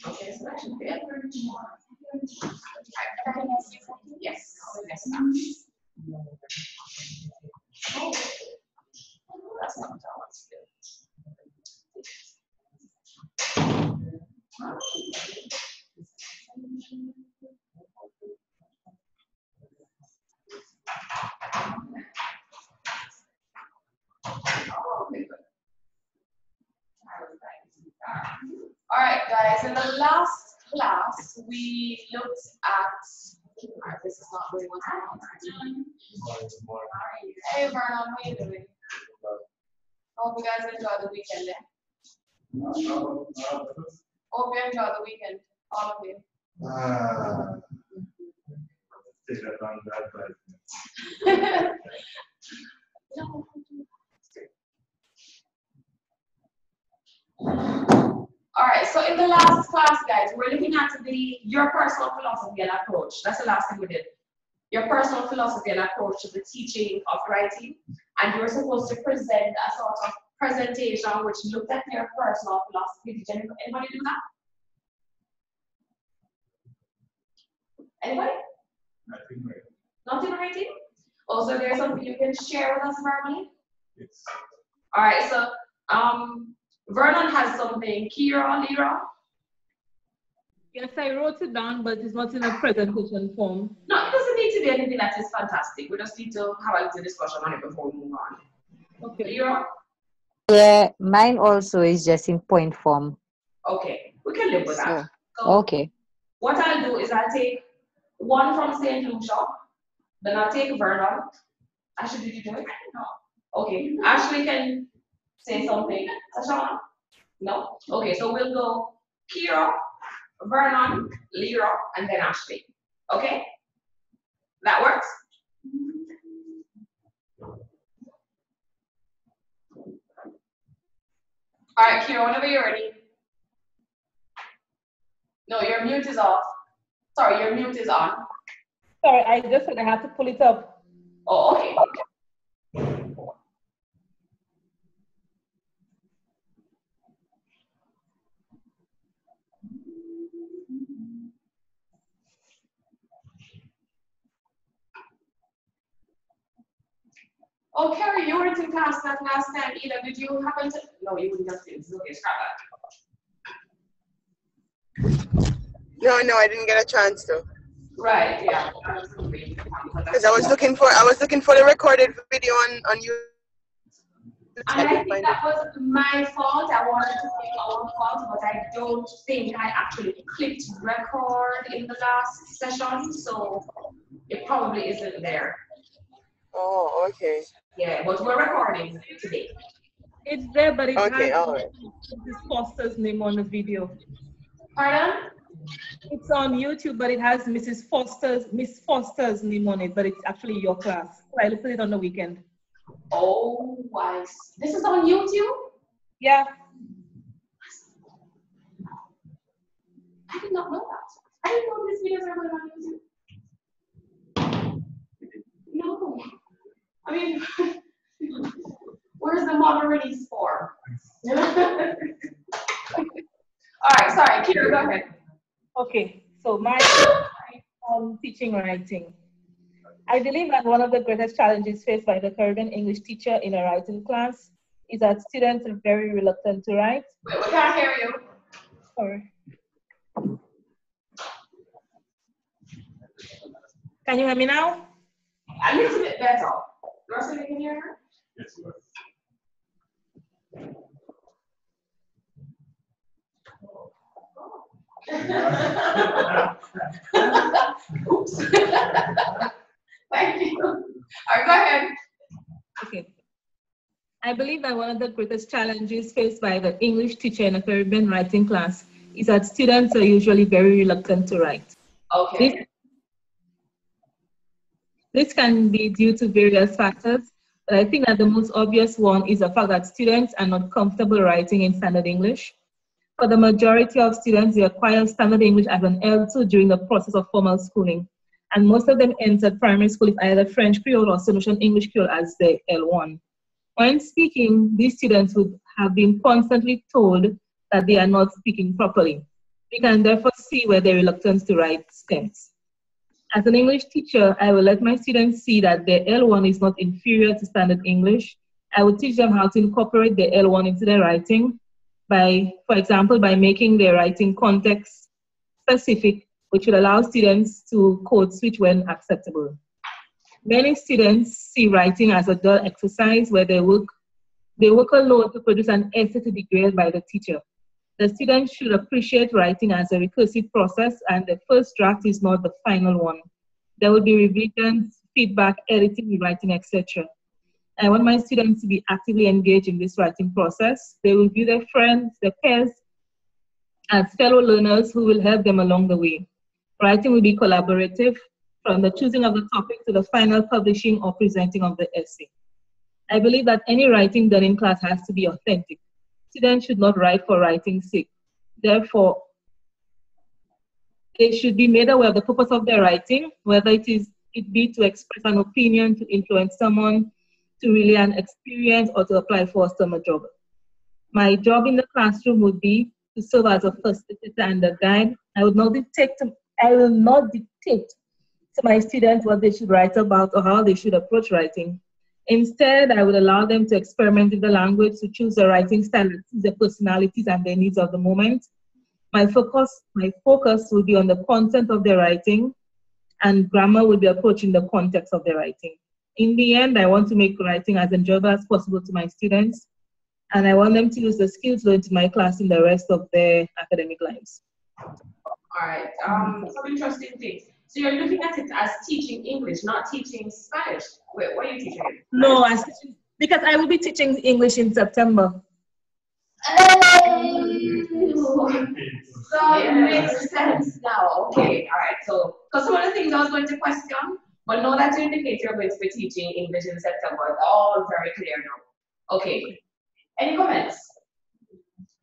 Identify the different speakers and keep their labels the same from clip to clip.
Speaker 1: Okay, so that should be it. Yes, yes, oh, that's not what I want to do. Oh, okay, good. All right, guys, in the last class, we looked at, this is not really what's going on. Hey, Vernon, how are you doing? Hope you guys enjoy the weekend, yeah? Hope you enjoy the weekend, all of you.
Speaker 2: Take that on that,
Speaker 1: No. All right, so in the last class, guys, we're looking at your personal philosophy and approach. That's the last thing we did. Your personal philosophy and approach to the teaching of writing. And you were supposed to present a sort of presentation which looked at your personal philosophy. Did anybody do that? Anybody?
Speaker 2: Nothing right.
Speaker 1: Not in writing? Also, there's something you can share with us verbally?
Speaker 2: Yes.
Speaker 1: All right, so Vernon has something. Kira, Lira?
Speaker 3: Yes, I wrote it down, but it's not in a presentation form.
Speaker 1: No, it doesn't need to be anything that is fantastic. We just need to have a little discussion on it before we move on.
Speaker 3: Okay.
Speaker 1: Lira?
Speaker 4: Yeah, mine also is just in point form.
Speaker 1: Okay, we can live with that. So
Speaker 4: Okay.
Speaker 1: what I'll do is I'll take one from St. Lucia, then I'll take Vernon. Ashley, did you do it? No. Okay, Ashley can say something. Sasha? No? Okay, so we'll go Kira, Vernon, Lira, and then Ashley. Okay? That works? All right, Kira, whenever you're ready. No, your mute is off. Sorry, your mute is on.
Speaker 3: Sorry, I just said I have to pull it up.
Speaker 1: Oh, okay. Oh, Carrie, you weren't in class that last time either. Did you happen to? No, you wouldn't have seen. Okay, scrap that.
Speaker 5: No, I didn't get a chance to.
Speaker 1: Right, yeah.
Speaker 5: Because I was looking for the recorded video on YouTube.
Speaker 1: And I think that was my fault. I wanted to take our fault, but I don't think I actually clicked record in the last session, so it probably isn't there.
Speaker 5: Oh, okay.
Speaker 1: Yeah, but we're recording today.
Speaker 3: It's there, but it
Speaker 5: Okay,
Speaker 3: has
Speaker 5: all right.
Speaker 3: Mrs. Foster's name on the video.
Speaker 1: Pardon?
Speaker 3: It's on YouTube, but it has Miss Foster's name on it, but it's actually your class. So I looked at it on the weekend.
Speaker 1: Oh, this is on YouTube?
Speaker 3: Yeah.
Speaker 1: I did not know that. I didn't know these videos are going on YouTube. No. I mean, where's the model release for? All right, sorry, Kira, go ahead.
Speaker 3: Okay, so my teaching writing. I believe that one of the greatest challenges faced by the Caribbean English teacher in a writing class is that students are very reluctant to write.
Speaker 1: Wait, we can't hear you.
Speaker 3: Sorry. Can you hear me now?
Speaker 1: A little bit better. Rosie, you can hear her?
Speaker 2: Yes, sir.
Speaker 1: Oops. Thank you. All right, go ahead.
Speaker 3: Okay. I believe that one of the greatest challenges faced by the English teacher in a Caribbean writing class is that students are usually very reluctant to write.
Speaker 1: Okay.
Speaker 3: This can be due to various factors, but I think that the most obvious one is the fact that students are not comfortable writing in standard English. For the majority of students, they acquire standard English as an L2 during the process of formal schooling, and most of them entered primary school with either French Creole or Solution English Creole as the L1. When speaking, these students would have been constantly told that they are not speaking properly. We can therefore see where their reluctance to write stems. As an English teacher, I will let my students see that their L1 is not inferior to standard English. I will teach them how to incorporate their L1 into their writing by, for example, by making their writing context specific, which will allow students to code switch when acceptable. Many students see writing as a dull exercise where they work alone to produce an essay to be graded by the teacher. The students should appreciate writing as a recursive process, and the first draft is not the final one. There will be revisions, feedback, editing, rewriting, etc. I want my students to be actively engaged in this writing process. They will view their friends, their peers, as fellow learners who will help them along the way. Writing will be collaborative, from the choosing of the topic to the final publishing or presenting of the essay. I believe that any writing done in class has to be authentic. Students should not write for writing's sake. Therefore, they should be made aware of the purpose of their writing, whether it be to express an opinion, to influence someone, to relay an experience, or to apply for a summer job. My job in the classroom would be to serve as a facilitator and a guide. I will not dictate to my students what they should write about or how they should approach writing. Instead, I would allow them to experiment with the language, to choose the writing style that suits their personalities and their needs of the moment. My focus will be on the content of their writing, and grammar will be approaching the context of their writing. In the end, I want to make writing as enjoyable as possible to my students, and I want them to use the skills learned in my class in the rest of their academic lives.
Speaker 1: All right, some interesting things. So you're looking at it as teaching English, not teaching Spanish. Wait, what are you teaching?
Speaker 3: No, because I will be teaching English in September.
Speaker 1: So it makes sense now. Okay, all right. So, because some of the things I was going to question, but now that you indicate you're going to be teaching English in September, it's all very clear now. Okay. Any comments?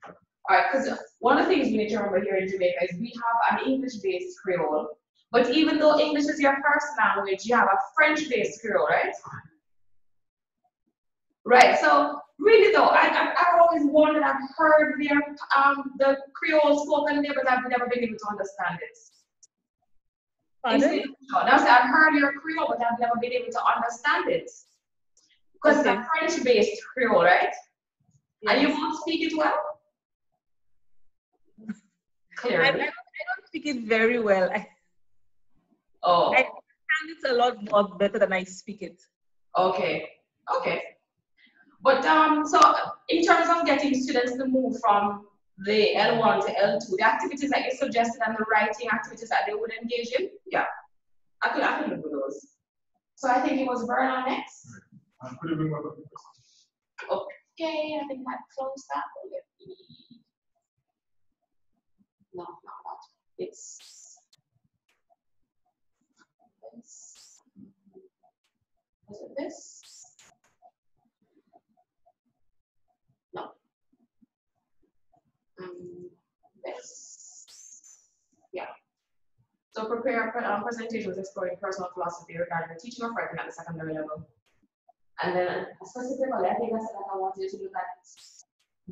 Speaker 1: All right, because one of the things we need to remember here in Jamaica is we have an English-based Creole, but even though English is your first language, you have a French-based Creole, right? Right. So really though, I've always wondered. I've heard the Creole spoken there, but I've never been able to understand it.
Speaker 3: Pardon?
Speaker 1: Now, I've heard your Creole, but I've never been able to understand it because it's a French-based Creole, right? Yes. And you won't speak it well. Clearly.
Speaker 3: I don't speak it very well.
Speaker 1: I
Speaker 3: understand it a lot more better than I speak it.
Speaker 1: Okay. Okay. But so in terms of getting students to move from the L1 to L2, the activities that you suggested and the writing activities that they would engage in, yeah, I could live with those. So I think it was Vernon next. Okay, I think that closed that. No, not that. It's this. Was it this? No. This. Yeah. So prepare presentations exploring personal philosophy regarding the teaching of writing at the secondary level. And then specifically, I think I said that I wanted to look at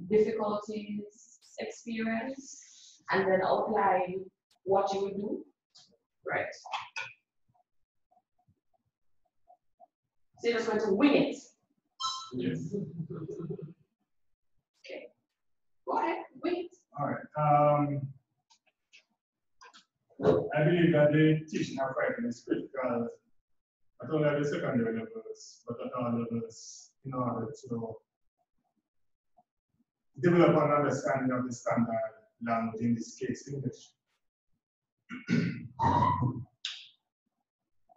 Speaker 1: difficulties, experience, and then outline what you would do. Right. So you're just going to wing it.
Speaker 2: Yes.
Speaker 1: Okay. Go ahead, wing it.
Speaker 2: All right. I believe that the teaching of writing is critical, not only at the secondary levels, but at all levels, in order to develop an understanding of the standard language, in this case, English.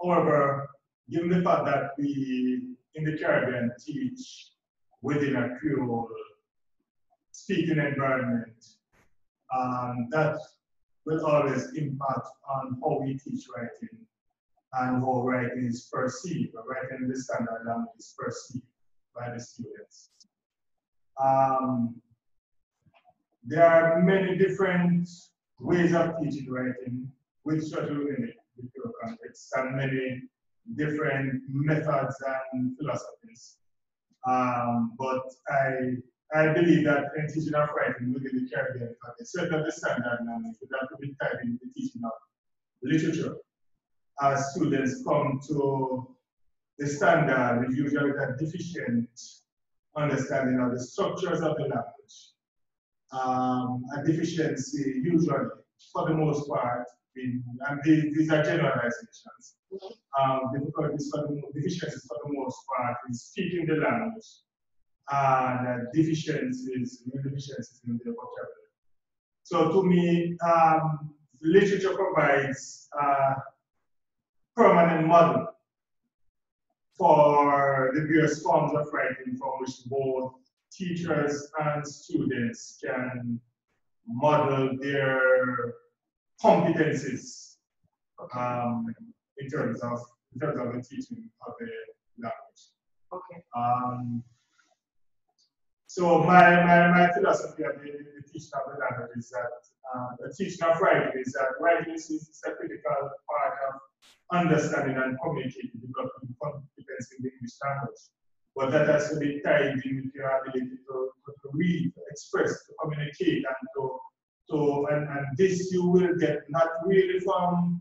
Speaker 2: However, given the fact that we in the Caribbean teach within a Creole speaking environment, that will always impact on how we teach writing and how writing is perceived, or writing in the standard language is perceived by the students. There are many different ways of teaching writing with structural in the Creole context, and many different methods and philosophies. But I I believe that in teaching of writing within the Caribbean context, certainly the standard language, but that could be tied in the teaching of literature. As students come to the standard, with usually that deficient understanding of the structures of the language. A deficiency usually, for the most part, and these are generalizations. Deficiencies for the most part in speaking the language, and deficiencies in the vocabulary. So to me, literature provides a permanent model for the various forms of writing from which both teachers and students can model their competencies in terms of the teaching of the language.
Speaker 1: Okay.
Speaker 2: So my philosophy of the teaching of the language is that the teaching of writing is that writing is a critical part of understanding and communicating, developing competence in the English language. But that has to be tied in with your ability to read, to express, to communicate, and this you will get not really from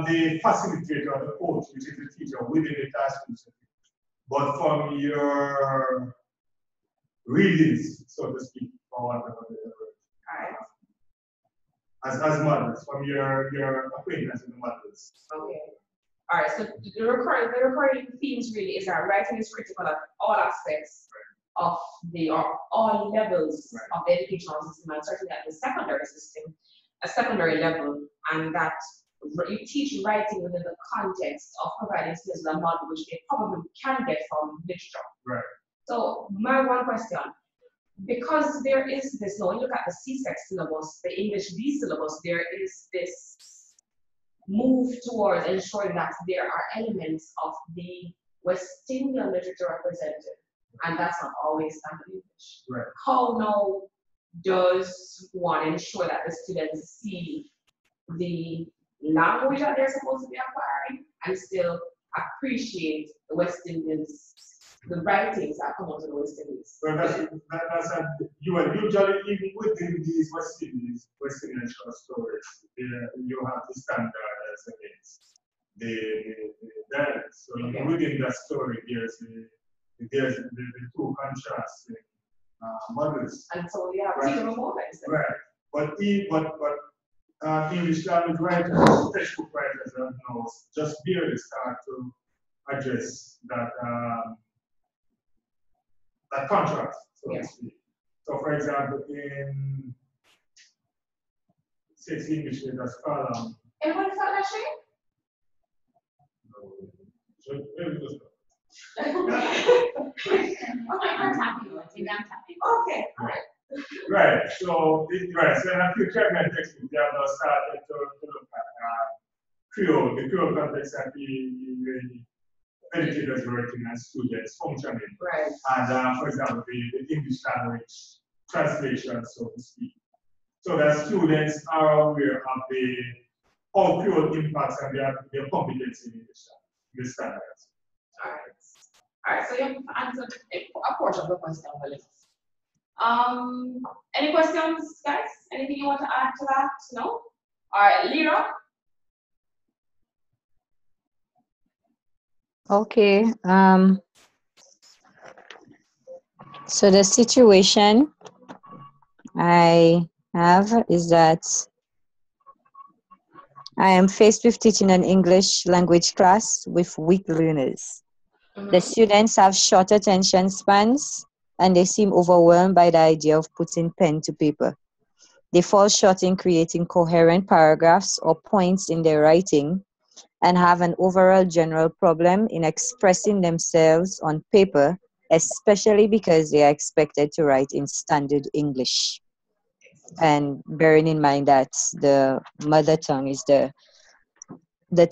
Speaker 2: the facilitator or the coach, which is the teacher within the classroom, but from your readings, so to speak, or whatever the word. As models, from your acquaintance with the models.
Speaker 1: Okay. All right. So the recurring themes really is that writing is critical at all aspects of all levels of the educational system, and certainly at the secondary level, and that you teach writing within the context of providing students a model which they probably can get from literature.
Speaker 2: Right.
Speaker 1: So my one question, because there is this, when you look at the CSEC syllabus, the English B syllabus, there is this move towards ensuring that there are elements of the West Indian literature represented, and that's not always standard English.
Speaker 2: Right.
Speaker 1: How now does one ensure that the students see the language that they're supposed to be acquiring and still appreciate the West Indians, the writings that come out of the West Indies?
Speaker 2: Well, you are usually, even within these West Indian short stories, you have the standard as against the dialects. So within that story, there's the two contrasting models.
Speaker 1: And so you have teachable moments.
Speaker 2: Right. But English language writers, textbook writers have now just barely start to address that that contrast, so to speak. So for example, in 6 English letters column.
Speaker 1: And what is that, Shane? Okay, I'm tapping. Okay, all right.
Speaker 2: Right. So in a few Caribbean textbooks, they have now started to look at Creole, the Creole context that the educators working and students functioning.
Speaker 1: Right.
Speaker 2: And for example, the English language translation, so to speak. So that students are aware of how Creole impacts and their competence in English language, the standards.
Speaker 1: All right. All right, so you have answered a portion of the question, Willis. Any questions, guys? Anything you want to add to that? No? All right, Lyra.
Speaker 4: Okay. So the situation I have is that I am faced with teaching an English language class with weak learners. The students have short attention spans and they seem overwhelmed by the idea of putting pen to paper. They fall short in creating coherent paragraphs or points in their writing and have an overall general problem in expressing themselves on paper, especially because they are expected to write in standard English. And bearing in mind that the mother tongue is the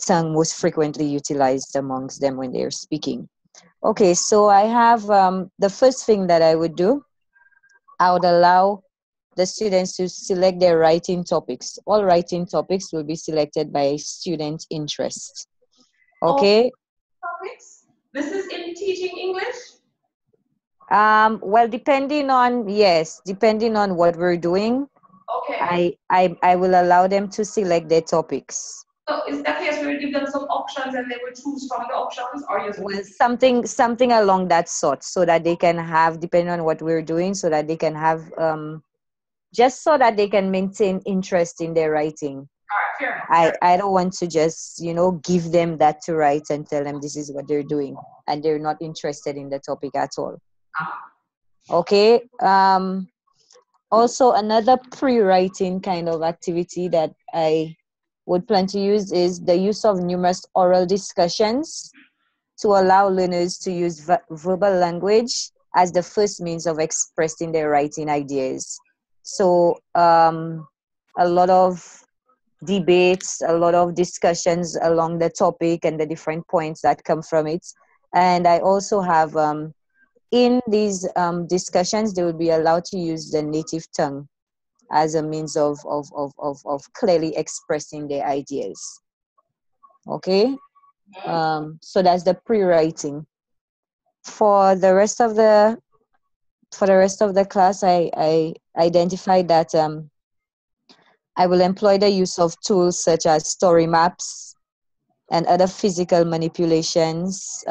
Speaker 4: tongue most frequently utilized amongst them when they're speaking. Okay, so I have the first thing that I would do, I would allow the students to select their writing topics. All writing topics will be selected by student interest. Okay?
Speaker 1: Topics? This is in teaching English?
Speaker 4: Well, depending on what we're doing,
Speaker 1: Okay.
Speaker 4: I will allow them to select their topics.
Speaker 1: So is that case where you give them some options and they will choose from the options, or you
Speaker 4: Well, something along that sort, so that they can have, depending on what we're doing, so that they can have just so that they can maintain interest in their writing.
Speaker 1: all right, fair enough.
Speaker 4: I don't want to just, give them that to write and tell them this is what they're doing and they're not interested in the topic at all. Okay. Also, another pre-writing kind of activity that I would plan to use is the use of numerous oral discussions to allow learners to use verbal language as the first means of expressing their writing ideas. So, a lot of debates, a lot of discussions along the topic and the different points that come from it. And I also have, in these discussions, they will be allowed to use the native tongue as a means of clearly expressing their ideas. Okay? So that's the pre-writing. For the rest of the class, I identified that I will employ the use of tools such as story maps and other physical manipulations,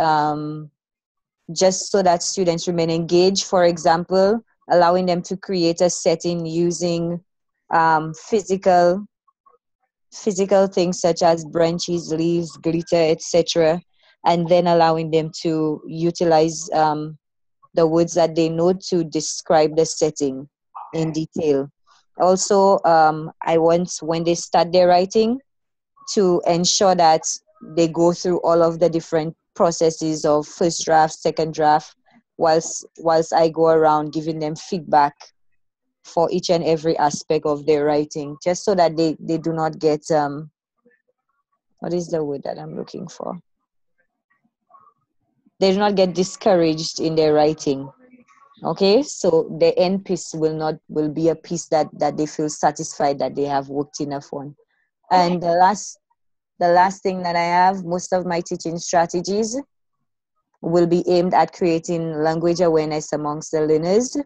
Speaker 4: just so that students remain engaged. For example, allowing them to create a setting using physical things such as branches, leaves, glitter, etc., and then allowing them to utilize the words that they know to describe the setting in detail. Also, I want, when they start their writing, to ensure that they go through all of the different processes of first draft, second draft, whilst I go around giving them feedback for each and every aspect of their writing, just so that they do not get what is the word that I'm looking for? They do not get discouraged in their writing. Okay, so the end piece will be a piece that they feel satisfied that they have worked enough on. And the last thing that I have, most of my teaching strategies will be aimed at creating language awareness amongst the learners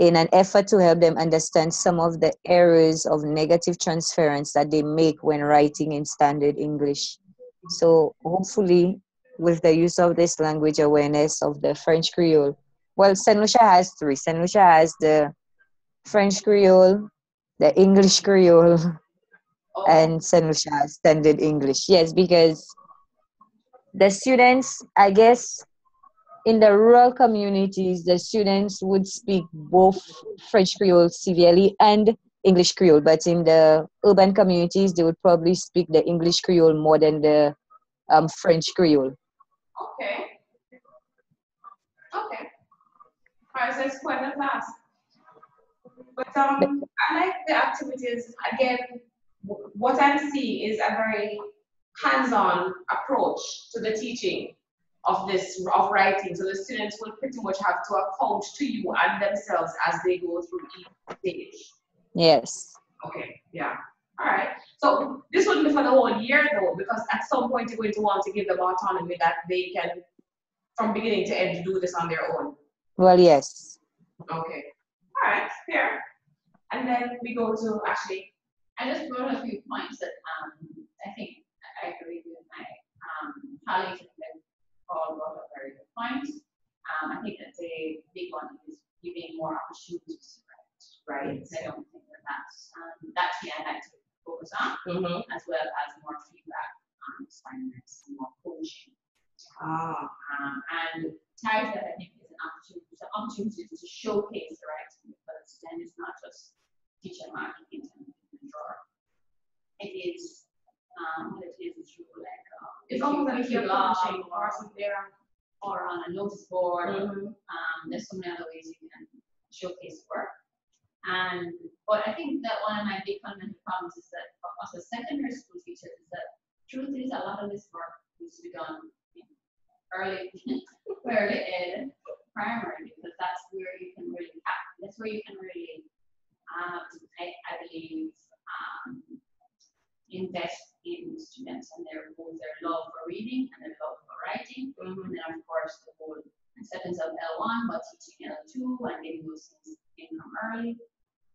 Speaker 4: in an effort to help them understand some of the errors of negative transference that they make when writing in standard English. So hopefully, with the use of this language awareness of the French Creole, well, St. Lucia has three. St. Lucia has the French Creole, the English Creole, and St. Lucia has standard English. Yes, because the students, I guess, in the rural communities, the students would speak both French Creole severely and English Creole, but in the urban communities, they would probably speak the English Creole more than the French Creole.
Speaker 1: Okay. Okay. All right, so it's quite a task. But I like the activities. Again, what I'm seeing is a very hands-on approach to the teaching of writing. So the students will pretty much have to account to you and themselves as they go through each stage.
Speaker 4: Yes.
Speaker 1: Okay, yeah. All right. So this wouldn't be for the whole year though, because at some point you're going to want to give them autonomy that they can, from beginning to end, do this on their own.
Speaker 4: Well, yes.
Speaker 1: Okay. All right. Fair. And then we go to Ashley.
Speaker 6: I just wrote a few points that I think I agree with my colleagues and all brought up very good points. I think that the big one is giving more opportunities, right? So I don't think that's the I'd like to focus on, as well as more feedback on assignments and more coaching. And ties that I think is an opportunity to showcase the writing, because then it's not just teacher marking it and drawer. It is through like
Speaker 1: It's almost like you're publishing or something there,
Speaker 6: or on a notice board. There's so many other ways you can showcase work. But I think that one of my big fundamental problems is that for us as secondary school teachers is that truth is a lot of this work needs to be done in early ed, primary, because that's where you can really I believe invest in students and their love for reading and their love for writing, and then of course the whole acceptance of L1, but teaching L2 and getting those things in from early.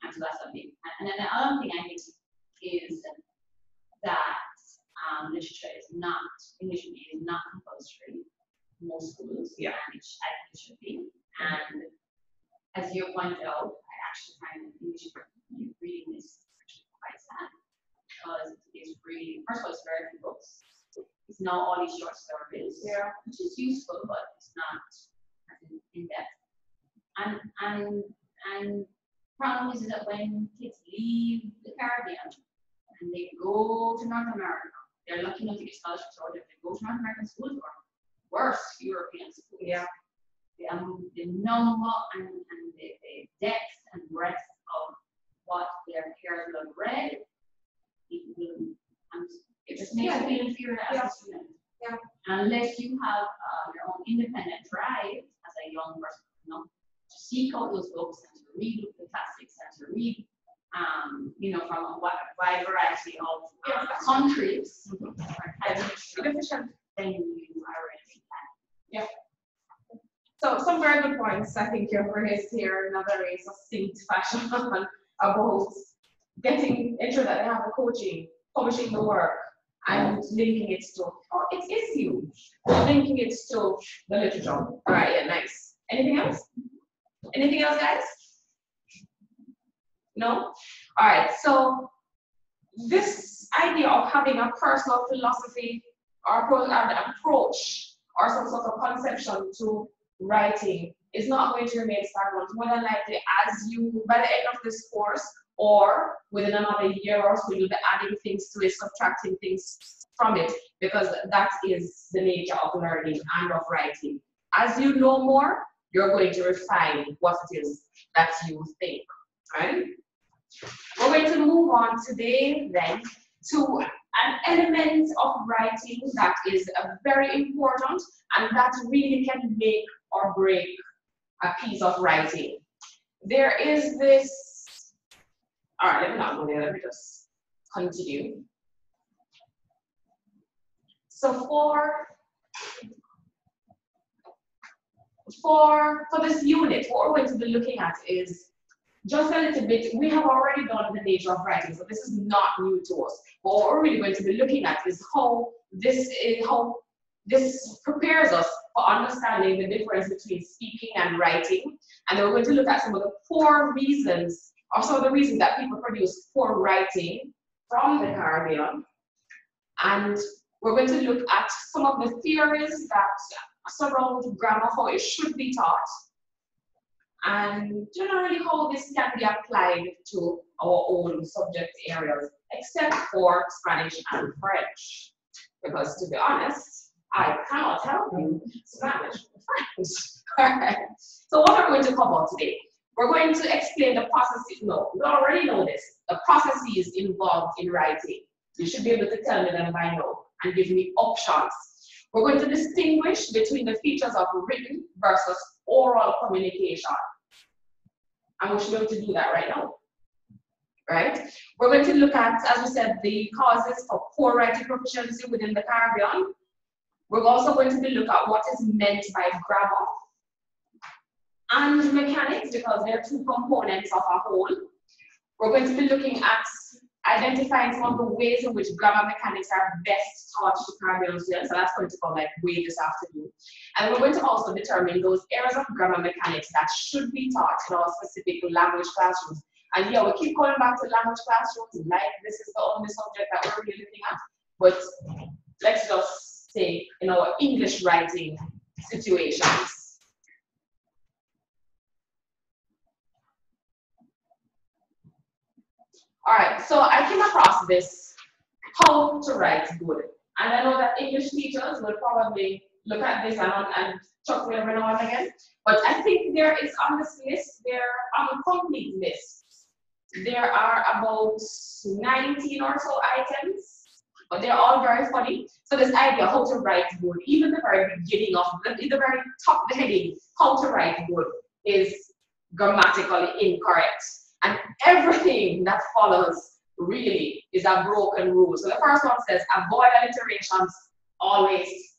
Speaker 6: And so that's a big. And then the other thing I think is that literature is not, English is not compulsory in most schools.
Speaker 1: Yeah.
Speaker 6: And I think it should be. And as you pointed out, I actually find that English reading is actually quite sad because it's really, first of all, it's very few books. It's now all these short stories, which is useful, but it's not as in depth. And problem is that when kids leave the Caribbean and they go to North America, they're lucky enough to get scholarships, or if they go to North American schools or worse, European schools. Yeah. The number and the depth and breadth of what their peers will have read, it just makes you feel inferior as a student.
Speaker 1: Yeah.
Speaker 6: Unless you have your own independent drive as a young person, you know, to seek out those books and to read the classics and to read, you know, from a wide variety of countries, then you are ready.
Speaker 1: Yeah. So some very good points I think you've raised here in a very succinct fashion about getting ensure that they have the coaching, publishing the work, and linking it to it's huge. Linking it to the literature. All right, yeah, nice. Anything else? Anything else, guys? No? All right, so this idea of having a personal philosophy or an approach or some sort of conception to writing is not going to remain stagnant. More than likely, as you, by the end of this course, or within another year or so, you'll be adding things to it, subtracting things from it, because that is the nature of learning and of writing. As you know more, you're going to refine what it is that you think, right? We're going to move on today then to an element of writing that is very important and that really can make or break a piece of writing. There is this, all right, let me not go there, let me just continue. So for this unit, what we're going to be looking at is just a little bit. We have already done the nature of writing, so this is not new to us. But what we're really going to be looking at is how this prepares us for understanding the difference between speaking and writing. And then we're going to look at some of the poor reasons, or some of the reasons that people produce poor writing from the Caribbean. And we're going to look at some of the theories that surround grammar, how it should be taught, and generally how this can be applied to our own subject areas, except for Spanish and French. Because to be honest, I cannot help you Spanish and French. All right. So what are we going to cover today? We're going to explain the processes. No, we already know this. The processes involved in writing. You should be able to tell me them by now and give me options. We're going to distinguish between the features of written versus oral communication. And we should be able to do that right now. Right? We're going to look at, as we said, the causes for poor writing proficiency within the Caribbean. We're also going to look at what is meant by grammar and mechanics, because they're two components of a whole. We're going to be looking at identifying some of the ways in which grammar mechanics are best taught to Caribbean students, so that's going to come like way this afternoon. And we're going to also determine those areas of grammar mechanics that should be taught in our specific language classrooms. And yeah, we keep going back to language classrooms, like this is the only subject that we're really looking at, but let's just say in our English writing situations. All right, so I came across this, how to write good. And I know that English teachers will probably look at this and chuckle every now and again. But I think there is on this list, on the complete list, there are about 19 or so items, but they're all very funny. So this idea, how to write good, even the very beginning of, the very top of the heading, how to write good, is grammatically incorrect. And everything that follows really is a broken rule. So the first one says, avoid alliterations always.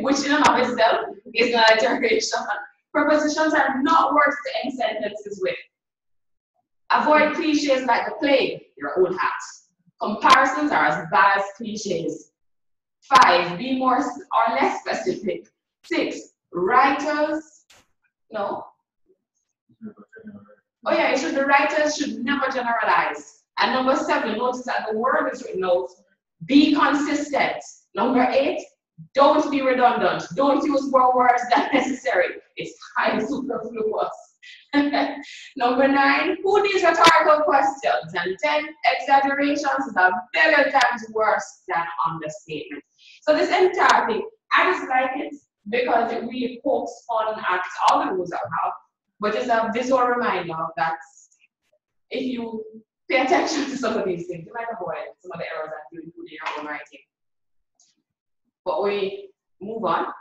Speaker 1: which in and of itself is not a derivation. Prepositions are not words to end sentences with. Avoid cliches like the plague, your old hat. Comparisons are as bad as cliches. 5, be more or less specific. 6, writers, no. Oh yeah, the writers should never generalize. And number 7, notice that the word is written out. Be consistent. Number 8, don't be redundant. Don't use more words than necessary. It's highly superfluous. Number 9, who needs rhetorical questions? And 10, exaggerations is a billion times worse than understatement. So this entire thing, I just like it because it really pokes fun at all the rules that we have, but it's a visual reminder that if you pay attention to some of these things, you might avoid some of the errors that you include in your own writing. But we move on.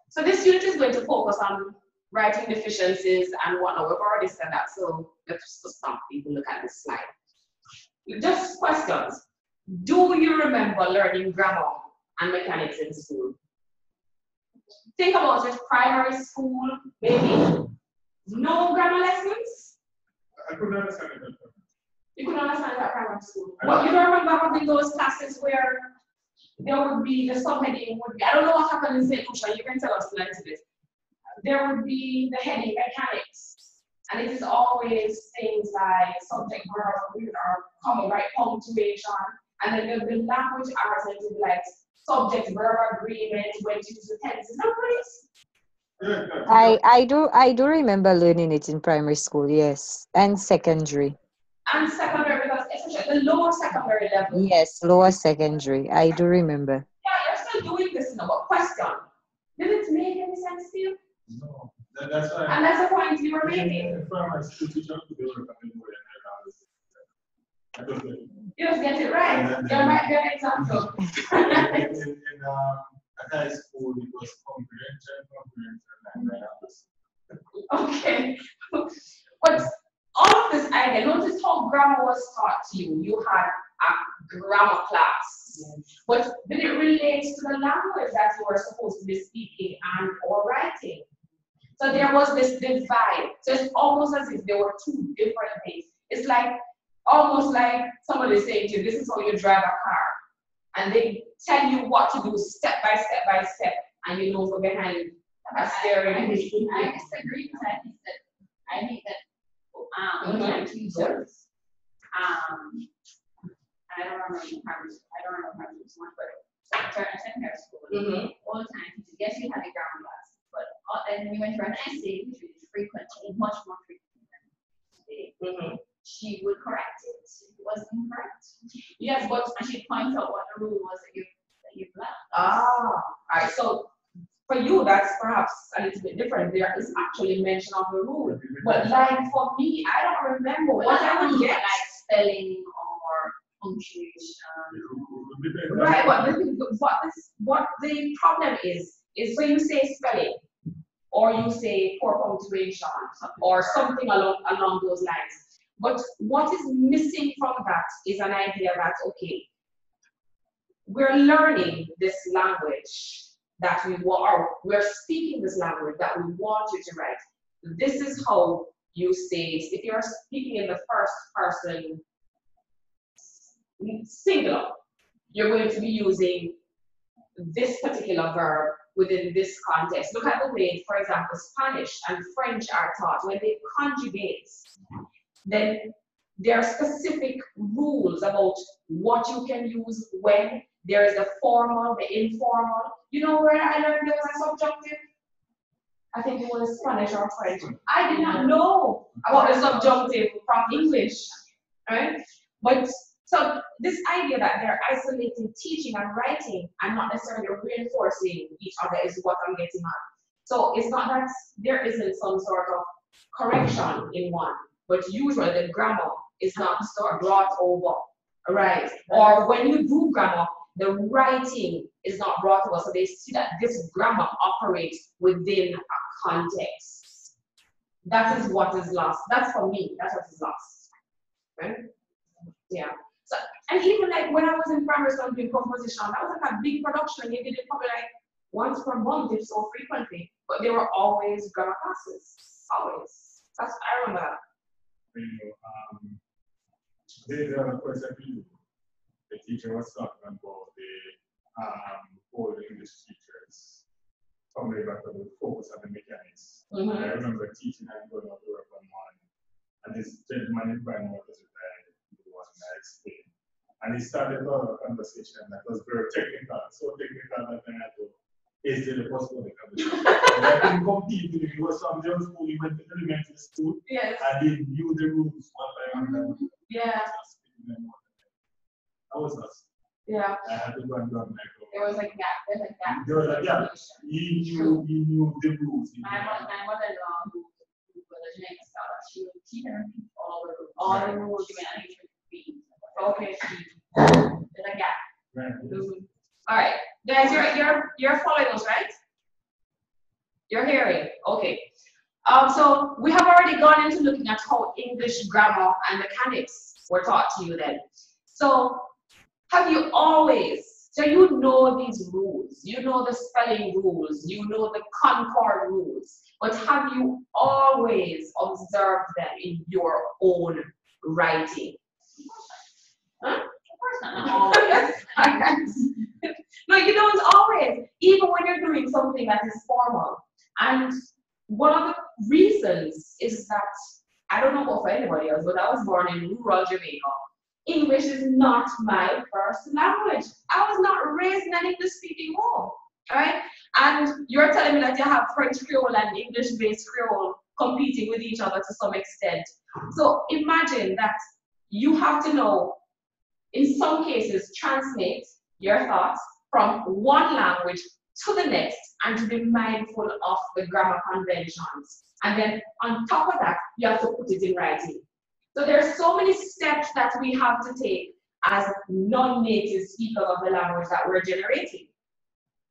Speaker 1: So this unit is going to focus on writing deficiencies and whatnot. We've already said that, so let's just stop. People look at this slide. Just questions. Do you remember learning grammar and mechanics in school? Think about it, primary school, maybe. No grammar lessons?
Speaker 2: I couldn't understand it.
Speaker 1: You couldn't understand that primary school. But you don't remember having those classes where there would be, the subheading would be, I don't know what happened in St. Lucia, you can tell us a little bit. There would be the heading mechanics, and it is always things like subject, verb, or comma, right, punctuation, and then the language arts would be like subject, verb, agreement, when to use the tenses.
Speaker 4: I do remember learning it in primary school, yes, and secondary.
Speaker 1: And secondary, because especially the lower secondary level.
Speaker 4: Yes, lower secondary. I do remember.
Speaker 1: Yeah, you're still doing this now, but question. Did it make any sense to you?
Speaker 2: No, that's why.
Speaker 1: And that's the point you were making.
Speaker 2: In primary school, teacher could do it.
Speaker 1: You just get it right. You might get an example.
Speaker 2: in high school, it was comprehension.
Speaker 1: Okay. But all of this idea, notice how grammar was taught to you. You had a grammar class. But did it relate to the language that you were supposed to be speaking and or writing? So there was this divide. So it's almost as if there were two different things. It's like almost like somebody saying to you, this is how you drive a car. And they tell you what to do step by step by step, and you know from behind a steering.
Speaker 6: I disagree with that. I think that teachers, I don't remember primary school much, but secondary school, all the time teachers, yes, you had a grammar class, but and when we went for an essay, which we did frequently, much more frequently than today, she would correct it if it was incorrect.
Speaker 1: Yes, but
Speaker 6: and she'd point out what the rule was that you've left.
Speaker 1: All right. So for you, that's perhaps a little bit different. There is actually mention of the rule, but like for me, I don't remember what I would get,
Speaker 6: like spelling or punctuation.
Speaker 1: Right, but what the problem is when you say spelling, or you say poor punctuation, or something along those lines. But what is missing from that is an idea that, okay, we're learning this language that we're speaking this language that we want you to write. This is how you say it. If you're speaking in the first person singular, you're going to be using this particular verb within this context. Look at the way, for example, Spanish and French are taught. When they conjugate, then there are specific rules about what you can use when. There is the formal, the informal. You know where I learned there was a subjunctive? I think it was Spanish or French. I did not know about the subjunctive from English, right? But so this idea that they're isolating teaching and writing and not necessarily reinforcing each other is what I'm getting at. So it's not that there isn't some sort of correction in one, but usually the grammar is not brought over, right? Or when you do grammar, the writing is not brought over, so they see that this grammar operates within a context. That is what is lost. That's for me, that's what is lost, right? Yeah. So, and even like when I was in primary school doing composition, that was like a big production. You did it probably like once per month, if so frequently. But they were always grammar classes. Always. That's, I remember that.
Speaker 2: There's a question for you. The teacher was talking about the old English teachers coming back to the focus on the mechanics.
Speaker 1: Mm-hmm.
Speaker 2: And I remember teaching and going out to work one morning, and this gentleman in Brian was retired, who was my explain. And he started a conversation that was very technical, so technical that I had to is the possible conversation. And I couldn't compete with him. He was from young school, he went to elementary school,
Speaker 1: Yes.
Speaker 2: and he knew the rules one by one.
Speaker 1: Yeah.
Speaker 2: That was us.
Speaker 1: Yeah.
Speaker 2: I had to go and do a micro.
Speaker 6: There was a gap. There's a gap.
Speaker 2: There was a gap. He knew the rules.
Speaker 6: My mother-in-law, who was a genetic scholar, she would teach her all the rules.
Speaker 1: All the rules.
Speaker 6: She went and she would read.
Speaker 1: Okay.
Speaker 6: There's a gap.
Speaker 2: Right.
Speaker 1: All right, guys, you're following us, right? You're hearing, okay. So we have already gone into looking at how English grammar and mechanics were taught to you then. So have you always, so you know these rules, you know the spelling rules, you know the concord rules, but have you always observed them in your own writing? Huh?
Speaker 6: Of course not.
Speaker 1: No, you don't always, even when you're doing something that is formal. And one of the reasons is that, I don't know for anybody else, but I was born in rural Jamaica. English is not my first language. I was not raised in an English-speaking home, all right? And you're telling me that you have French Creole and English-based Creole competing with each other to some extent. So imagine that you have to know, in some cases, translate your thoughts from one language to the next and to be mindful of the grammar conventions. And then on top of that, you have to put it in writing. So there's so many steps that we have to take as non-native speakers of the language that we're generating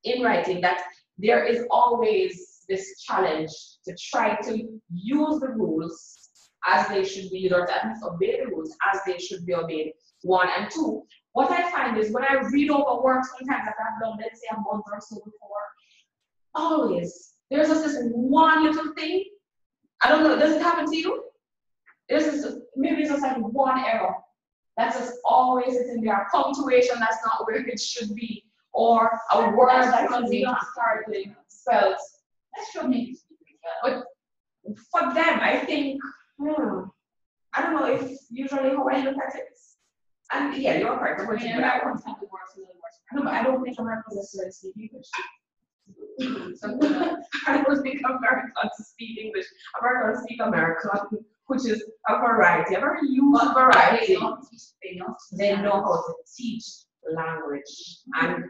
Speaker 1: in writing, that there is always this challenge to try to use the rules as they should be used, or to at least obey the rules as they should be obeyed. One, and two, what I find is when I read over work sometimes that I've done, let's say a month or so before, always, there's just this one little thing. I don't know, does it happen to you? There's this, maybe it's just like one error. That's just always in there. Punctuation that's not where it should be. Or a word that was not correctly spelled.
Speaker 6: That's true, maybe.
Speaker 1: But for them, I think, I don't know if usually how I look at it. And yeah, you're correct.
Speaker 6: I mean, Americans have the worst of the worst.
Speaker 1: No, but I don't think Americans necessarily speak English. I don't think Americans speak English. Americans speak American, which is a variety, a very huge variety. They know how to teach language. And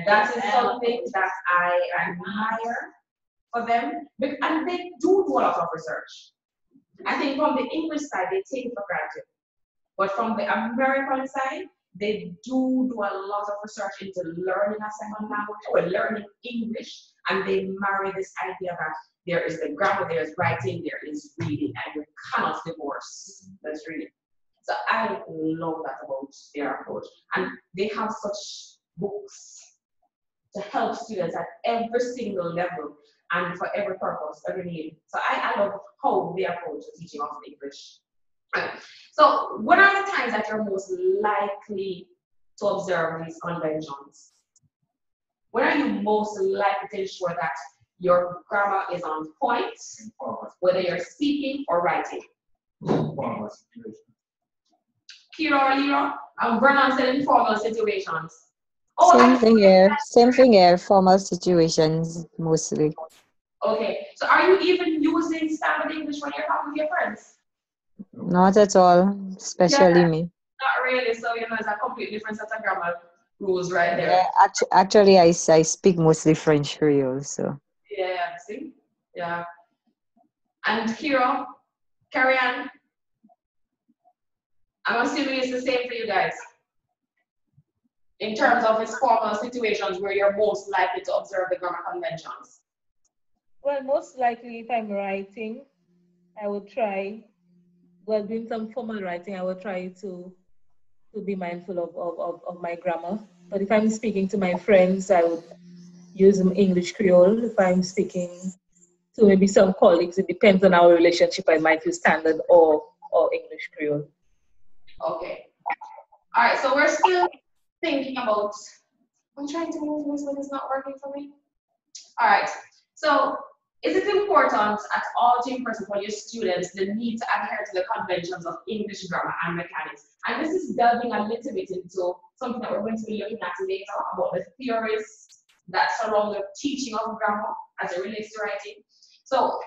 Speaker 1: that is something that I admire for them. And they do a lot of research. I think from the English side, they take it for granted. But from the American side, they do a lot of research into learning a second language or learning English, and they marry this idea that there is the grammar, there is writing, there is reading, and you cannot divorce this reading. So I love that about their approach. And they have such books to help students at every single level and for every purpose, every need. So I love how they approach the teaching of English. So what are the times that you're most likely to observe these conventions? When are you most likely to ensure that your grammar is on point, whether you're speaking or writing? Kira or Lira? Vernon said informal situations. Oh,
Speaker 4: Same thing here, formal situations mostly.
Speaker 1: Okay, so are you even using standard English when you're talking to your friends?
Speaker 4: Not at all, especially me.
Speaker 1: Not really, so you know it's a complete different set of grammar rules right there.
Speaker 4: Yeah, actually I speak mostly French Creole, so.
Speaker 1: Yeah, see? Yeah. And Kira, carry on. I'm assuming it's the same for you guys. In terms of its formal situations where you're most likely to observe the grammar conventions.
Speaker 3: Well, most likely if I'm writing, I would try, doing some formal writing, I would try to to be mindful of my grammar. But if I'm speaking to my friends, I would use English Creole. If I'm speaking to maybe some colleagues, it depends on our relationship. I might use standard or English Creole.
Speaker 1: Okay. All right, so we're still thinking about, I'm trying to move this, but it's not working for me. All right, so is it important at all to impress upon your students the need to adhere to the conventions of English grammar and mechanics? And this is delving a little bit into something that we're going to be looking at later about the theories that surround the teaching of grammar as it relates to writing. So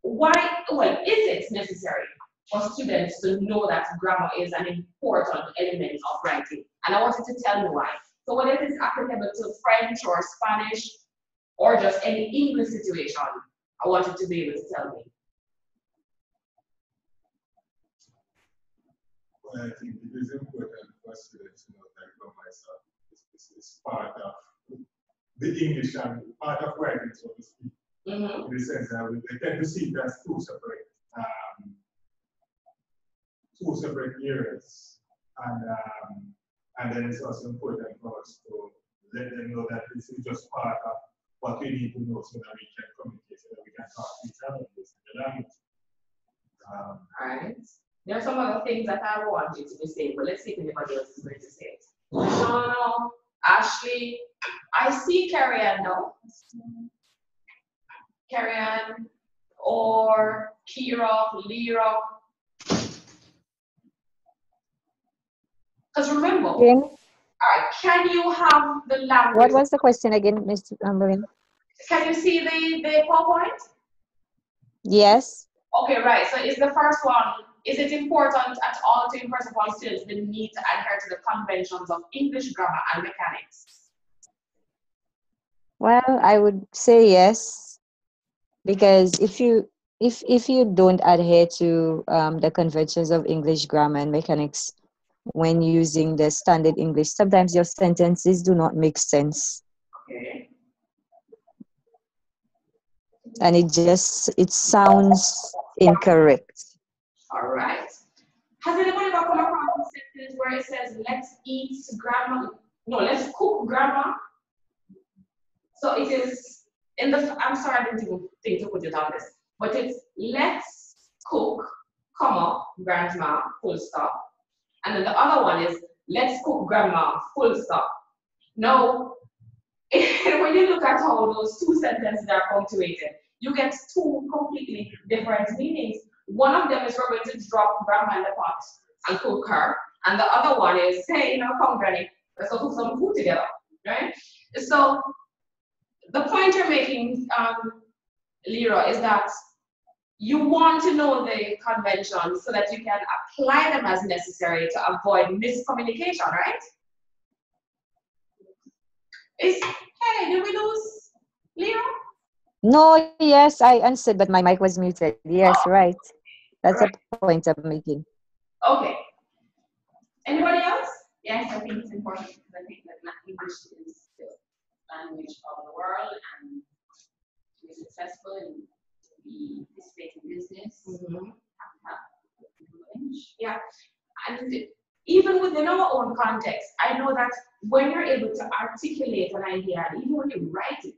Speaker 1: why, well, is it necessary for students to know that grammar is an important element of writing? And I want you to tell me why. So whether it is applicable to French or Spanish or just any English situation, I want you to be able to tell me.
Speaker 2: Well, I think it is important for students to know that grammar is part of the English and part of writing, so to speak. In the sense that they tend to see it as two separate areas, and then it's also important for us to let them know that this is just part of what we need to know so that we can communicate, so that we can talk to each other in the language.
Speaker 1: All right. There are some other things that I want you to be saying, but let's see if anybody else is going to say it. No, Ashley, I see Carrie Ann now. Carrie Ann or Kira, Lyra. Because remember,
Speaker 4: Again?
Speaker 1: all right, can you have the language?
Speaker 4: What was the question again, Mr. Amberin?
Speaker 1: Can you see the PowerPoint?
Speaker 4: Yes.
Speaker 1: Okay, right. So is the first one, is it important at all to impress upon students the need to adhere to the conventions of English grammar and mechanics?
Speaker 4: Well, I would say yes, because if you don't adhere to the conventions of English grammar and mechanics when using the standard English, sometimes your sentences do not make sense.
Speaker 1: Okay.
Speaker 4: And it sounds incorrect.
Speaker 1: All right. Has anybody ever come across a sentence where it says, let's eat grammar? No, let's cook grammar. So it is in the, I'm sorry, I didn't even think to put it on this, but it's let's cook, comma, grandma, full stop. And then the other one is let's cook grandma, full stop. Now, when you look at how those two sentences are punctuated, you get two completely different meanings. One of them is we're going to drop grandma in the pot and cook her, and the other one is, hey, you know, come granny, let's go cook some food together, right? So the point you're making, Lyra, is that you want to know the conventions so that you can apply them as necessary to avoid miscommunication, right? Hey, did we lose Lyra?
Speaker 4: No, yes, I answered, but my mic was muted. Yes, right. That's
Speaker 1: right.
Speaker 4: the point I'm making.
Speaker 1: Okay. Anybody else?
Speaker 6: Yes, I think it's important because I think that English is the language of the world, and to be successful and to be participate in business, have to have English.
Speaker 1: Yeah. And even within our own context, I know that when you're able to articulate an idea, and even when you write it,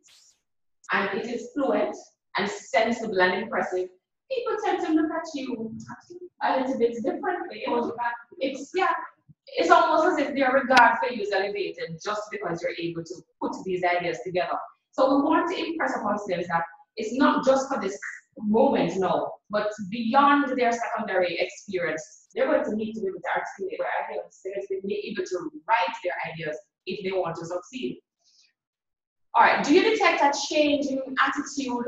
Speaker 1: and it is fluent and sensible and impressive, people tend to look at you a little bit differently. It's almost as if their regard for you is elevated just because you're able to put these ideas together. So we want to impress upon students that it's not just for this moment, no, but beyond their secondary experience, they're going to need to be able to articulate their ideas. They're going to be able to write their ideas if they want to succeed. All right, do you detect a change in attitude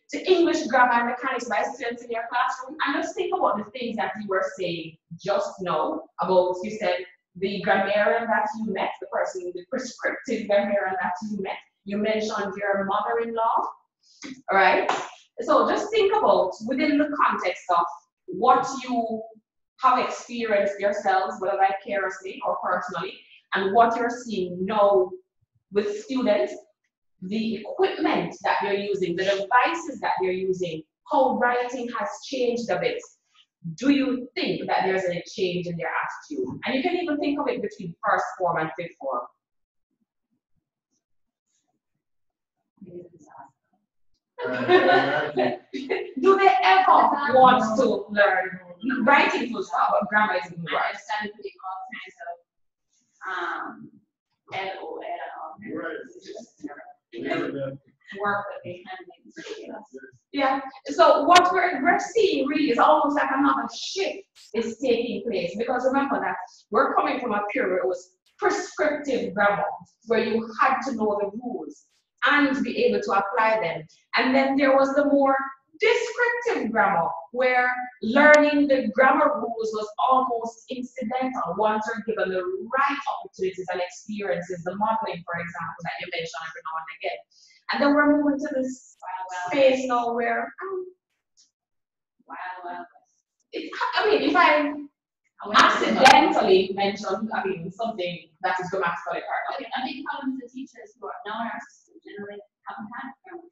Speaker 1: to English grammar and mechanics by students in your classroom? And just think about the things that you were saying just now about, you said, the grammarian that you met, the person, the prescriptive grammarian that you met. You mentioned your mother-in-law, all right? So just think about within the context of what you have experienced yourselves, whether vicariously or personally, and what you're seeing now with students, the equipment that they're using, the devices that they're using, how writing has changed a bit. do you think that there's any change in their attitude? And you can even think of it between first form and fifth form. Do they ever want to learn writing full stop, but grammar is even
Speaker 6: I
Speaker 1: worse?
Speaker 6: understand putting all kinds of LOL work that they can make.
Speaker 1: Yeah. So what we're seeing really is almost like another shift is taking place, because remember that we're coming from a period where it was prescriptive grammar, where you had to know the rules and be able to apply them. And then there was the more descriptive grammar, where learning the grammar rules was almost incidental once you're given the right opportunities and experiences, the modeling, for example, that you mentioned every now and again. And then we're moving to this space now where, I mean, if I accidentally mention, something that is grammatically correct.
Speaker 6: Okay, I think problem the teachers who are non-artists generally haven't had grammar.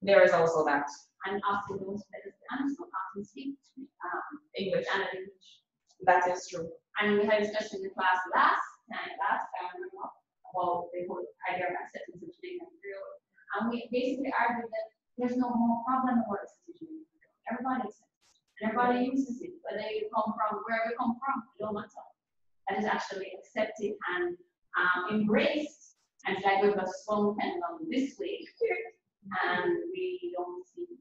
Speaker 1: There is also that.
Speaker 6: And often those players often speak
Speaker 1: English.
Speaker 6: and English.
Speaker 1: That is true.
Speaker 6: And we had a discussion in the class last time about the whole idea of acceptance of Jamaican Creole. And we basically argued that there's no more problem with Jamaican Creole. Everybody accepts it. And everybody uses it, whether you come from, wherever you come from, it don't matter. That is actually accepted and embraced. And it's like we've got a strong pendulum this way, and we don't seem to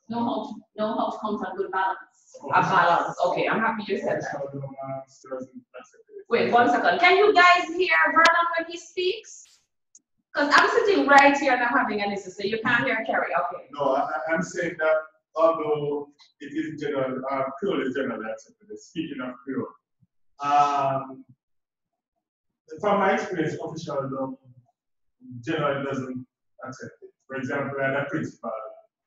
Speaker 6: know how to come to a good balance.
Speaker 1: A balance. Okay, I'm happy you said that. Wait 1 second. Can you guys hear Vernon when he speaks? Because I'm sitting right here and I'm having an issue, so you can't hear Kerry. Okay.
Speaker 2: No, I'm saying that although it is general, Creole is generally accepted. Speaking of Creole, from my experience, official generally doesn't accept it. For example, I had a principal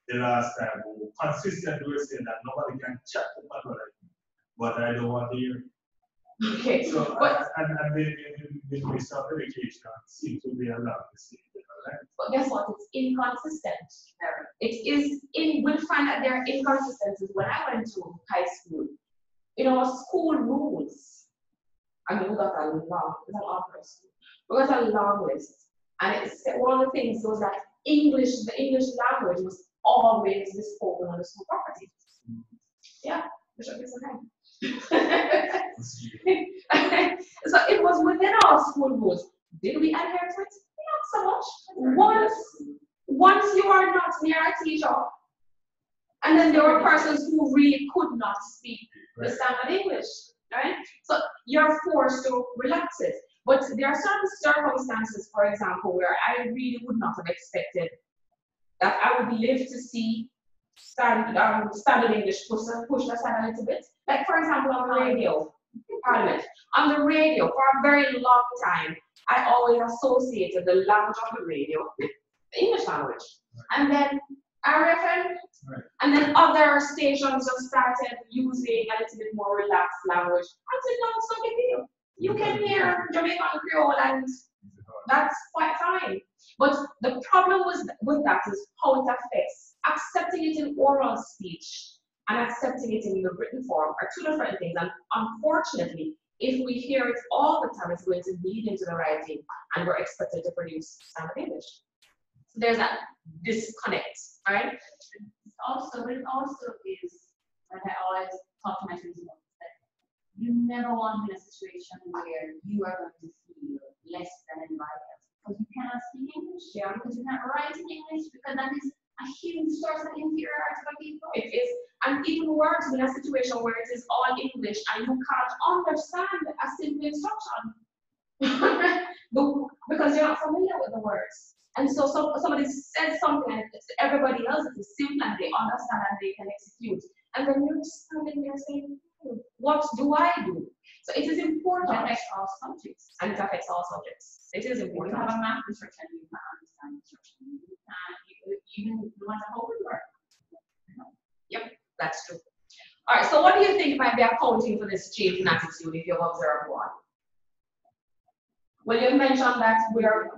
Speaker 2: the last time who consistently was saying that nobody can chat to my like me, but I don't want to hear.
Speaker 1: Okay.
Speaker 2: So,
Speaker 1: but
Speaker 2: the list of education seems to be allowed to see it, right?
Speaker 1: But guess what? It's inconsistent. It is we'll find that there are inconsistencies. When I went to high school, school rules. I mean, we got a long, it's an opera school. We got a long list. And one of the things was that the English language was always spoken on the school property. Yeah, Bishop is okay. So it was within our school rules. Did we adhere to it? Not so much. Once you are not near a teacher, and then there were persons who really could not speak the standard English, right? So you're forced to relax it. But there are certain circumstances, for example, where I really would not have expected that I would live to see standard English pushed aside a little bit. Like, for example, on the radio, Parliament. On the radio, for a very long time, I always associated the language of the radio with the English language. And then RFM, and then other stations just started using a little bit more relaxed language. Until now, it's no big deal. You can hear Jamaican Creole, and that's quite fine. But the problem with that is how it affects. Accepting it in oral speech and accepting it in the written form are two different things. And unfortunately, if we hear it all the time, it's going to bleed into the writing, and we're expected to produce standard English. So there's that disconnect, right?
Speaker 6: It also is, like I always talk to my students about, that you never want to be in a situation where you are going to feel less than anybody else because you cannot speak English, because you can't write in English, because that is a huge source of inferiority for people.
Speaker 1: It is, and even worse, in a situation where it is all English and you can't understand a simple instruction because you're not familiar with the words. And so somebody says something and everybody else is simple and they understand and they can execute. And then you're just standing there saying, what do I do? So it is important.
Speaker 6: It affects all subjects.
Speaker 1: And it affects all subjects. It is important.
Speaker 6: You have a math instruction, you can't understand instruction. You can't, even no matter how we work.
Speaker 1: Yep, that's true. All right, so what do you think might be accounting for this change in attitude if you've observed one? Well, you mentioned that we're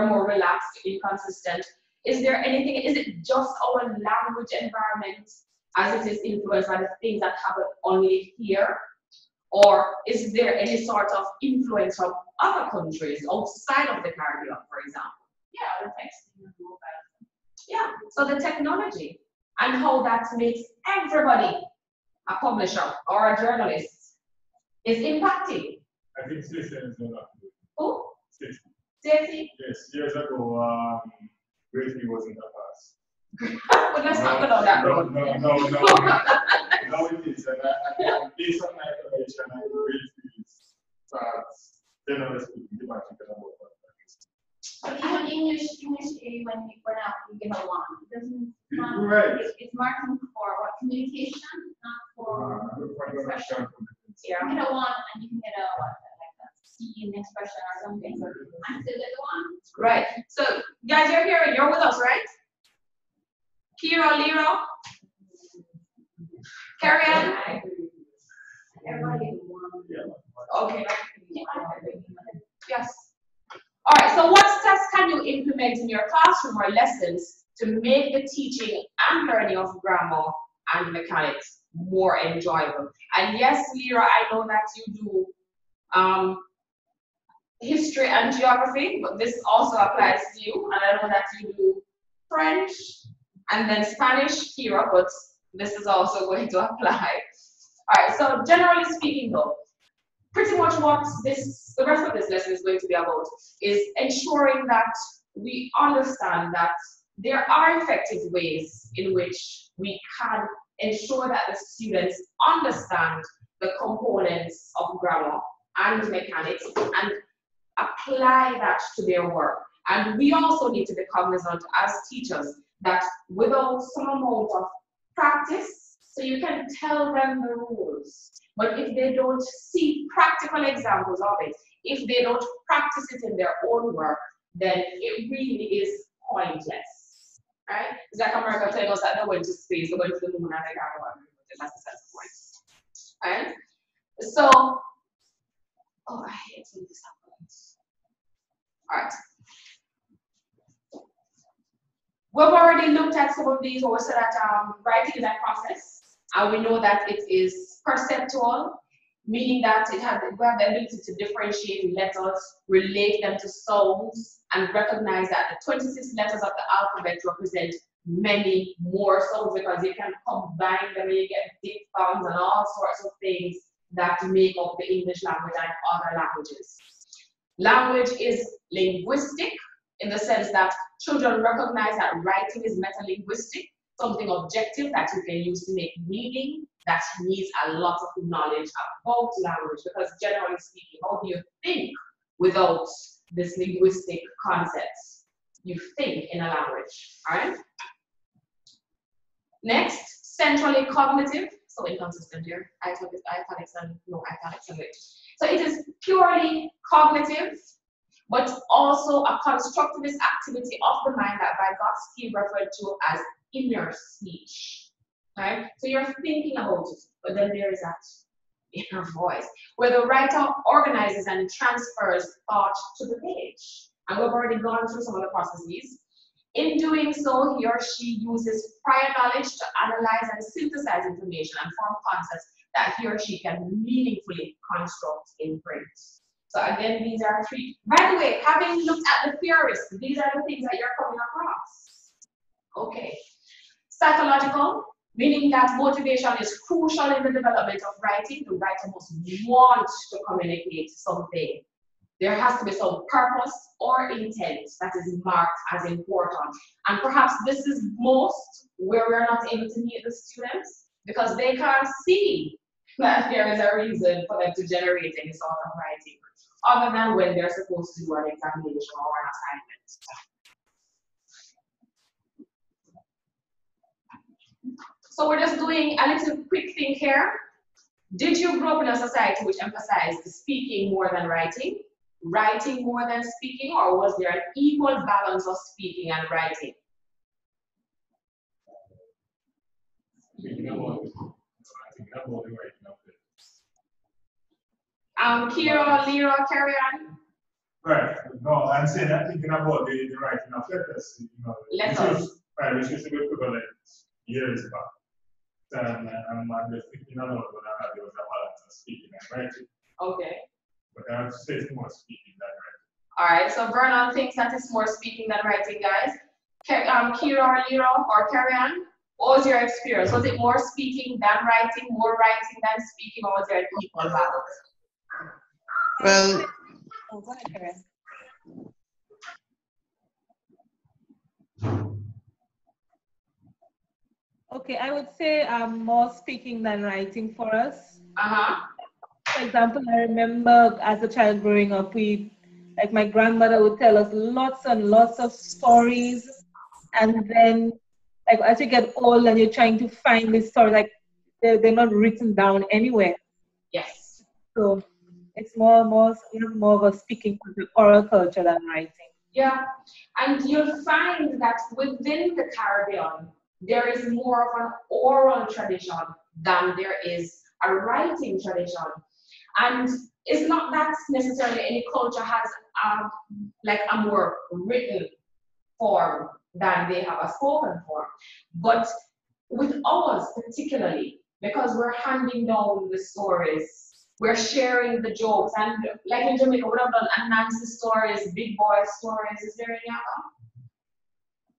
Speaker 1: more relaxed, inconsistent. Is there anything, is it just our language environment? as it is influenced by the things that happen only here? Or is there any sort of influence from other countries outside of the Caribbean, for example?
Speaker 6: Yeah, the texting and mobile.
Speaker 1: Yeah, so the technology and how that makes everybody a publisher or a journalist is impacting.
Speaker 2: I think Stacey is not.
Speaker 1: Who?
Speaker 2: Stacey.
Speaker 1: Stacey?
Speaker 2: Yes, years ago, Greatly wasn't a pass.
Speaker 1: But let's not go down that road.
Speaker 2: No. Now it is, and based on my information, I Greatly starts generally speaking, the magic about what that is.
Speaker 6: But even English A, when we get a 1, it doesn't.
Speaker 2: Right.
Speaker 6: It's marking for what, communication, not for expression.
Speaker 1: Yeah.
Speaker 6: You can get a 1 and you can get a what, like a C in expression or something. So I'm still at the 1.
Speaker 1: Right. So guys, you're here. You're with us, right? Kira, Lira, Carrie Ann.
Speaker 6: Everybody gets 1.
Speaker 1: Okay. Yes. All right. So what steps can you implement in your classroom or lessons to make the teaching and learning of grammar and mechanics more enjoyable? And yes, Lira, I know that you do history and geography, but this also applies to you. And I know that you do French and then Spanish, Kira, but this is also going to apply. All right, so generally speaking though, pretty much what the rest of this lesson is going to be about is ensuring that we understand that there are effective ways in which we can ensure that the students understand the components of grammar and mechanics and apply that to their work. And we also need to be cognizant as teachers that without some amount of practice, so you can tell them the rules, but if they don't see practical examples of it, if they don't practice it in their own work, then it really is pointless, right? It's like America telling us that they went to space, they went to the moon, and they got one. That's the point, right? So, oh, I hate when this happens. All right. We've already looked at some of these, or we said that writing is a process, and we know that it is perceptual, meaning that we have the ability to differentiate letters, relate them to sounds, and recognize that the 26 letters of the alphabet represent many more sounds because you can combine them and you get diphthongs and all sorts of things that make up the English language and other languages. Language is linguistic in the sense that children recognize that writing is metalinguistic, something objective that you can use to make meaning that needs a lot of knowledge about language, because generally speaking, how do you think without this linguistic concepts? You think in a language, all right? Next, centrally cognitive, so inconsistent here, italics and no italics and it. So it is purely cognitive, but also a constructivist activity of the mind that Vygotsky referred to as inner speech, right? So you're thinking about it, but then there is that inner voice where the writer organizes and transfers thought to the page. And we've already gone through some of the processes. In doing so, he or she uses prior knowledge to analyze and synthesize information and form concepts that he or she can meaningfully construct in print. So again, these are three. By the way, having looked at the theorists, these are the things that you're coming across. Okay. Psychological, meaning that motivation is crucial in the development of writing. The writer must want to communicate something. There has to be some purpose or intent that is marked as important. And perhaps this is most where we're not able to meet the students because they can't see that there is a reason for them to generate any sort of writing, other than when they're supposed to do an examination or an assignment. So we're just doing a little quick thing here. Did you grow up in a society which emphasized speaking more than writing? Writing more than speaking, or was there an equal balance of speaking and writing? Kira, Lira, carry on.
Speaker 2: Right. No, I'm saying I'm thinking about the writing of letters. You know,
Speaker 1: letters.
Speaker 2: Which used to be equivalent years back. I'm just thinking about whether there was a balance of speaking and writing.
Speaker 1: Okay.
Speaker 2: But I have to say it's more speaking than writing.
Speaker 1: All right. So Vernon thinks that it's more speaking than writing, guys. Kira or Lira or Carrie-Ann, what was your experience? Was it more speaking than writing, more writing than speaking, or was there an equal balance?
Speaker 5: Well,
Speaker 3: Oh, go ahead, Karen. Okay, I would say more speaking than writing for us. For example, I remember as a child growing up, like my grandmother would tell us lots and lots of stories, and then like as you get old and you're trying to find this story, like they're not written down anywhere.
Speaker 1: Yes.
Speaker 3: So it's more of a speaking oral culture than writing.
Speaker 1: Yeah, and you'll find that within the Caribbean, there is more of an oral tradition than there is a writing tradition. And it's not that necessarily any culture has like a more written form than they have a spoken form. But with ours particularly, because we're handing down the stories, we're sharing the jokes, and like in Jamaica, we would have done Anansi stories, big boy stories. Is there any other?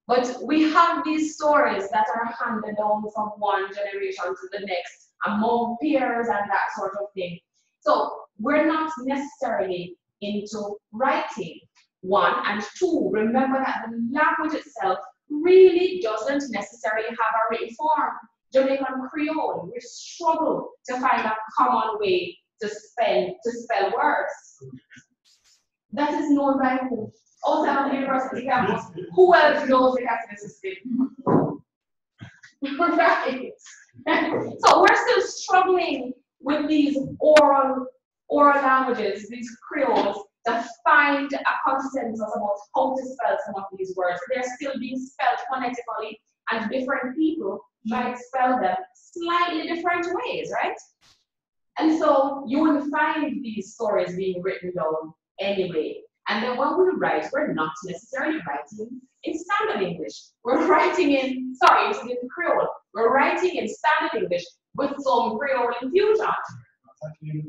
Speaker 1: But we have these stories that are handed down from one generation to the next among peers and that sort of thing. So we're not necessarily into writing, one, and two, remember that the language itself really doesn't necessarily have a written form. Jamaican Creole, we struggle to find a common way to spell words. That is known by who? Outside of the university campus, who else knows the Catholic system? Right. So we're still struggling with these oral languages, these creoles, to find a consensus about how to spell some of these words. They're still being spelled phonetically, and different people might spell them slightly different ways, right? And so you will find these stories being written down anyway. And then when we write, we're not necessarily writing in standard English. We're writing in Creole. We're writing in standard English with some Creole infusion.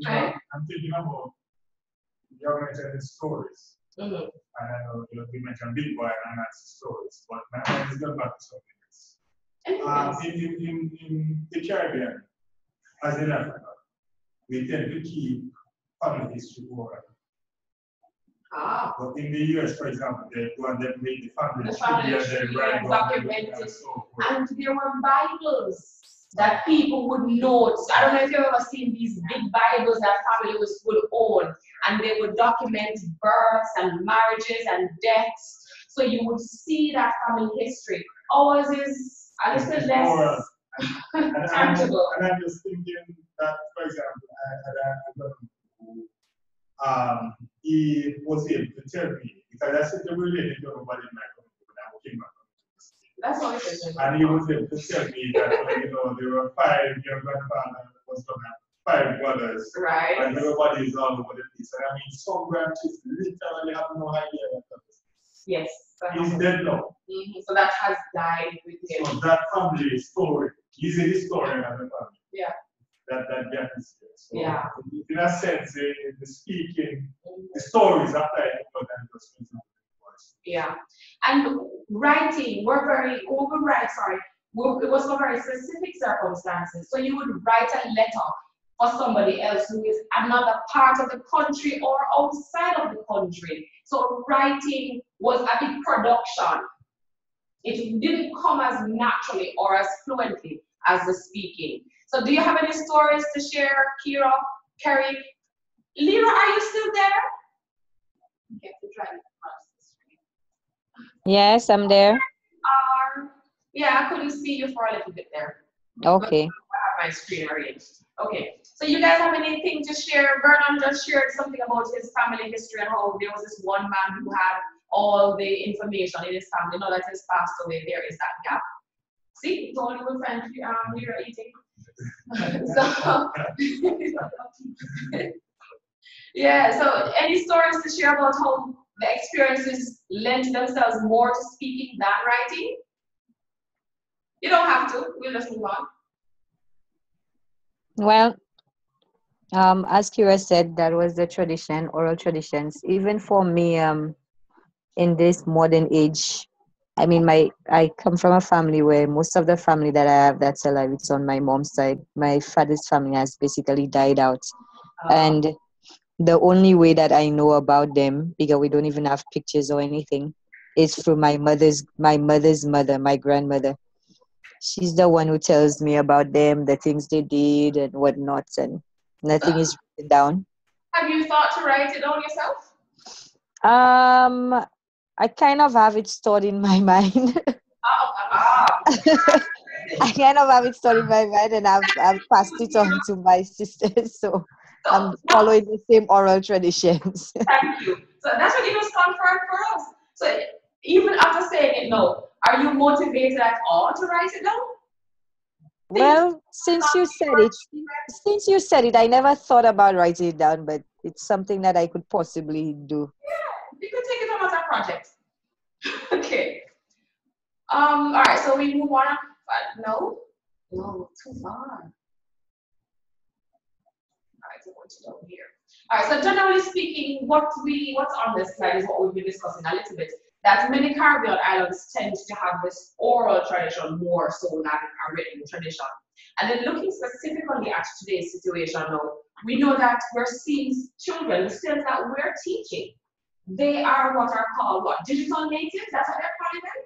Speaker 2: Right? I'm thinking about you mentioned stories.
Speaker 1: Mm-hmm.
Speaker 2: And I know you mentioned Big Boy and Anansi stories, but my mind is going back to something else. In the Caribbean, as in Africa, we tend to keep family history oral. But in the US, for example, they go and they make the family history and they write
Speaker 1: documented.
Speaker 2: And so forth.
Speaker 1: And there were Bibles that people would note. I don't know if you've ever seen these big Bibles that families would own, and they would document births and marriages and deaths. So you would see that family history. Ours is a little less tangible.
Speaker 2: And I'm just thinking that, for example, I had a he was able to tell me, because I said they were related to everybody in my community when I came back.
Speaker 1: That's what it is.
Speaker 2: And he was able to tell me that, there were 5, your grandfather was going to have 5 brothers.
Speaker 1: Right.
Speaker 2: And everybody is all over the place. And I mean, some grandkids literally have no idea what that is.
Speaker 1: Yes.
Speaker 2: He's dead now.
Speaker 1: Mm-hmm. So that has died with him.
Speaker 2: So that family story, he's a historian of the family.
Speaker 1: Yeah.
Speaker 2: That gap is there. So
Speaker 1: yeah.
Speaker 2: In a sense, the speaking, the stories are like more than just
Speaker 1: yeah. And writing, it was for very specific circumstances. So you would write a letter for somebody else who is another part of the country or outside of the country. So writing was a big production. It didn't come as naturally or as fluently as the speaking. So do you have any stories to share, Kira, Carrie? Lyra, are you still there? You have to try to cross the screen.
Speaker 4: Yes, I'm there.
Speaker 1: Yeah, I couldn't see you for a little bit there.
Speaker 4: Okay.
Speaker 1: I have my screen arranged. Okay, so you guys have anything to share? Vernon just shared something about his family history and how there was this one man who had all the information in his family. Now that he's passed away, there is that gap. See, it's only with friends we are eating. So, yeah, so any stories to share about how the experiences lend themselves more to speaking than writing? You don't have to, we'll just move on.
Speaker 4: Well, as Kira said, that was the tradition, oral traditions. Even for me, in this modern age, I mean, I come from a family where most of the family that I have that's alive, it's on my mom's side. My father's family has basically died out, and the only way that I know about them, because we don't even have pictures or anything, is through my mother's mother, my grandmother. She's the one who tells me about them, the things they did and whatnot, and nothing is written down.
Speaker 1: Have you thought to write it down yourself?
Speaker 4: Um, I kind of have it stored in my mind.
Speaker 1: Ah.
Speaker 4: I kind of have it stored in my mind, and I've passed it on to my sisters. So
Speaker 1: So,
Speaker 4: I'm following the same oral traditions.
Speaker 1: thank you. So that's what it was confirmed for us. So even after saying it no, are you motivated at all to write it down? Think
Speaker 4: Well, since you said it, I never thought about writing it down, but it's something that I could possibly do.
Speaker 1: you can take it on as a project. Okay. All right, so we move on. No, no, too far. All right, so what you down here. All right, so generally speaking, what's on this slide is what we've been discussing a little bit. That many Caribbean islands tend to have this oral tradition more so than a written tradition. And then looking specifically at today's situation now, we know that we're seeing children, the students that we're teaching, they are what are called what? Digital natives? That's what they're calling them?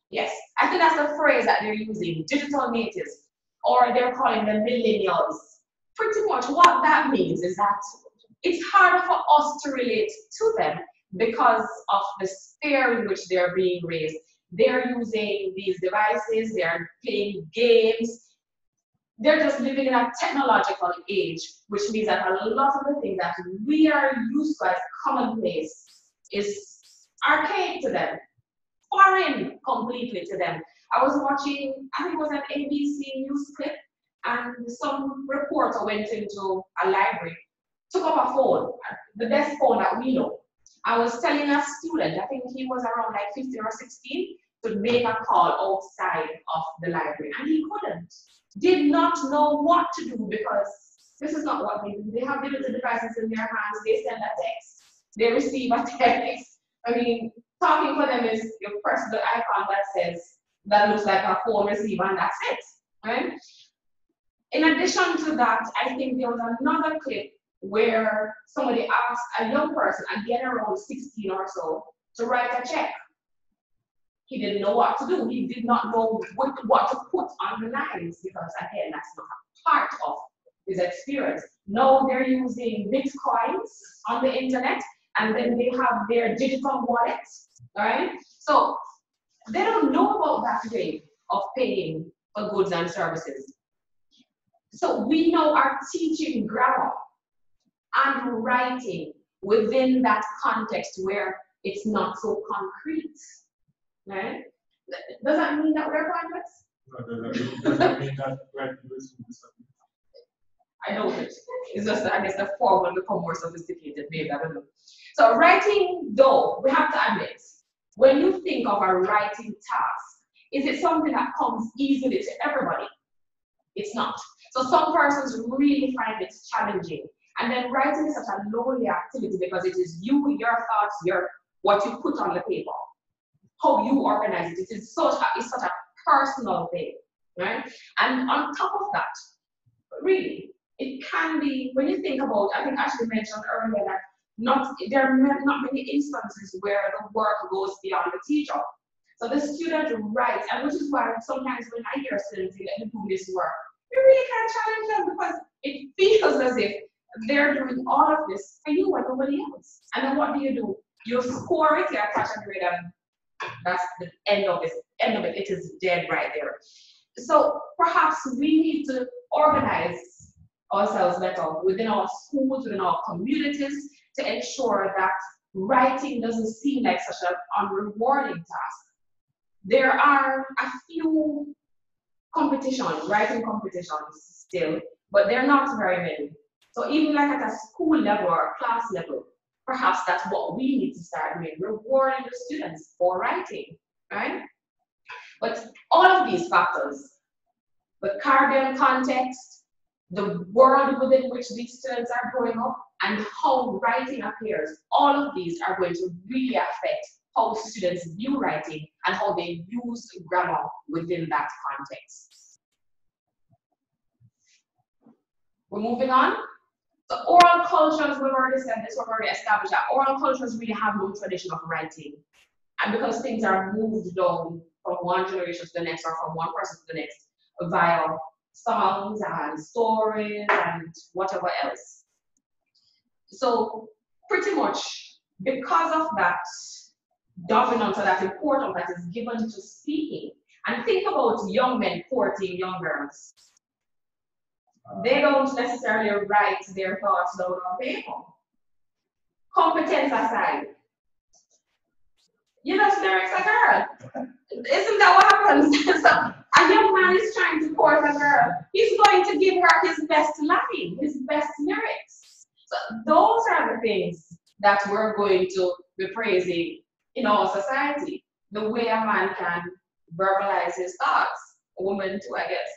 Speaker 1: Yes, I think that's the phrase that they're using, digital natives, or they're calling them millennials. Pretty much what that means is that it's harder for us to relate to them because of the sphere in which they're being raised. They're using these devices, they're playing games, they're just living in a technological age, which means that a lot of the things that we are used to as commonplace is archaic to them, foreign completely to them. I was watching, I think it was an ABC news clip, and some reporter went into a library, took up a phone, the best phone that we know. I was telling a student, I think he was around like 15 or 16, to make a call outside of the library, and he couldn't. Did not know what to do because this is not what they do. They have digital devices in their hands, they send a text, they receive a text. I mean, talking for them is you press the icon that says, that looks like a phone receiver, and that's it, right? In addition to that, I think there was another clip where somebody asked a young person, again around 16 or so, to write a check. He didn't know what to do. He did not know what to put on the lines because, again, that's not a part of his experience. No, they're using bitcoins on the internet, and then they have their digital wallets, all right? So they don't know about that way of paying for goods and services. So we now are teaching grammar and writing within that context where it's not so concrete, right? Does that mean that we're progress?
Speaker 2: No, doesn't mean that writing is disability.
Speaker 1: I know it. It's just that I guess the form will become more sophisticated, maybe, I don't know. So writing, though, we have to admit, when you think of a writing task, is it something that comes easily to everybody? It's not. So some persons really find it challenging. And then writing is such a lonely activity because it is you, your thoughts, what you put on the paper, how you organize it. It's such a personal thing, right? And on top of that, really, it can be, when you think about, I think Ashley mentioned earlier that there are not many instances where the work goes beyond the teacher. So the student writes, and which is why sometimes when I hear students say that they do this work, you really can't challenge them because it feels as if they're doing all of this for you and nobody else. And then what do? You score it, you attach a grade, and that's the end of it. End of it. It is dead right there. So perhaps we need to organize ourselves better within our schools, within our communities, to ensure that writing doesn't seem like such an unrewarding task. There are a few competitions, writing competitions still, but they're not very many. So even like at a school level or a class level, perhaps that's what we need to start doing, rewarding the students for writing, right? But all of these factors, the Caribbean context, the world within which these students are growing up, and how writing appears. All of these are going to really affect how students view writing and how they use grammar within that context. We're moving on. So oral cultures, we've already said this, we've already established that oral cultures really have no tradition of writing. And because things are moved down from one generation to the next or from one person to the next via songs and stories and whatever else. So pretty much because of that dominance or that importance that is given to speaking, and think about young men courting young girls. They don't necessarily write their thoughts down on paper. Competence aside, you just lyrics a girl. Isn't that what happens? So a young man is trying to court a girl. He's going to give her his best line, his best lyrics. So those are the things that we're going to be praising in our society. The way a man can verbalize his thoughts, a woman too, I guess.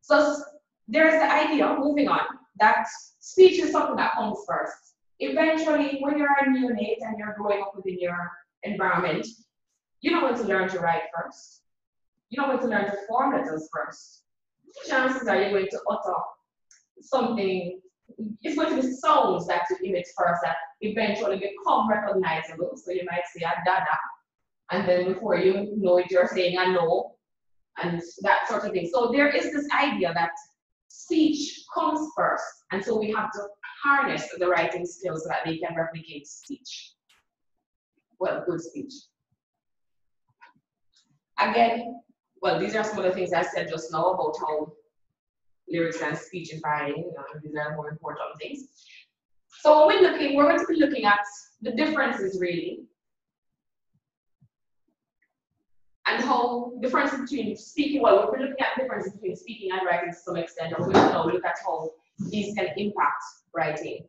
Speaker 1: So there's the idea, moving on, that speech is something that comes first. Eventually, when you're a neonate and you're growing up within your environment, you're not going to learn to write first. You're not going to learn to form letters first. Chances are you're going to utter something, it's going to be sounds that you emit first that eventually become recognizable. So you might say a dada, and then before you know it, you're saying a no, and that sort of thing. So there is this idea that speech comes first, and so we have to harness the writing skills so that they can replicate speech. Well, good speech. Again, well, these are some of the things I said just now about how lyrics and speech is writing. These are more important things. So when we're going to be looking at the differences really, and how differences between speaking, well, we're looking at differences between speaking and writing to some extent, and we're going to now look at how these can impact writing.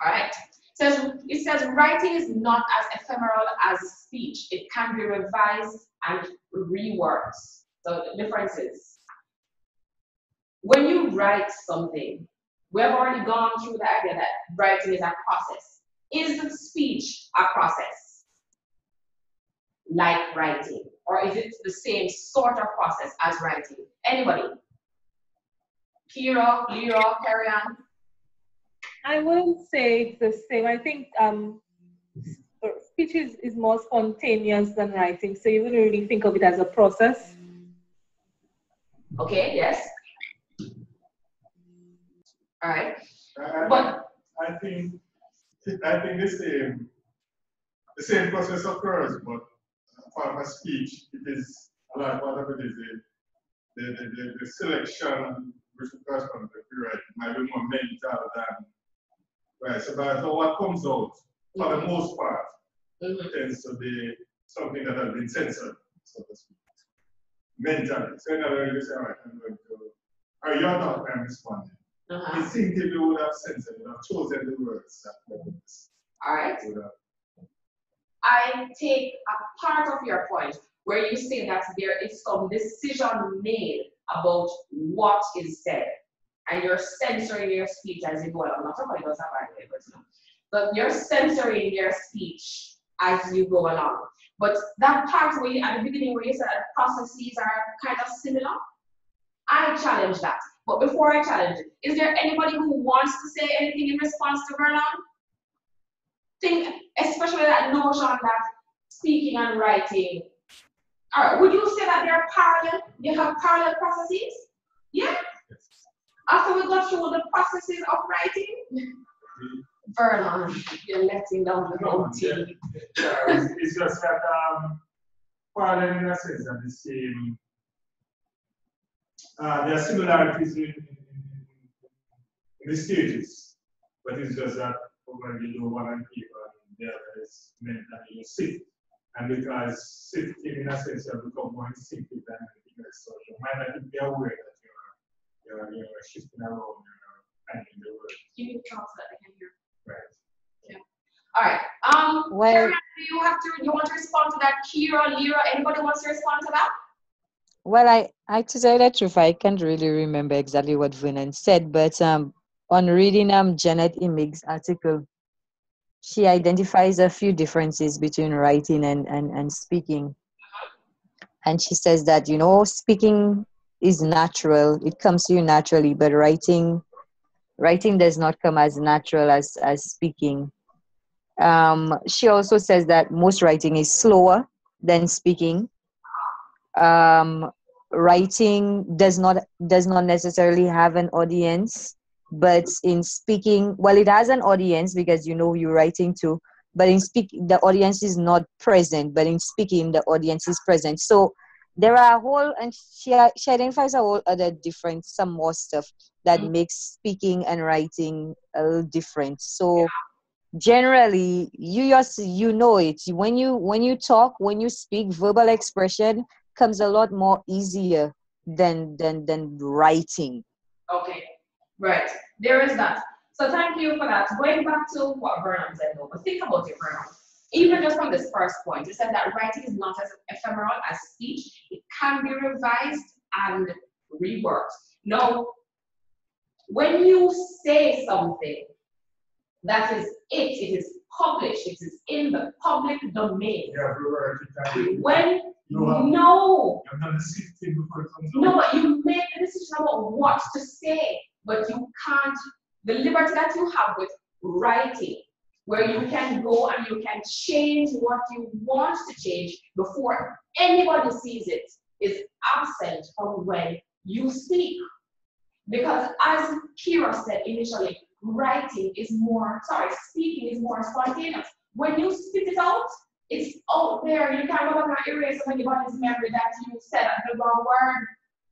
Speaker 1: All right. So it says writing is not as ephemeral as speech. It can be revised and reworked. So the difference is, when you write something, we have already gone through the idea that writing is a process. Is speech a process like writing? Or is it the same sort of process as writing? Anybody? Kira, Lyra, carry on.
Speaker 3: I wouldn't say it's the same. I think speech is more spontaneous than writing, so you wouldn't really think of it as a process.
Speaker 1: Okay, yes. All right.
Speaker 2: But I think the same process occurs, but for a speech, it is a lot of it is the selection which corresponds to the writing might be more mental than right. So what comes out for the most part tends to be something that has been censored, so to speak. Mentally. So in other words, you say, all right, I'm going to, or you're not I'm responding. Instinctively would have censored, would have chosen the words that words.
Speaker 1: All right. I take a part of your point where you say that there is some decision made about what is said, and you're censoring your speech as you go along. Not everybody does that, by the way, but you're censoring your speech as you go along. But that part where you, at the beginning where you said that processes are kind of similar, I challenge that. But before I challenge it, is there anybody who wants to say anything in response to Vernon? Think, especially that notion that speaking and writing, all right, would you say that they're parallel? You have parallel processes? Yeah? After we go through the processes of writing? Vernon, you're letting down the whole team.
Speaker 2: Yeah, it's just that parallel in a sense that the same, there are similarities in the stages, but it's just that over the low one and paper, the other is meant that you sit. And because sitting in a sense, you have become more instinctive than anything else. So you might not even be aware that you're shifting around, you're finding the word.
Speaker 1: You can talk so that I can hear.
Speaker 2: Right.
Speaker 1: Yeah. All right.
Speaker 4: Well,
Speaker 1: Karen, you want to respond to that? Kira, Lyra, anybody wants to respond to that?
Speaker 4: Well, to tell you the truth, I can't really remember exactly what Vernon said, but on reading Janet Imig's article, she identifies a few differences between writing and speaking. And she says that, speaking is natural, it comes to you naturally, but writing does not come as natural as speaking. She also says that most writing is slower than speaking. um, Writing does not necessarily have an audience, but in speaking, well, it has an audience because you're writing too. But in speak, the audience is not present. But in speaking, the audience is present. So there are a whole, and she identifies a whole other different, some more stuff that makes speaking and writing a little different. So generally you know it when you talk, when you speak, verbal expression comes a lot more easier than writing.
Speaker 1: Okay, right. There is that. So thank you for that. Going back to what Vernon said, though, but think about it, Vernon. Even just from this first point, you said that writing is not as ephemeral as speech. It can be revised and reworked. Now, when you say something, that is it. It is published. It is in the public domain.
Speaker 2: Yeah, reword it.
Speaker 1: When no, but you make a decision about what to say, but you can't. The liberty that you have with writing, where you can go and you can change what you want to change before anybody sees it, is absent from when you speak. Because as Kira said initially, speaking is more spontaneous. When you spit it out, it's out there. You can't go back and erase anybody's memory that you said the wrong word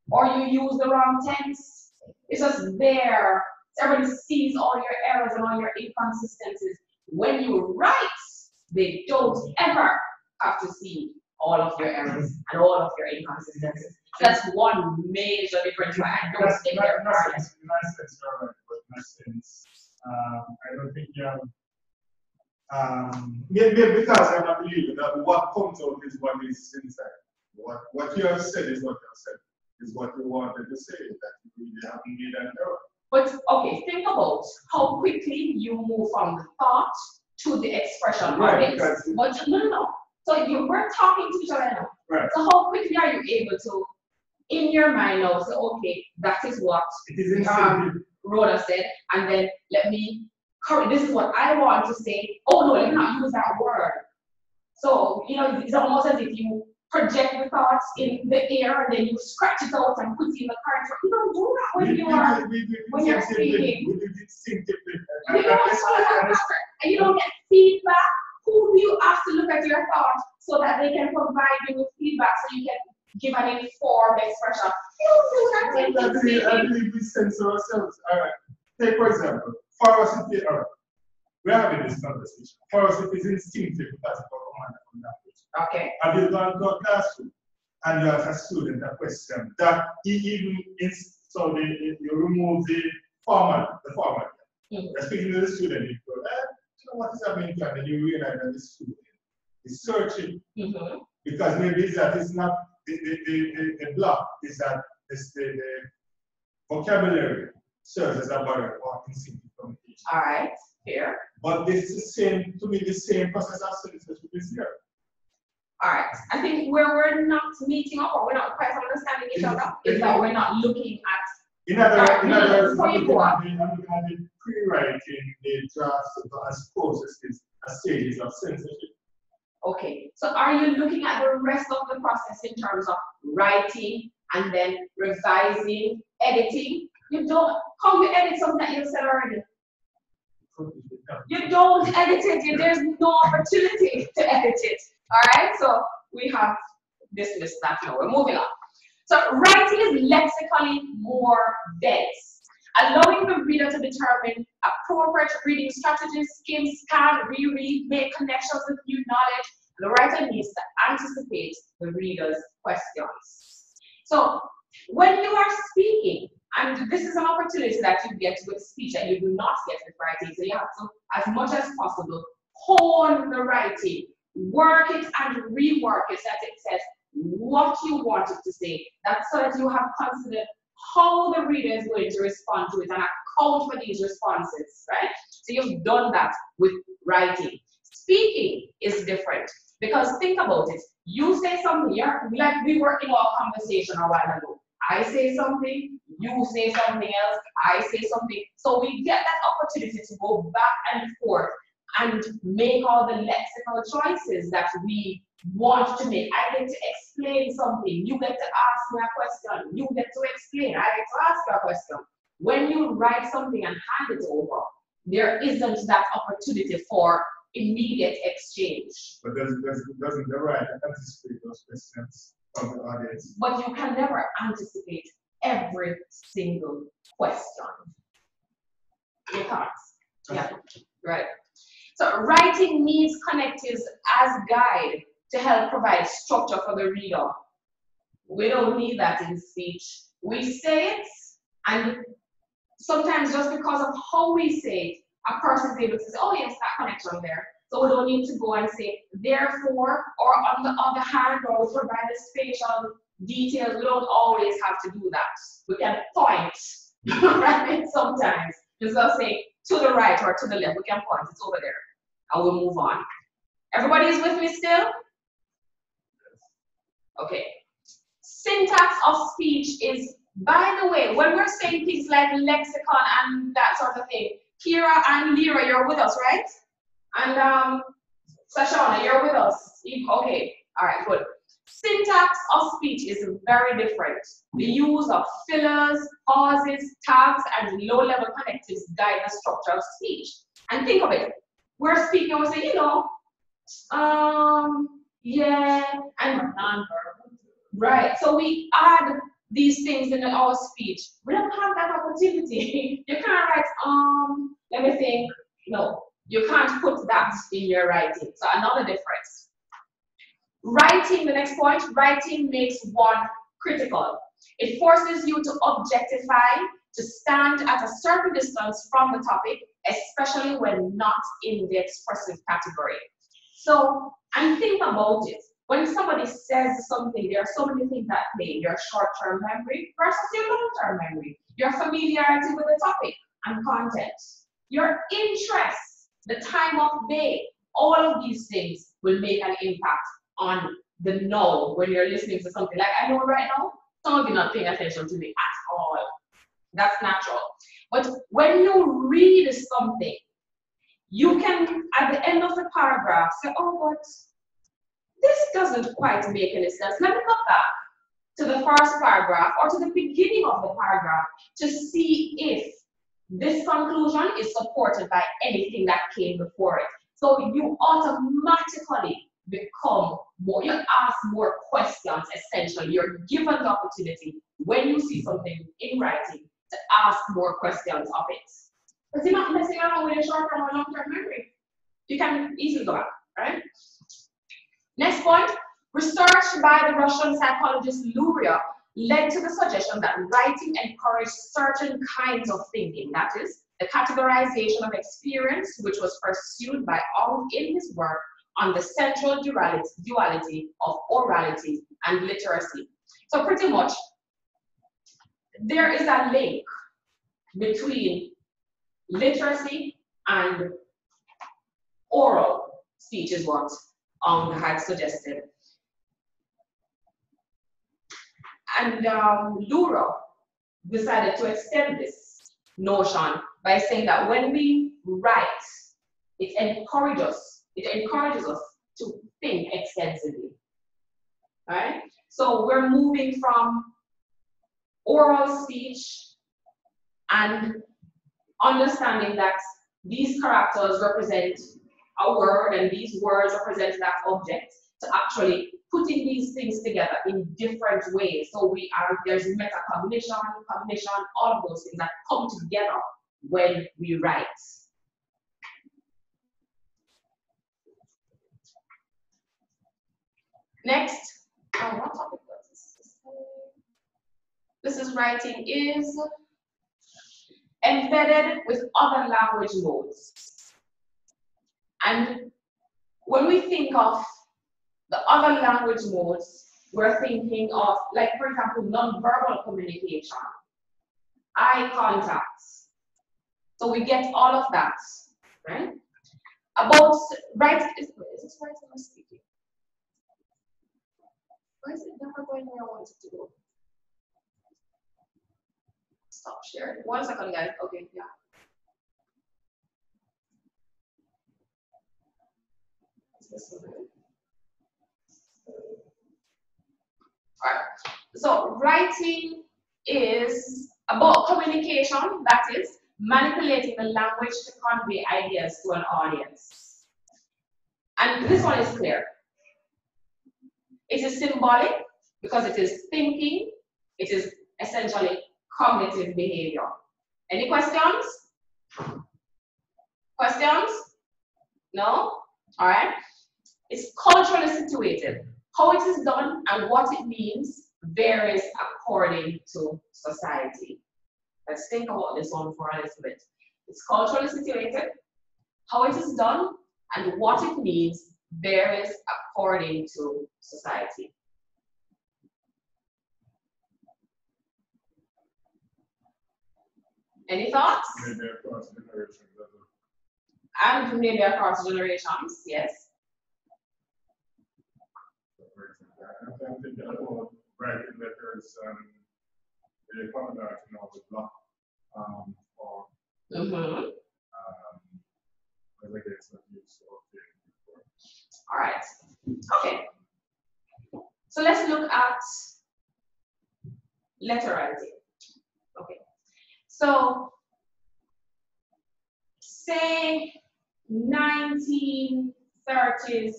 Speaker 1: or you use the wrong tense. It's just there. Everybody sees all your errors and all your inconsistencies. When you write, they don't ever have to see all of your errors and all of your inconsistencies. That's one major difference. I don't think they're perfect.
Speaker 2: In my sense, you're right, but in my sense, I don't think you have. Maybe because I'm not believing that what comes out is what is inside. What you have said is what you have said, is what you wanted to say, that you really haven't made an error.
Speaker 1: But okay, think about how quickly you move from the thought to the expression.
Speaker 2: Right.
Speaker 1: But no. So we're talking to each other now.
Speaker 2: Right.
Speaker 1: So how quickly are you able to, in your mind now, say, okay, that is what Rhoda said, and then let me correct. This is what I want to say. Oh no, let me not use that word. So it's almost as if you project the thoughts in the air and then you scratch it out and put it in the current. You don't do that when you're speaking. You don't get feedback. Who do you ask to look at your thoughts so that they can provide you with feedback so you can give an informed expression? You don't do that.
Speaker 2: I believe we censor ourselves. All right. Take for example, for us we're having this conversation. For us it is instinctive because of our command from language.
Speaker 1: Okay.
Speaker 2: Have you gone to a classroom and you ask a student a question that you remove the format. You're speaking to the student, you go, what is happening here? And you realize that the student is searching. Because maybe it's not the block, is that the vocabulary serves as a barrier for instinctive communication.
Speaker 1: All right, here.
Speaker 2: But this is the same process as citizenship is here.
Speaker 1: All right. I think where we're not meeting up or we're not quite understanding each other is that we're not looking at.
Speaker 2: In other words, I'm looking at the pre-writing, the drafts as processes, as stages of censorship.
Speaker 1: Okay. So are you looking at the rest of the process in terms of writing and then revising, editing? You don't. How you edit something that you said already? You don't edit it. There's no opportunity to edit it. All right. So we have dismissed that now. We're moving on. So writing is lexically more dense, allowing the reader to determine appropriate reading strategies, skim, scan, reread, make connections with new knowledge. The writer needs to anticipate the reader's questions. So when you are speaking, and this is an opportunity that you get with speech and you do not get with writing, so you have to, as much as possible, hone the writing, work it and rework it so that it says what you want it to say. That's so that you have considered how the reader is going to respond to it and account for these responses, right? So you've done that with writing. Speaking is different because think about it. You say something, like we were in our conversation a while ago. I say something, you say something else, I say something. So we get that opportunity to go back and forth and make all the lexical choices that we want to make. I get to explain something, you get to ask me a question, you get to explain, I get to ask you a question. When you write something and hand it over, there isn't that opportunity for immediate exchange.
Speaker 2: But doesn't the writer anticipate those questions from the audience?
Speaker 1: But you can never anticipate every single question. You can't. Yeah, right. So writing needs connectives as guide to help provide structure for the reader. We don't need that in speech. We say it, and sometimes just because of how we say it, a person is able to say, oh yes, that connection there. So we don't need to go and say, therefore, or on the other hand, or we provide the spatial details. We don't always have to do that. We can point, right? Sometimes, just say to the right or to the left, we can point, it's over there. And we'll move on. Everybody is with me still? Okay. Syntax of speech is, by the way, when we're saying things like lexicon and that sort of thing, Kira and Lyra, you're with us, right? And Sashana, you're with us. Okay, all right, good. Syntax of speech is very different. The use of fillers, pauses, tags, and low-level connectives guide the structure of speech. And think of it. We're speaking, we say, yeah, and non-verbal. Right, so we add these things in our speech. We don't have that opportunity. You can't write, let me think. No, you can't put that in your writing. So another difference. Writing, the next point, writing makes one critical. It forces you to objectify, to stand at a certain distance from the topic, especially when not in the expressive category. So, and think about it. When somebody says something, there are so many things that play. Your short-term memory versus your long-term memory. Your familiarity with the topic and content. Your interest, the time of day. All of these things will make an impact on the know when you're listening to something. Like I know right now, some of you are not paying attention to me at all. That's natural. But when you read something, you can, at the end of the paragraph, say, oh, but this doesn't quite make any sense. Let me go back to the first paragraph or to the beginning of the paragraph to see if this conclusion is supported by anything that came before it. So you automatically become more, you ask more questions, essentially. You're given the opportunity when you see something in writing to ask more questions of it. Because you're not messing around with your short-term or long-term memory. You can easily go back, right? Next point, research by the Russian psychologist Luria led to the suggestion that writing encouraged certain kinds of thinking, that is, the categorization of experience, which was pursued by Ong in his work on the central duality of orality and literacy. So pretty much, there is a link between literacy and oral speech is what Ong had suggested. And Lura decided to extend this notion by saying that when we write, it encourages us to think extensively. Right? So we're moving from oral speech and understanding that these characters represent a word and these words represent that object, to actually putting these things together in different ways. So there's metacognition, cognition, all of those things that come together when we write. Next, what topic was this? This is writing is embedded with other language modes. And when we think of the other language modes, we're thinking of, like, for example, non-verbal communication, eye contact. So we get all of that, right? About is this writing or speaking? Why is it never going where I want it to go? Stop sharing. 1 second, guys. Okay, yeah. Alright. So writing is about communication, that is manipulating the language to convey ideas to an audience. And this one is clear. It is symbolic because it is thinking. It is essentially cognitive behavior. Any questions? Questions? No? All right. It's culturally situated. How it is done and what it means varies according to society. Let's think about this one for a little bit. It's culturally situated. How it is done and what it means varies according to society. Any thoughts?
Speaker 2: Maybe across generations.
Speaker 1: And maybe across generations, yes.
Speaker 2: I'm thinking about writing letters they found out, you know, with block or as I guess that used to.
Speaker 1: All right. Okay. So let's look at letter writing. Okay. So say 1930s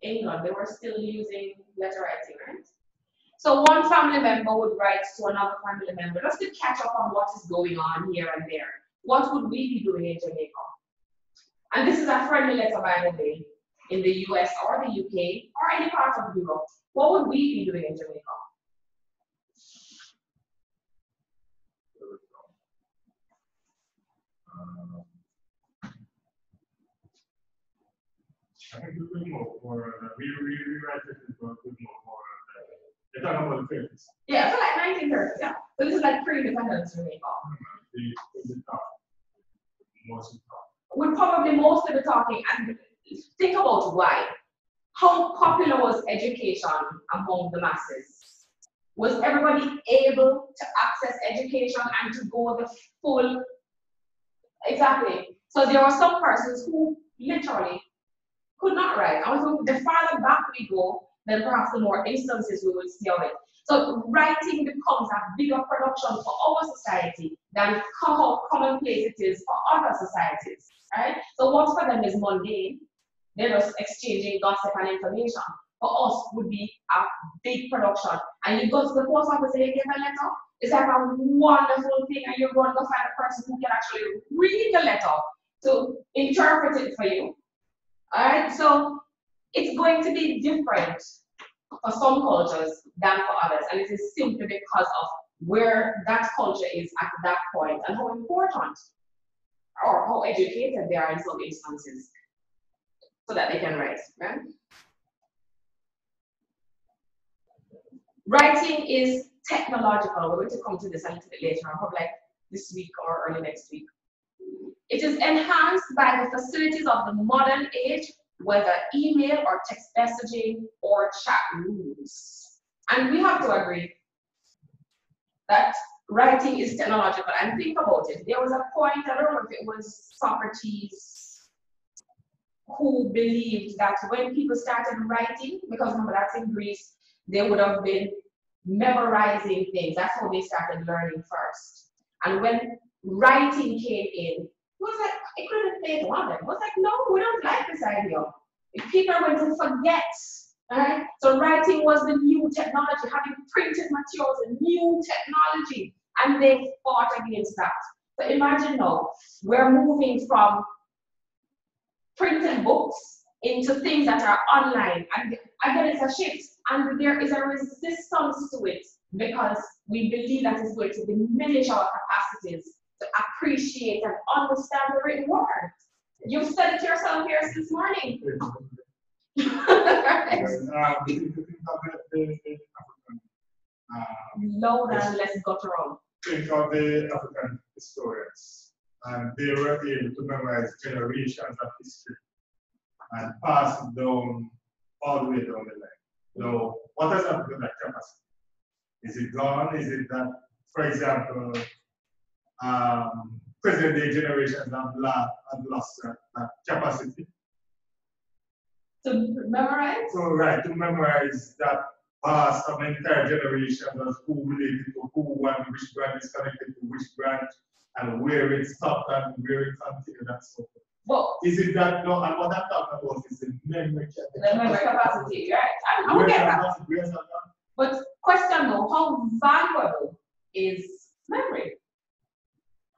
Speaker 1: England, they were still using letter writing, right? So one family member would write to another family member just to catch up on what is going on here and there. What would we be doing in Jamaica? And this is a friendly letter, by the way, in the US or the UK or any part of Europe. What would we be doing in Jamaica?
Speaker 2: I think we will move for we write it for good more for you're talking about the 50s.
Speaker 1: Yeah, so like 1930s, yeah. So this is like pre-independence Jamaica.
Speaker 2: The top. Most of the top.
Speaker 1: We're probably mostly be talking, and think about why. How popular was education among the masses? Was everybody able to access education and to go the full? Exactly. So there were some persons who literally could not write. And so the farther back we go, then perhaps the more instances we will see of it. So writing becomes a bigger production for our society than how commonplace it is for other societies, right? So what for them is mundane, they're just exchanging gossip and information. For us would be a big production. And you go to the post office and you get a letter, it's like a wonderful thing, and you're going to find a person who can actually read the letter to interpret it for you. All right, so it's going to be different for some cultures than for others, and it is simply because of where that culture is at that point and how important or how educated they are in some instances so that they can write, right? Writing is technological. We're going to come to this a little bit later, probably like this week or early next week. It is enhanced by the facilities of the modern age, whether email or text messaging or chat rooms. And we have to agree that writing is technological. And think about it. There was a point, I don't know if it was Socrates, who believed that when people started writing, because remember that's in Greece, they would have been memorizing things. That's how they started learning first. And when writing came in, it was like, it couldn't play it one of them. It was like, no, we don't like this idea. If people are going to forget, right? So writing was the new technology, having printed materials, a new technology, and they fought against that. So imagine now, we're moving from printed books into things that are online. And again, it's a shift. And there is a resistance to it because we believe that it's going to diminish our capacities to appreciate and understand the written word. You've said it yourself here since morning.
Speaker 2: Because, if you think of the African,
Speaker 1: Loud and less guttural.
Speaker 2: think of the African historians, and they were able to memorize generations of history and pass it down all the way down the line. So, what has happened to that capacity? Is it gone? Is it that, for example, present day generations have lost that capacity?
Speaker 1: To memorize?
Speaker 2: So, right, to memorize that past of an entire generation of who related to who and which brand is connected to which brand and where it stopped and where it continued and so forth.
Speaker 1: Well,
Speaker 2: Is it that, no, and what I'm talking about is the memory
Speaker 1: capacity, right? I get that. But question though, how valuable is memory?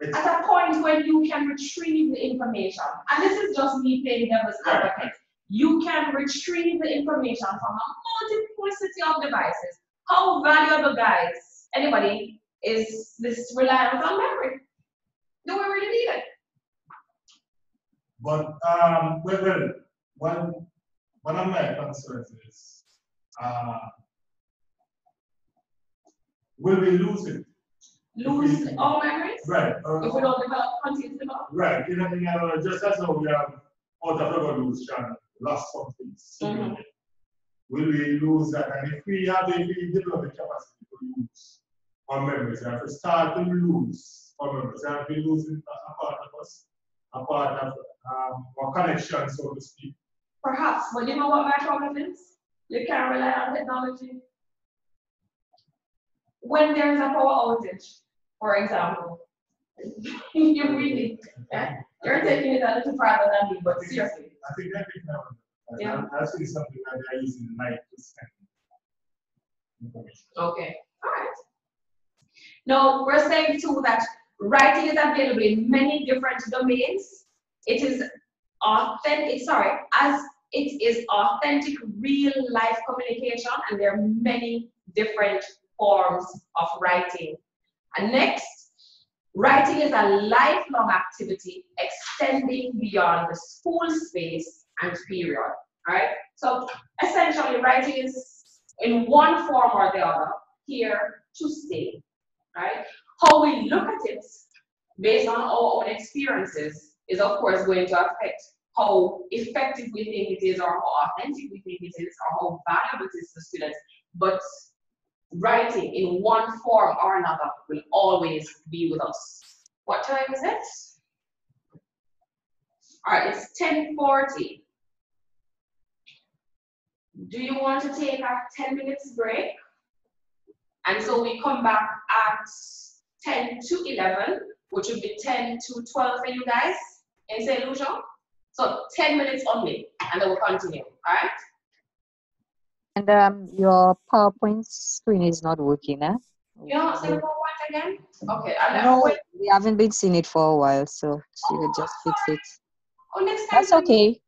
Speaker 1: At a point when you can retrieve the information, and this is just me playing devil's advocate, you can retrieve the information from a multiplicity of devices. How valuable, guys, anybody, is this reliance on memory? Do we really need it?
Speaker 2: But, one of my concerns is, will we lose it?
Speaker 1: Lose our memories?
Speaker 2: Right.
Speaker 1: If we don't develop, continue to develop?
Speaker 2: Right. Just as though we have out of revolution lost something similarly. Will we lose that? And if we develop the capacity to lose our memories, and if we start to lose our memories, and if we lose a part of us, a part of our connection, so to speak.
Speaker 1: Perhaps, but you know what my problem is? You can't rely on technology. When there's a power outage, for example, you really, you're taking it a little farther than me, but seriously.
Speaker 2: I think that is now.
Speaker 1: Yeah.
Speaker 2: I've seen something that they're using light to send information.
Speaker 1: Okay, all right. Now, we're saying too that writing is available in many different domains. It is authentic, as it is authentic real life communication, and there are many different forms of writing. And next, writing is a lifelong activity extending beyond the school space and period, right? So essentially, writing is in one form or the other here to stay, right? How we look at it based on our own experiences is of course going to affect how effective we think it is, or how authentic we think it is, or how valuable it is to students. But writing in one form or another will always be with us. What time is it? All right, it's 10:40. Do you want to take a 10 minutes break? And so we come back at 10 to 11, which would be 10 to 12 for you guys in St. Lucia. So 10 minutes only, and then we'll continue, all right?
Speaker 4: And your PowerPoint screen is not working, eh?
Speaker 1: You know what's the PowerPoint again? Okay,
Speaker 4: No, we haven't been seeing it for a while, so she could just fix it.
Speaker 1: Oh, next time.
Speaker 4: That's okay.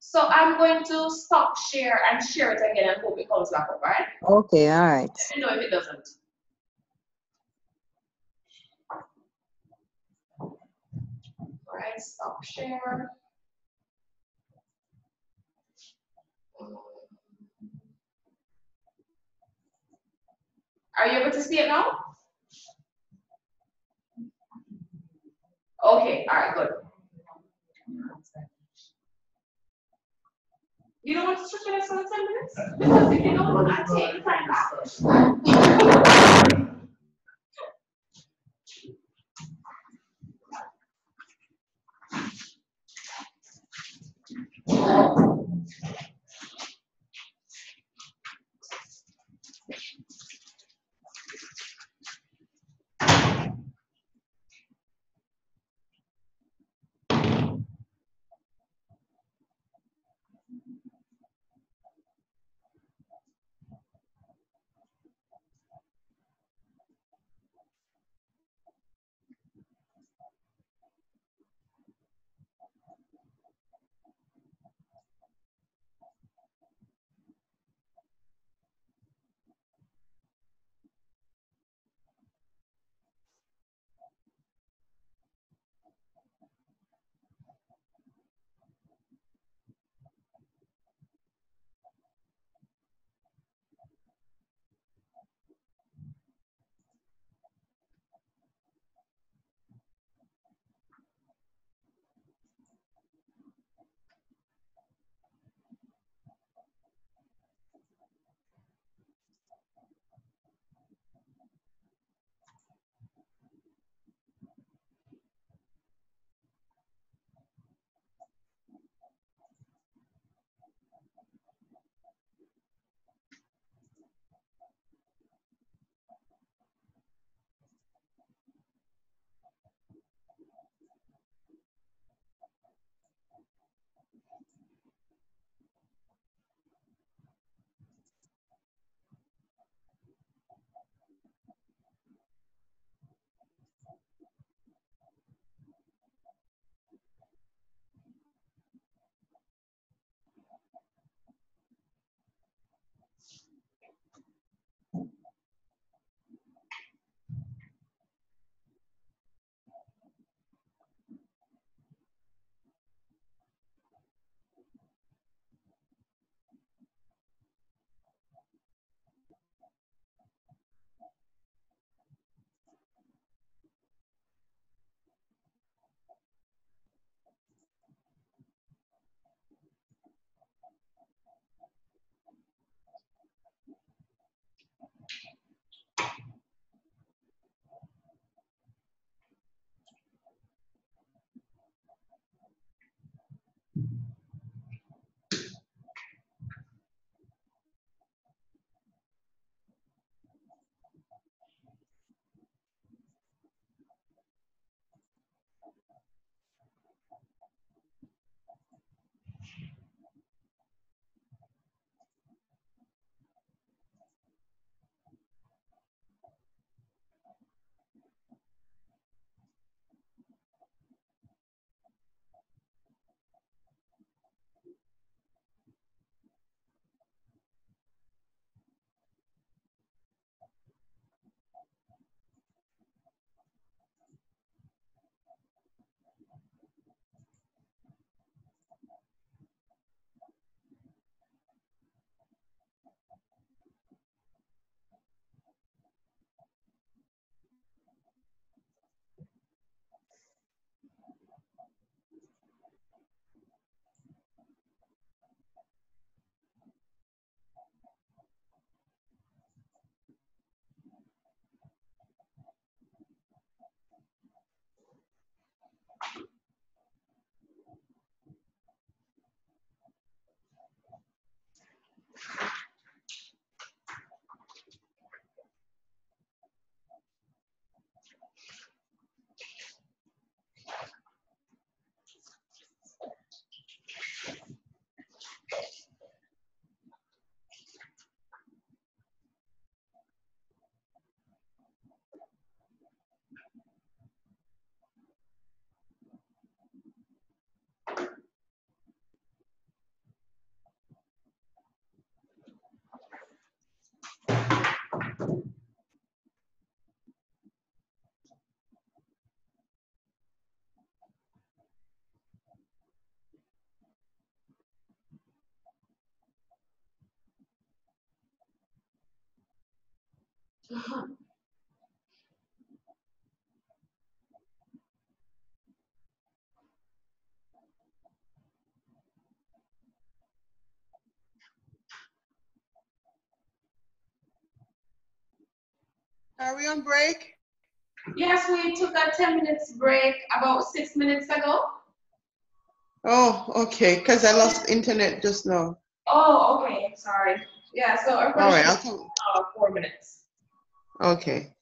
Speaker 1: So I'm going to stop share and share it again and hope it comes back up, right?
Speaker 4: Okay, all right.
Speaker 1: Let me know if it doesn't. All right, stop share. Are you able to see it now? Okay, all right, good. You don't want to stretch it for 10 minutes? Because if you don't, I take time back.
Speaker 5: Are we on break?
Speaker 1: Yes, we took a 10 minutes break about 6 minutes ago.
Speaker 5: Oh, okay, because I lost internet just now.
Speaker 1: Oh, okay, sorry. Yeah, so our
Speaker 5: All right,
Speaker 1: question is 4 minutes.
Speaker 5: Okay.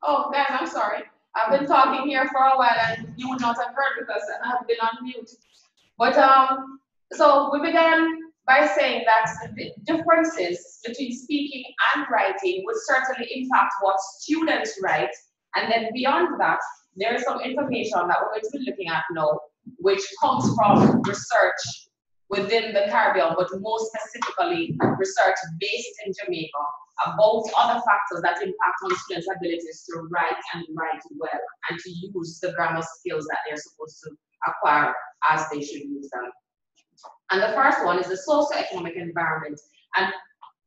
Speaker 1: Oh, guys, I'm sorry. I've been talking here for a while and you would not have heard because I have been on mute. But so we began by saying that the differences between speaking and writing would certainly impact what students write. And then beyond that, there is some information that we're going to be looking at now, which comes from research within the Caribbean, but more specifically research based in Jamaica about other factors that impact on students' abilities to write and write well and to use the grammar skills that they're supposed to acquire as they should use them. And the first one is the socioeconomic environment. And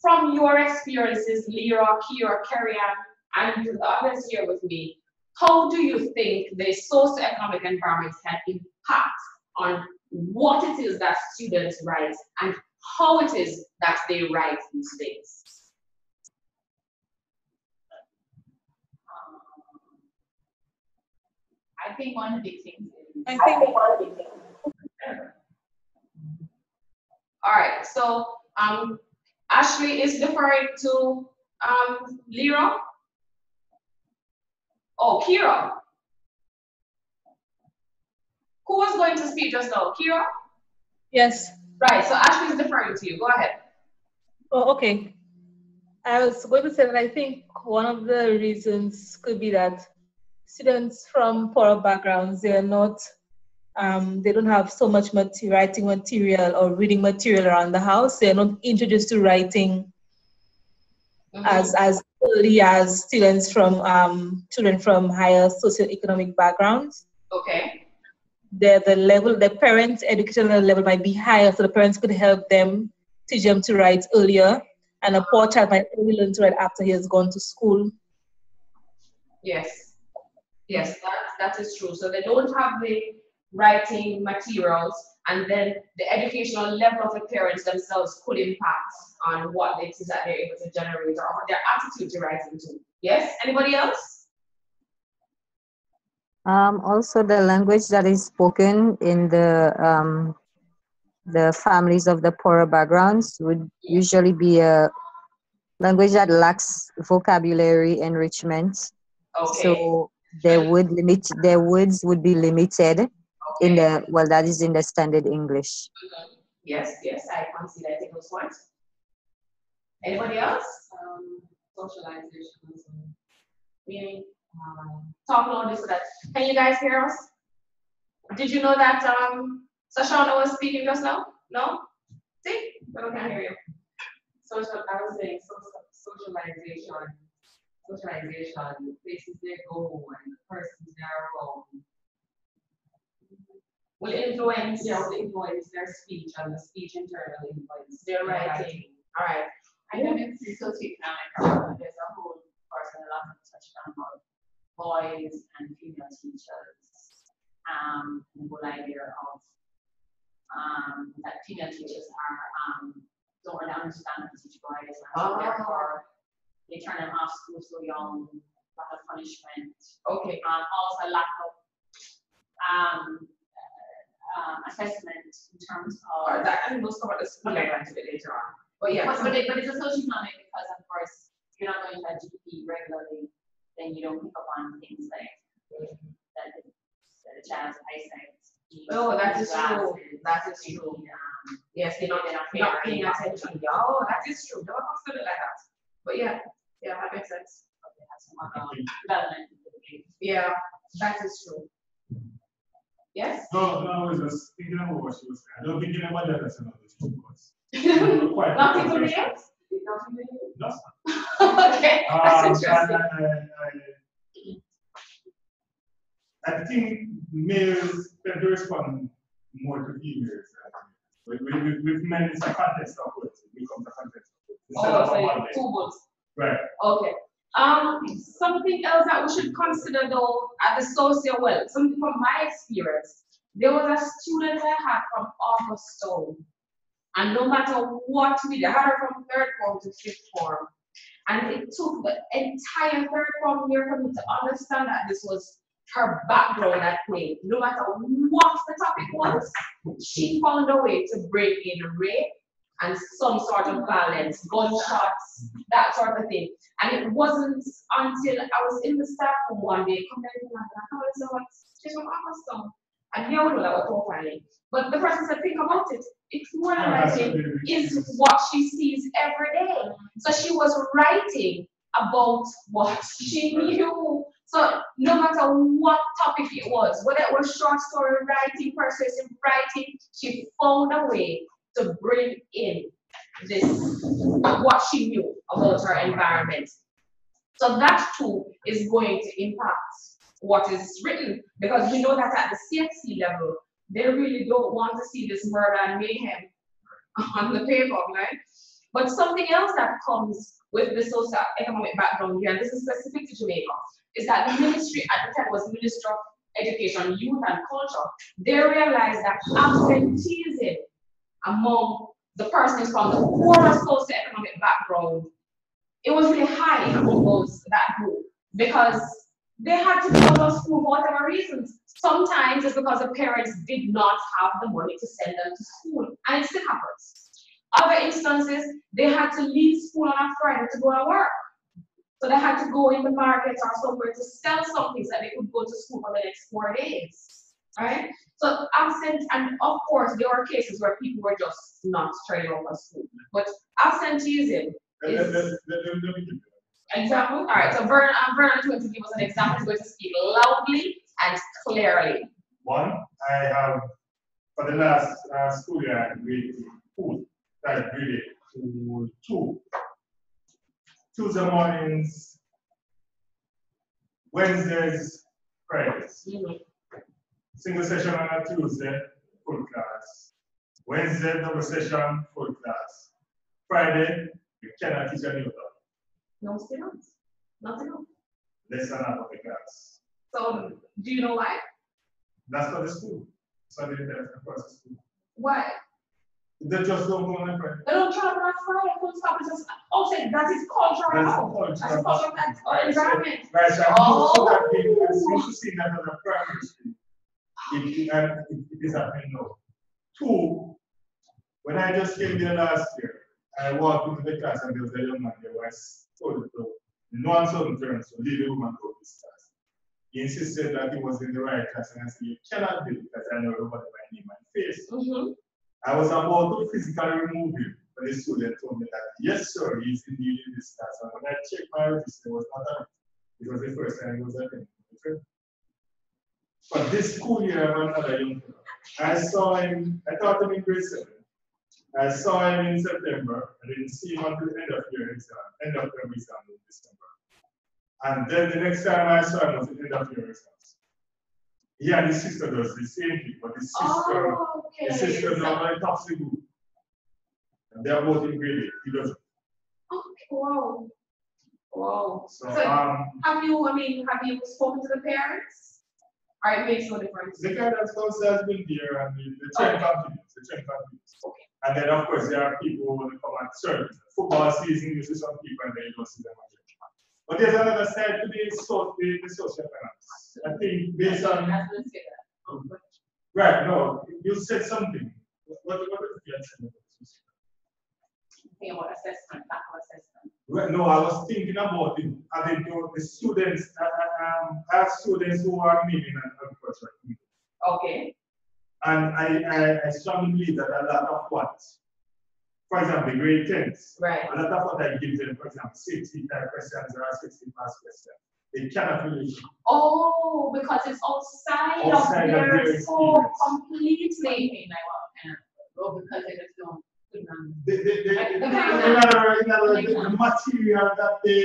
Speaker 1: from your experiences, Lyra, Kira, Kerry-Ann, and the others here with me, how do you think the socioeconomic environment can impact on what it is that students write and how it is that they write these things?
Speaker 6: I think one of the big things is
Speaker 1: all right, so Ashley is deferring to Lyra. Oh, Kira. Who was going to speak just now? Kira?
Speaker 3: Yes.
Speaker 1: Right, so Ashley is deferring to you. Go ahead.
Speaker 3: Oh, okay. I was going to say that I think one of the reasons could be that students from poorer backgrounds, they are not, they don't have so much writing material or reading material around the house. They are not introduced to writing as early as students from children from higher socioeconomic backgrounds.
Speaker 1: Okay.
Speaker 3: The parents' educational level might be higher, so the parents could help them, teach them to write earlier, and a poor child might only learn to write after he has gone to school.
Speaker 1: Yes, yes, that is true. So they don't have the writing materials, and then the educational level of the parents themselves could impact on what it is that they're able to generate or their attitude to writing too. Yes, anybody else?
Speaker 4: Also, the language that is spoken in the families of the poorer backgrounds would usually be a language that lacks vocabulary enrichment.
Speaker 1: Okay.
Speaker 4: So their words would be limited in the, well, that is in the standard English.
Speaker 1: Yes, I can see that. Take those points. Anybody else? Socialization. Meaning, talk louder so that, can you guys hear us? Did you know that Sashana was speaking just now? No? See? We can't hear you.
Speaker 7: I was saying socialization, places they go and the persons they are around.
Speaker 1: Will influence
Speaker 7: their speech and the speech internally influence
Speaker 1: their writing. All right.
Speaker 6: I know it's socioeconomic, there's a whole person a lot of touched on about boys and female teachers, and the whole idea of that female teachers are don't really understand how to teach boys, and so therefore they turn them off school so young, lack of punishment.
Speaker 1: Okay.
Speaker 6: Also lack of assessment in terms of
Speaker 1: that, and we'll talk about the school level a bit later on. But yeah,
Speaker 6: but it's a socioeconomic because of course you're not going to have GP regularly, then you don't pick up on things like that the child's eyesight.
Speaker 1: Oh, that is true. That is true. Yes, they're not paying attention. Oh, that is true. Don't consider it like that. But yeah, that makes sense.
Speaker 6: They have some other development.
Speaker 1: Yeah, that is true. Yes?
Speaker 2: No, I was just thinking about what she was saying. I don't think anyone else knows what she was.
Speaker 1: Nothing to me else?
Speaker 2: No.
Speaker 1: Okay, that's interesting.
Speaker 2: I think males tend to respond more to females. With men, it's a context of words. It becomes a context of words.
Speaker 1: Two words.
Speaker 2: Right.
Speaker 1: Okay. Something else that we should consider though at the something from my experience, there was a student I had from Augusto, and no matter what we did, I had her from third form to fifth form, and it took the entire third form year for me to understand that this was her background at play. No matter what the topic was, she found a way to bring in rape, and some sort of violence, gunshots, that sort of thing. And it wasn't until I was in the staff room one day, come back and I told someone, she's from Pakistan. And here we know that we're profiling. But the person said, think about it. It's more than writing, is what she sees every day. So she was writing about what she knew. So no matter what topic it was, whether it was short story writing, persuasive writing, she found a way to bring in this, what she knew about her environment. So that too is going to impact what is written, because we know that at the CXC level, they really don't want to see this murder and mayhem on the paper, right? But something else that comes with the socio-economic background here, and this is specific to Jamaica, is that the ministry at the time was Minister of Education, Youth and Culture. They realized that absenteeism among the persons from the poorest socio-economic background, it was really high among that group, because they had to go to school for whatever reasons. Sometimes it's because the parents did not have the money to send them to school, and it still happens. Other instances, they had to leave school on a Friday to go to work. So they had to go in the market or somewhere to sell something so that they could go to school for the next 4 days, right? So absent, and of course, there were cases where people were just not turning up for school. But absenteeism is... Example? All right, so Vernon is going to give us an example. He's going to speak loudly and clearly.
Speaker 2: One, I have, for the last school year, grade 2, that grade 2. Tuesday mornings, Wednesdays, Fridays. Single session on a Tuesday, full class. Wednesday, double session, full class. Friday, you cannot teach any of them.
Speaker 1: No students. Not enough.
Speaker 2: Less than half of the class.
Speaker 1: So, do you know why?
Speaker 2: That's for the school. So they did across the school.
Speaker 1: Why?
Speaker 2: They just don't go on a Friday.
Speaker 1: They don't travel on Friday. Full stop. It's just, that is cultural. That's cultural environment.
Speaker 2: Right, so that thing, I seem to see that as a primary school. It is happening now. 2, when I just came there last year, I walked into the class and there was a young man there who I told him to, no uncertain terms, to leave the woman to this class. He insisted that he was in the right class, and I said, you cannot do it because I know everybody by name and face. I was about to physically remove him, but the student told me that, yes, sir, he's indeed in this class. And when I checked my register, it was not on it. It was the first time he was attending. But this school year, I'm another young fellow. I saw him, I taught him in grade 7. I saw him in September. I didn't see him until the end of year exam, end of term exam in December. And then the next time I saw him was the end of year exams. He and his sister does the same thing, but his sister normally talks to you. And they're both in grade 8. He doesn't.
Speaker 1: Okay, wow. Wow.
Speaker 2: So,
Speaker 1: have you spoken to the parents? Or it makes no difference?
Speaker 2: The guidance counselor has been there, and the trend continues. Okay. And then, of course, there are people who come at service. Football season, you see some people and then you don't see them again. But there's another side to the social finance. I think based on... Right, no, you said something. What did you say?
Speaker 6: About assessment, lack of assessment.
Speaker 2: Right, no, I was thinking about it. I think the students, I have students who are meaning and agriculture.
Speaker 1: Okay.
Speaker 2: And I strongly believe that a lot of what, for example, the grade 10s,
Speaker 1: right.
Speaker 2: A lot of what I give them, for example, 60 type questions or 60 past questions, they cannot really.
Speaker 1: Oh, because it's outside of their scope completely.
Speaker 6: Because they just don't.
Speaker 2: The material that they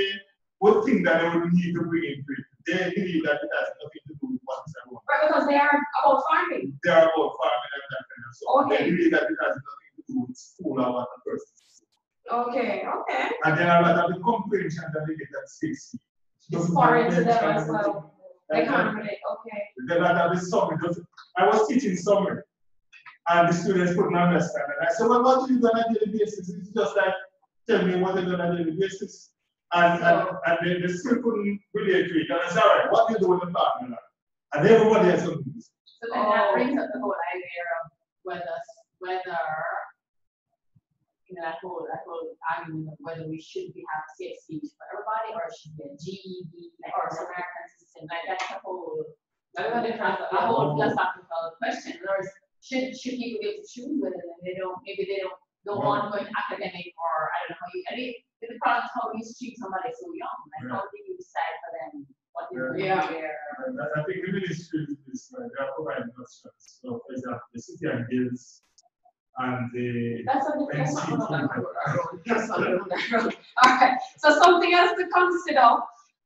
Speaker 2: would think that they would need to bring into it, they believe that it has nothing to do with what is going on.
Speaker 1: Right, because they are about farming.
Speaker 2: They are about farming and that kind of stuff.
Speaker 1: Okay.
Speaker 2: They believe that it has nothing to do with school or what the person is.
Speaker 1: Okay.
Speaker 2: And then a lot of the comprehension that they get at 6.
Speaker 1: It's foreign to them as well. They can't relate. Okay.
Speaker 2: Then a lot of the summary. I was teaching summary. And the students couldn't understand. And I said, well, what do you do on a daily basis? It's just like, tell me what they do on a daily basis. And they still couldn't relate to it. And I said, all right, what do you do with the partner? And everybody has something to say.
Speaker 6: So then that brings up the whole idea of whether that whole argument of whether we should be have safe speech for everybody or it should be a GED like or some American system. Like that's a whole philosophical question. Or should people be able to choose whether they don't want to go into academic or I don't know how you the problem is how you treat somebody so young. Like how do you decide for them what is there?
Speaker 2: I think the ministry is they are providing instructions. So for example, the city and guilds and the
Speaker 1: that's not on that road. All right. So something else to consider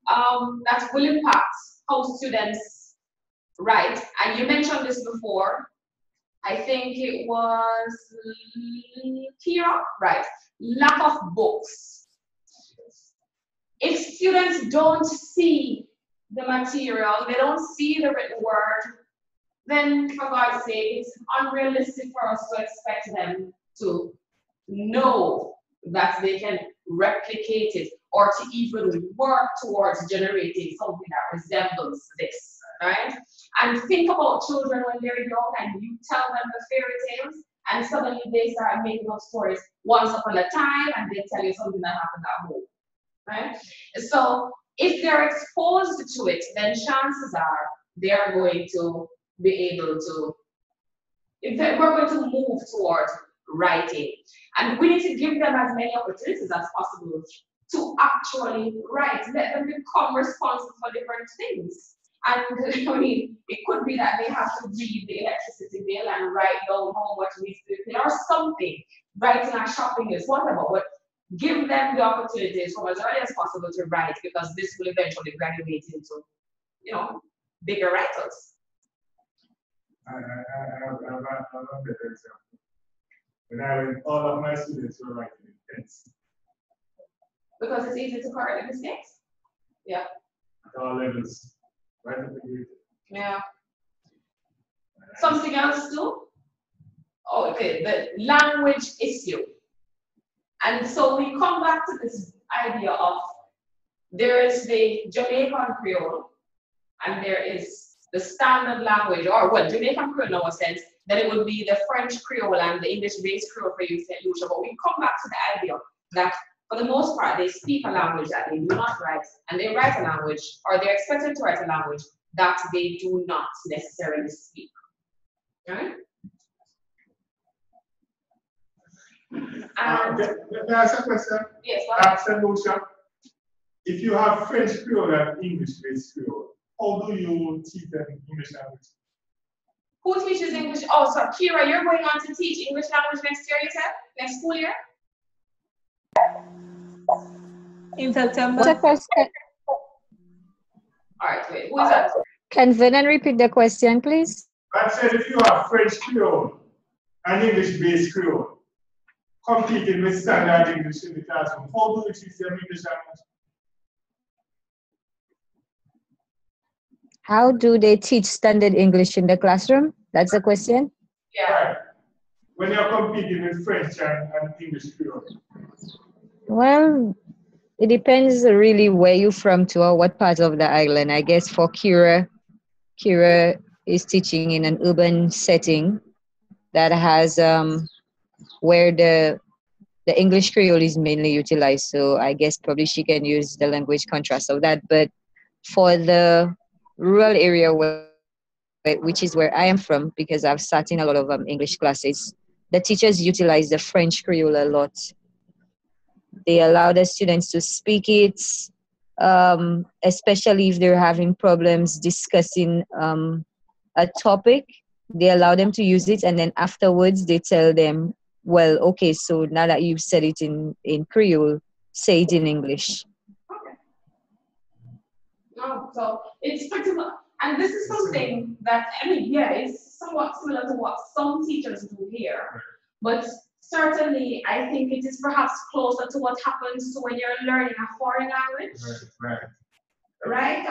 Speaker 1: that will impact how students write. And you mentioned this before. I think it was Kira, right? Lack of books. If students don't see the material, they don't see the written word, then for God's sake, it's unrealistic for us to expect them to know that they can replicate it or to even work towards generating something that resembles this, right? And think about children when they're young and you tell them the fairy tales and suddenly they start making up stories once upon a time and they tell you something that happened at home, right? So if they're exposed to it, then chances are they're going to be able to, we're going to move towards writing. And we need to give them as many opportunities as possible to actually write. Let them become responsible for different things. And I mean, it could be that they have to read the electricity bill and write down how much needs to be paid or something, writing and shopping is whatever, but give them the opportunities from as early as possible to write because this will eventually graduate into, bigger writers.
Speaker 2: I have a better example. When all of my students were writing in pens.
Speaker 1: Because it's easy to correct the mistakes? Yeah.
Speaker 2: At all levels. Right at the grade.
Speaker 1: Yeah. Something else too? Oh, okay, the language issue. And so we come back to this idea of there is the Jamaican Creole and there is the standard language, or well, Jamaican Creole in our sense, then it would be the French Creole and the English-based Creole for you, St. Lucia. But we come back to the idea that for the most part, they speak a language that they do not write, and they write a language, or they're expected to write a language that they do not necessarily speak. Right?
Speaker 2: May I ask a question?
Speaker 1: Yes,
Speaker 2: St. Lucia, if you have French Creole and English-based Creole, how do you teach them English language?
Speaker 1: Who teaches English? Oh, so Kira, you're going on to teach English language next year, you said? Next school year?
Speaker 3: In September.
Speaker 1: All right, wait, who is that?
Speaker 4: Can Vernon repeat the question, please?
Speaker 2: I said if you have French Creole and English-based Creole competing with standard English in the classroom, how do you teach them English language?
Speaker 4: How do they teach standard English in the classroom? That's the question?
Speaker 1: Yeah.
Speaker 2: Right. When you're competing with French and English Creole.
Speaker 4: Well, it depends really where you're from to or what part of the island. I guess for Kira is teaching in an urban setting that has where the English Creole is mainly utilized. So I guess probably she can use the language contrast of that. But for the rural area which is where I am from, because I've sat in a lot of English classes, the teachers utilize the French Creole a lot. They allow the students to speak it, especially if they're having problems discussing a topic. They allow them to use it, and then afterwards they tell them, well, okay, so now that you've said it in Creole, say it in English.
Speaker 1: Okay. No, so it's pretty much, and this is something that, I mean, yeah, it's somewhat similar to what some teachers do here, but certainly I think it is perhaps closer to what happens to when you're learning a foreign language. Right,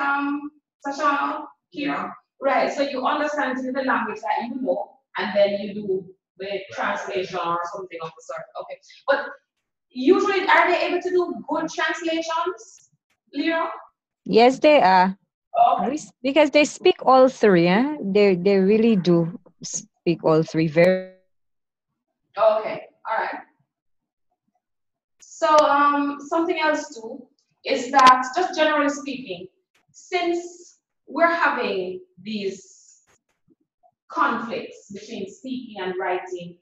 Speaker 1: Sasha, Kira? Right, so you understand the language that you know, and then you do the translation or something of the sort. Okay, but usually, are they able to do good translations, Leo?
Speaker 4: Yes, they are.
Speaker 1: Okay.
Speaker 4: Because they speak all three. They really do speak all three very.
Speaker 1: Okay, all right. So something else too is that, just generally speaking, since we're having these conflicts between speaking and writing,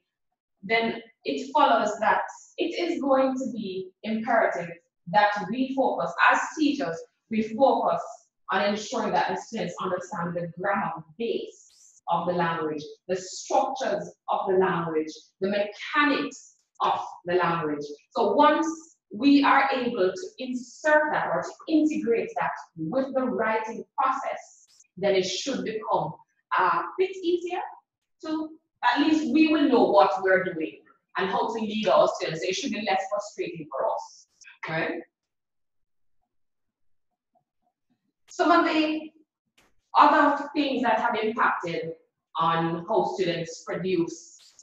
Speaker 1: then it follows that it is going to be imperative that we focus, as teachers, we focus on ensuring that the students understand the grammar base of the language, the structures of the language, the mechanics of the language. So once we are able to insert that or to integrate that with the writing process, then it should become a bit easier to, at least we will know what we're doing and how to lead our students. So it should be less frustrating for us, right? Some of the other things that have impacted on how students produce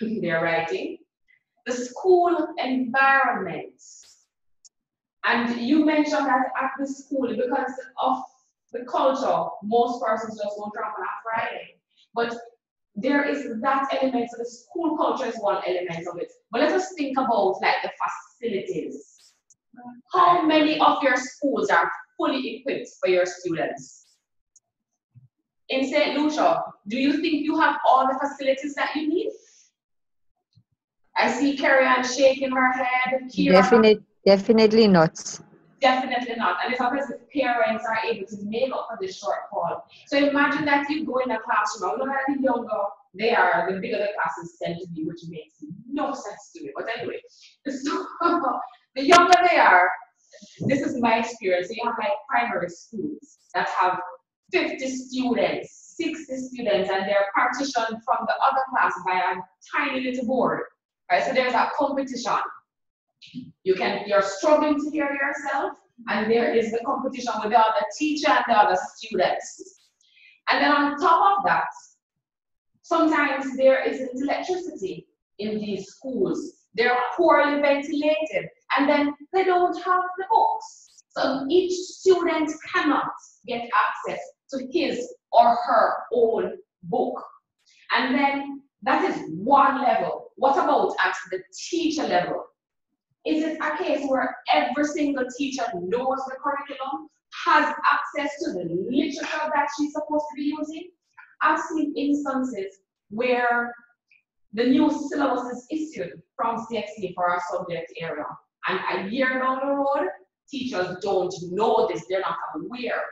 Speaker 1: their writing, the school environment. And you mentioned that at the school, because of the culture, most persons just won't travel on Friday. But there is that element, so the school culture is one element of it. But let us think about like the facilities. How many of your schools are fully equipped for your students? In St. Lucia, do you think you have all the facilities that you need? I see Carrie Ann shaking her head.
Speaker 4: Definitely not.
Speaker 1: Definitely not. And it's obvious if parents are able to make up for this shortfall. So imagine that you go in a classroom, no matter the younger they are, the bigger the classes tend to be, which makes no sense to me. But anyway, so the younger they are, this is my experience. So you have like primary schools that have 50 students, 60 students, and they're partitioned from the other class by a tiny little board. Right? So there's a competition. You're struggling to hear yourself, and there is the competition with the other teacher and the other students. And then on top of that, sometimes there isn't electricity in these schools. They're poorly ventilated, and then they don't have the books. So each student cannot get access to his or her own book. And then that is one level. What about at the teacher level? Is it a case where every single teacher knows the curriculum, has access to the literature that she's supposed to be using? I've seen instances where the new syllabus is issued from CXC for our subject area, and a year down the road, teachers don't know this, they're not aware.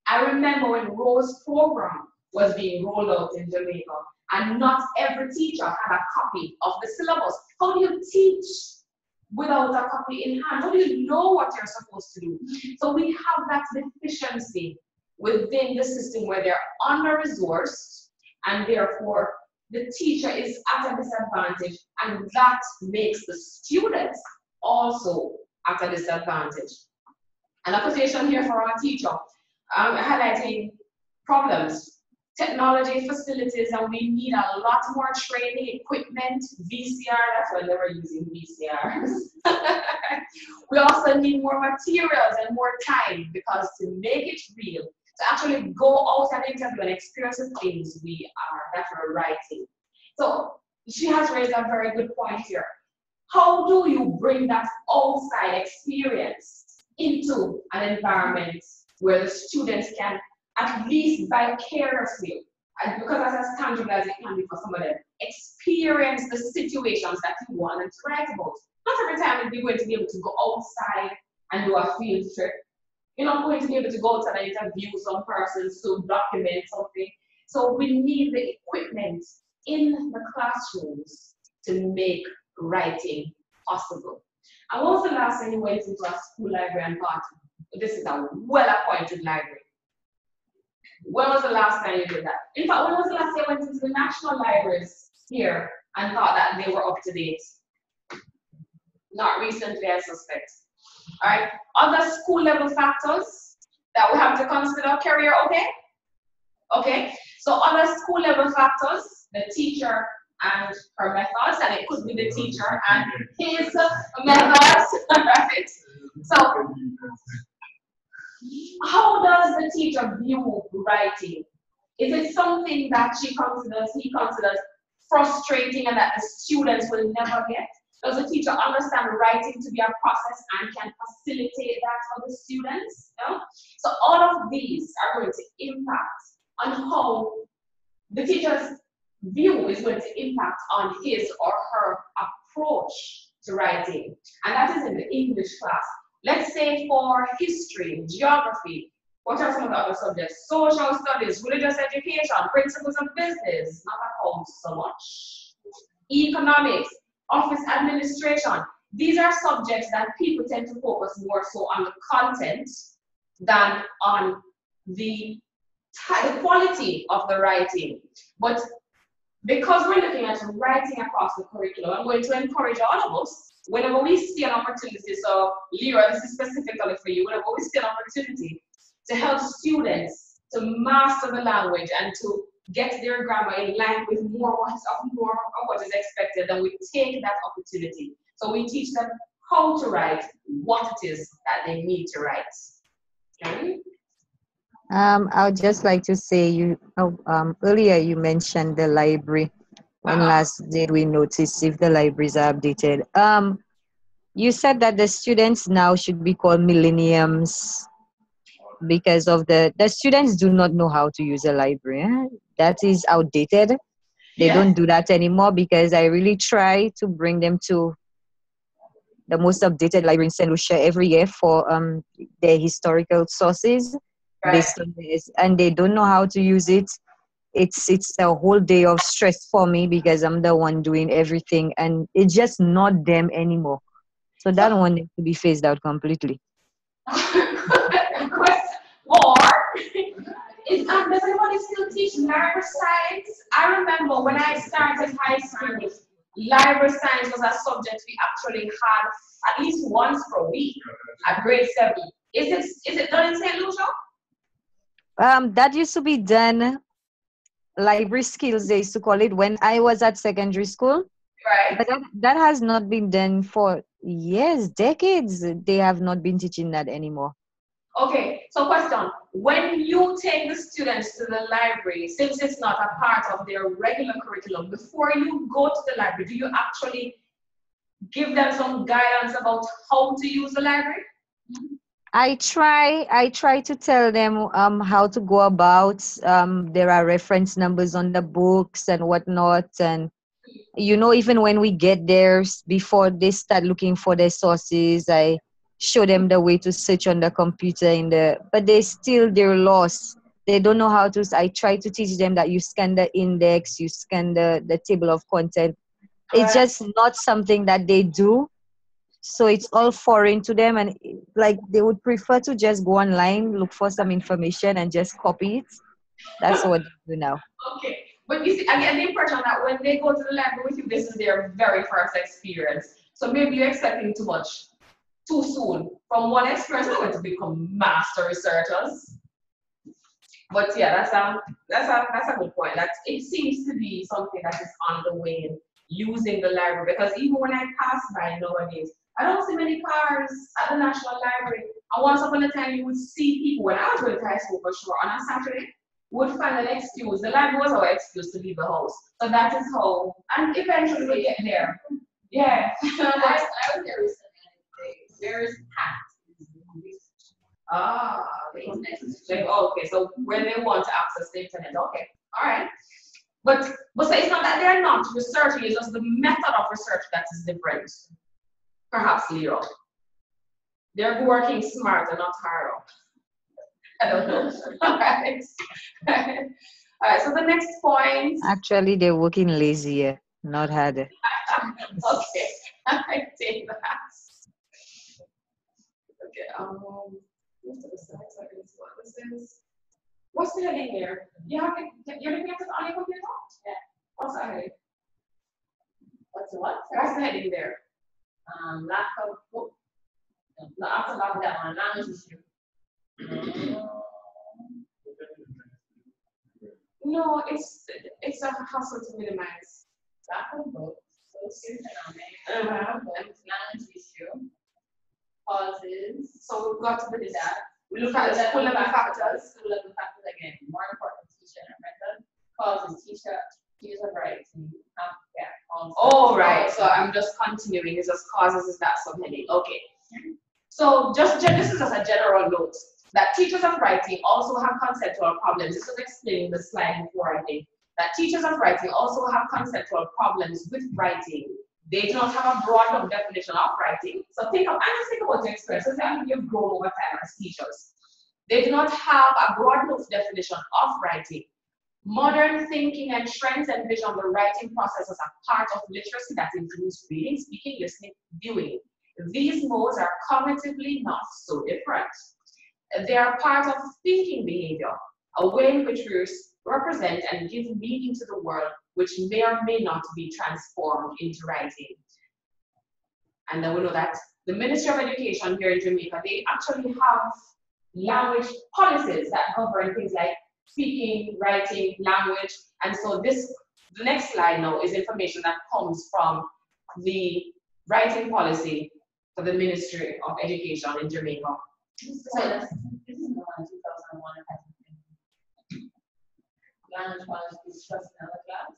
Speaker 1: I remember when Rose's program was being rolled out in Jamaica, and not every teacher had a copy of the syllabus. How do you teach without a copy in hand? How do you know what you're supposed to do? So we have that deficiency within the system where they're under-resourced, and therefore the teacher is at a disadvantage, and that makes the students also at a disadvantage. And a quotation here for our teacher, highlighting problems. Technology, facilities, and we need a lot more training, equipment, VCR, that's why they were using VCRs. We also need more materials and more time, because to make it real, to actually go out and interview and experience the things that we're writing. So she has raised a very good point here. How do you bring that outside experience into an environment where the students can at least vicariously, because as tangible as it can be for some of them, experience the situations that you want them to write about? Not every time you're going to be able to go outside and do a field trip. You're not going to be able to go outside and interview some persons to document something. So we need the equipment in the classrooms to make writing possible. And when was the last time you went into a school library and thought, this is a well-appointed library? When was the last time you did that? In fact, when was the last time you went into the national libraries here and thought that they were up to date? Not recently, I suspect. All right, other school level factors that we have to consider. Career, okay? Okay, so other school level factors, the teacher and her methods, and it could be the teacher and his methods, right? So, how does the teacher view writing? Is it something that he considers frustrating and that the students will never get? Does the teacher understand writing to be a process and can facilitate that for the students? No? So all of these are going to impact on how the teacher's view is going to impact on his or her approach to writing. And that is in the English class. Let's say for history, geography, what are some of the other subjects? Social studies, religious education, principles of business, not accounts so much. Economics, office administration. These are subjects that people tend to focus more so on the content than on the quality of the writing. But because we're looking at writing across the curriculum, I'm going to encourage all of us, whenever we see an opportunity, so Leora, this is specifically for you, whenever we see an opportunity to help students to master the language and to get their grammar in line with more of what is expected, then we take that opportunity. So we teach them how to write, what it is that they need to write. Okay?
Speaker 4: I would just like to say earlier you mentioned the library. When last did we notice if the libraries are updated? You said that the students now should be called millenniums because of the students do not know how to use a library. That is outdated. They don't do that anymore because I really try to bring them to the most updated library in St. Lucia every year for their historical sources. Based on this, and they don't know how to use it. It's a whole day of stress for me because I'm the one doing everything, and it's just not them anymore. So that one needs to be phased out completely.
Speaker 1: Or does anybody still teach library science? I remember when I started high school, library science was a subject we actually had at least once per week at grade 7. Is it done in St. Lucia?
Speaker 4: That used to be done, library skills they used to call it, when I was at secondary school.
Speaker 1: Right.
Speaker 4: But that has not been done for years, decades. They have not been teaching that anymore.
Speaker 1: Okay, so question. When you take the students to the library, since it's not a part of their regular curriculum, before you go to the library, do you actually give them some guidance about how to use the library?
Speaker 4: I try to tell them how to go about. There are reference numbers on the books and whatnot, and even when we get there, before they start looking for their sources, I show them the way to search on the computer but they're lost. They don't know how to. I try to teach them that you scan the index, you scan the table of content. It's just not something that they do. So it's all foreign to them, and like they would prefer to just go online, look for some information, and just copy it. That's what they do now.
Speaker 1: Okay, but you see, I get the impression that when they go to the library with you, this is their very first experience. So maybe you're expecting too much too soon. From one experience, they're going to become master researchers. But yeah, that's a good point. That it seems to be something that is on the way in using the library, because even when I pass by nowadays, I don't see many cars at the National Library. And once upon a time, you would see people, when I was going to high school for sure, on a Saturday, would find an excuse. The library was our excuse to leave the house. So that is how, and eventually we get there. Yeah.
Speaker 6: I was there recently. There is
Speaker 1: Okay, so when they want to access the internet, okay, all right. But so it's not that they're not researching, it's just the method of research that is different. Perhaps, Leo. They're working smarter, not harder. I don't know. All right. All right, so the next point.
Speaker 4: Actually, they're working lazier, not harder.
Speaker 1: Okay, I take that. Okay, what's the heading here? You're looking at it on your computer? Yeah. What's that heading? What's the what? What's the heading there?
Speaker 6: Lack of book.
Speaker 1: No, after that one, language issue. No, it's a hassle to minimize.
Speaker 6: Lack of books, socioeconomic, language issue, causes.
Speaker 1: So we've got to do that. We look at the school level factors.
Speaker 6: School level factors again. More important, teacher and method. Causes teachers of writing.
Speaker 1: Oh, right. So I'm just continuing. It's just causes is that subheading. Okay. So this is just a general note that teachers of writing also have conceptual problems. This was explained in the slide before, I think. That teachers of writing also have conceptual problems with writing. They do not have a broad enough definition of writing. So think about your experiences that you've grown over time as teachers. They do not have a broad enough definition of writing. Modern thinking and trends envision the writing process as a part of literacy that includes reading, speaking, listening, viewing. These modes are cognitively not so different. They are part of thinking behavior, a way in which we represent and give meaning to the world, which may or may not be transformed into writing. And then we know that the Ministry of Education here in Jamaica, they actually have language policies that govern things like speaking, writing, language. And so the next slide now is information that comes from the writing policy for the Ministry of Education in Jamaica.
Speaker 6: This is the one in 2001. Language policy discussed in another class.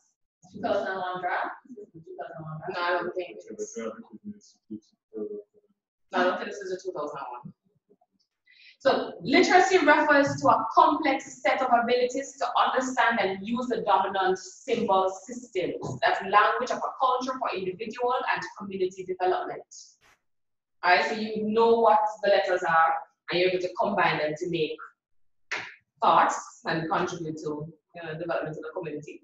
Speaker 6: 2001 draft. This is the 2001 draft.
Speaker 1: No, I don't think it's. No, I don't think this is a 2001. So literacy refers to a complex set of abilities to understand and use the dominant symbol systems. That's language of a culture for individual and community development. All right, so you know what the letters are, and you're able to combine them to make thoughts and contribute to development of the community.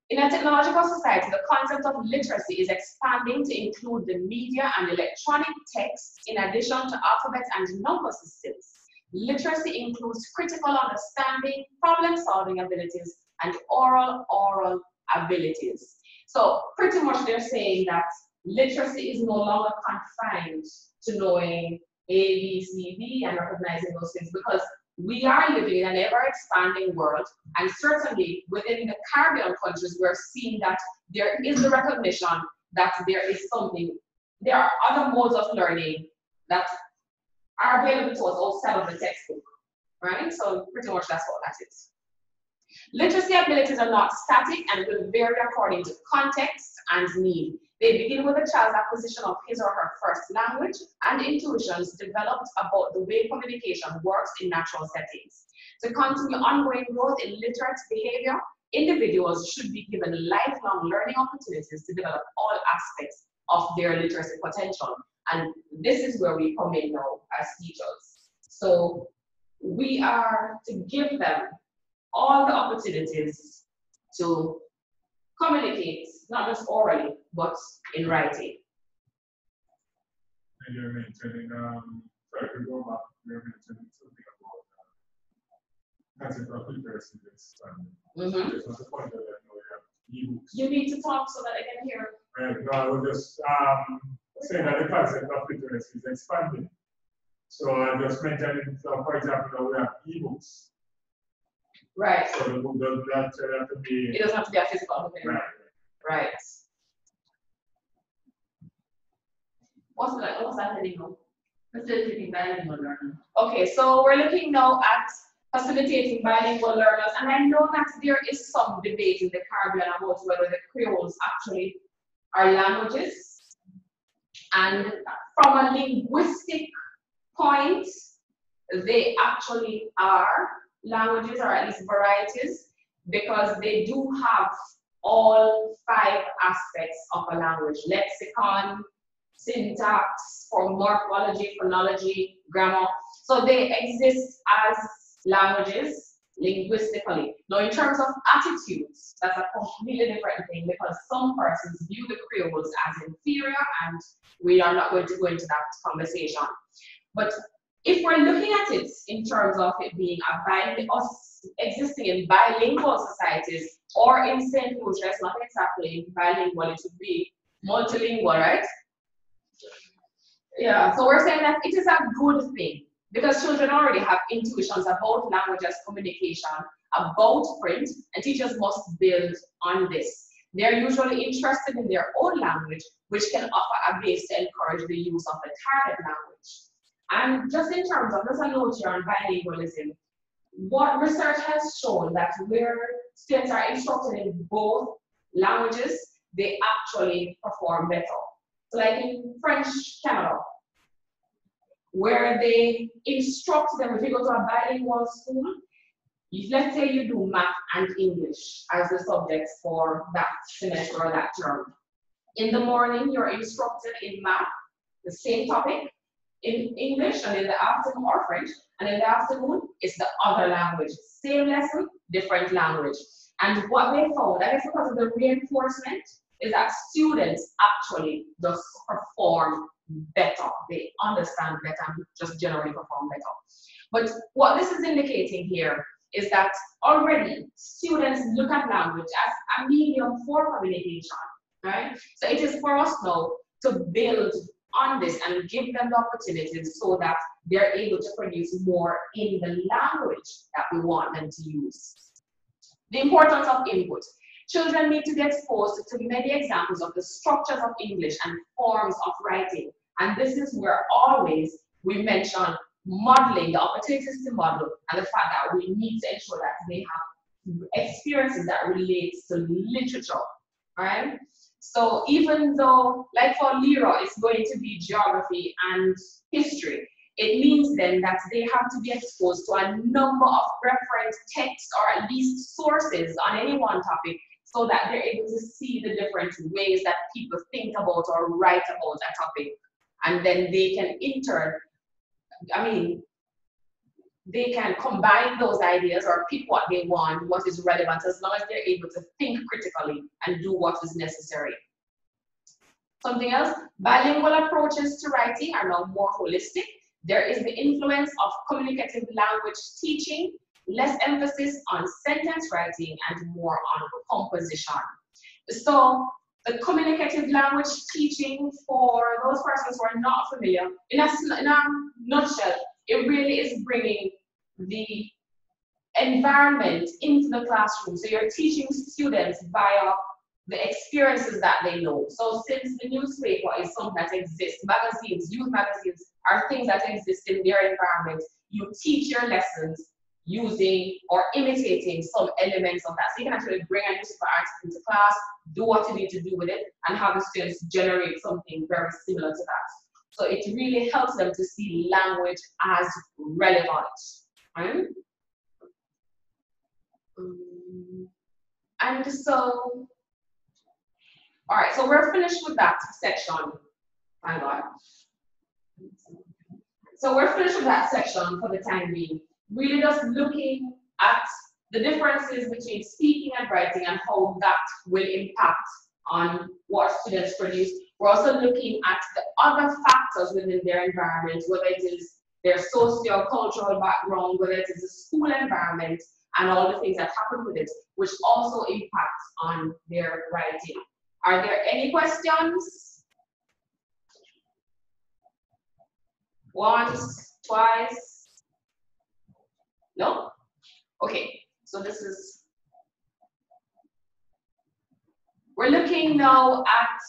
Speaker 1: In a technological society, the concept of literacy is expanding to include the media and electronic text in addition to alphabet and number systems. Literacy includes critical understanding, problem-solving abilities, and oral abilities. So pretty much they're saying that literacy is no longer confined to knowing A, B, C, D, and recognizing those things, because we are living in an ever-expanding world, and certainly within the Caribbean countries, we're seeing that there is the recognition that there are other modes of learning that are available to us outside of the textbook, right? So pretty much that's what that is. Literacy abilities are not static and will vary according to context and need. They begin with a child's acquisition of his or her first language and intuitions developed about the way communication works in natural settings. To continue ongoing growth in literate behavior, individuals should be given lifelong learning opportunities to develop all aspects of their literacy potential. And this is where we come in now as teachers. So we are to give them all the opportunities to communicate, not just orally, but in writing.
Speaker 2: And you're mentioning, sorry to go back, you're mentioning something about concept of literacy. This was the point that I know you have ebooks.
Speaker 1: You need to talk so that I can hear.
Speaker 2: Right, no, I was just saying that the concept of literacy is expanding. So I just mentioned, so for example, we have ebooks.
Speaker 1: Right.
Speaker 2: So the book does not have to be.
Speaker 1: It doesn't have to be a physical book anymore. Right. What's that heading now?
Speaker 6: Facilitating bilingual learning.
Speaker 1: Okay, so we're looking now at facilitating bilingual learners, and I know that there is some debate in the Caribbean about whether the Creoles actually are languages. And from a linguistic point, they actually are languages, or at least varieties, because they do have all 5 aspects of a language: lexicon, syntax, for morphology, phonology, grammar. So they exist as languages linguistically. Now, in terms of attitudes, that's a completely different thing, because some persons view the Creoles as inferior, and we are not going to go into that conversation. But if we're looking at it in terms of it being us existing in bilingual societies, or in St. Lucia, it's not exactly bilingual, it would be multilingual, right? Yeah, so we're saying that it is a good thing, because children already have intuitions about language as communication, about print, and teachers must build on this. They're usually interested in their own language, which can offer a base to encourage the use of the target language. And just in terms of, there's a note here on bilingualism, what research has shown that where students are instructed in both languages, they actually perform better. So like in French Canada, where they instruct them, if you go to a bilingual school, let's say you do math and English as the subjects for that semester or that term. In the morning, you're instructed in math, the same topic, in English, and in the afternoon, or French, and in the afternoon, it's the other language. Same lesson, different language. And what they found, I guess because of the reinforcement, is that students actually just perform better. They understand better and just generally perform better. But what this is indicating here is that already students look at language as a medium for communication, right? So it is for us now to build on this and give them the opportunities so that they're able to produce more in the language that we want them to use. The importance of input. Children need to be exposed to many examples of the structures of English and forms of writing. And this is where always we mention modeling, the opportunities to model, and the fact that we need to ensure that they have experiences that relate to literature, right? So even though, like for Lira, it's going to be geography and history, it means then that they have to be exposed to a number of reference texts or at least sources on any one topic so that they're able to see the different ways that people think about or write about a topic. And then they can in turn, they can combine those ideas or pick what they want, what is relevant, as long as they're able to think critically and do what is necessary. Something else, bilingual approaches to writing are now more holistic. There is the influence of communicative language teaching, less emphasis on sentence writing, and more on composition. So the communicative language teaching, for those persons who are not familiar, in a nutshell, it really is bringing the environment into the classroom. So you're teaching students via the experiences that they know. So since the newspaper is something that exists, magazines, youth magazines are things that exist in their environment, you teach your lessons using or imitating some elements of that. So you can actually bring a newspaper article into class, do what you need to do with it, and have the students generate something very similar to that. So it really helps them to see language as relevant. Right? And so, all right, so we're finished with that section. Thank God. So we're finished with that section for the time being. Really just looking at the differences between speaking and writing and how that will impact on what students produce. We're also looking at the other factors within their environment, whether it is their socio-cultural background, whether it is the school environment, and all the things that happen with it, which also impacts on their writing. Are there any questions? Once, twice? No? Okay, so this is, we're looking now at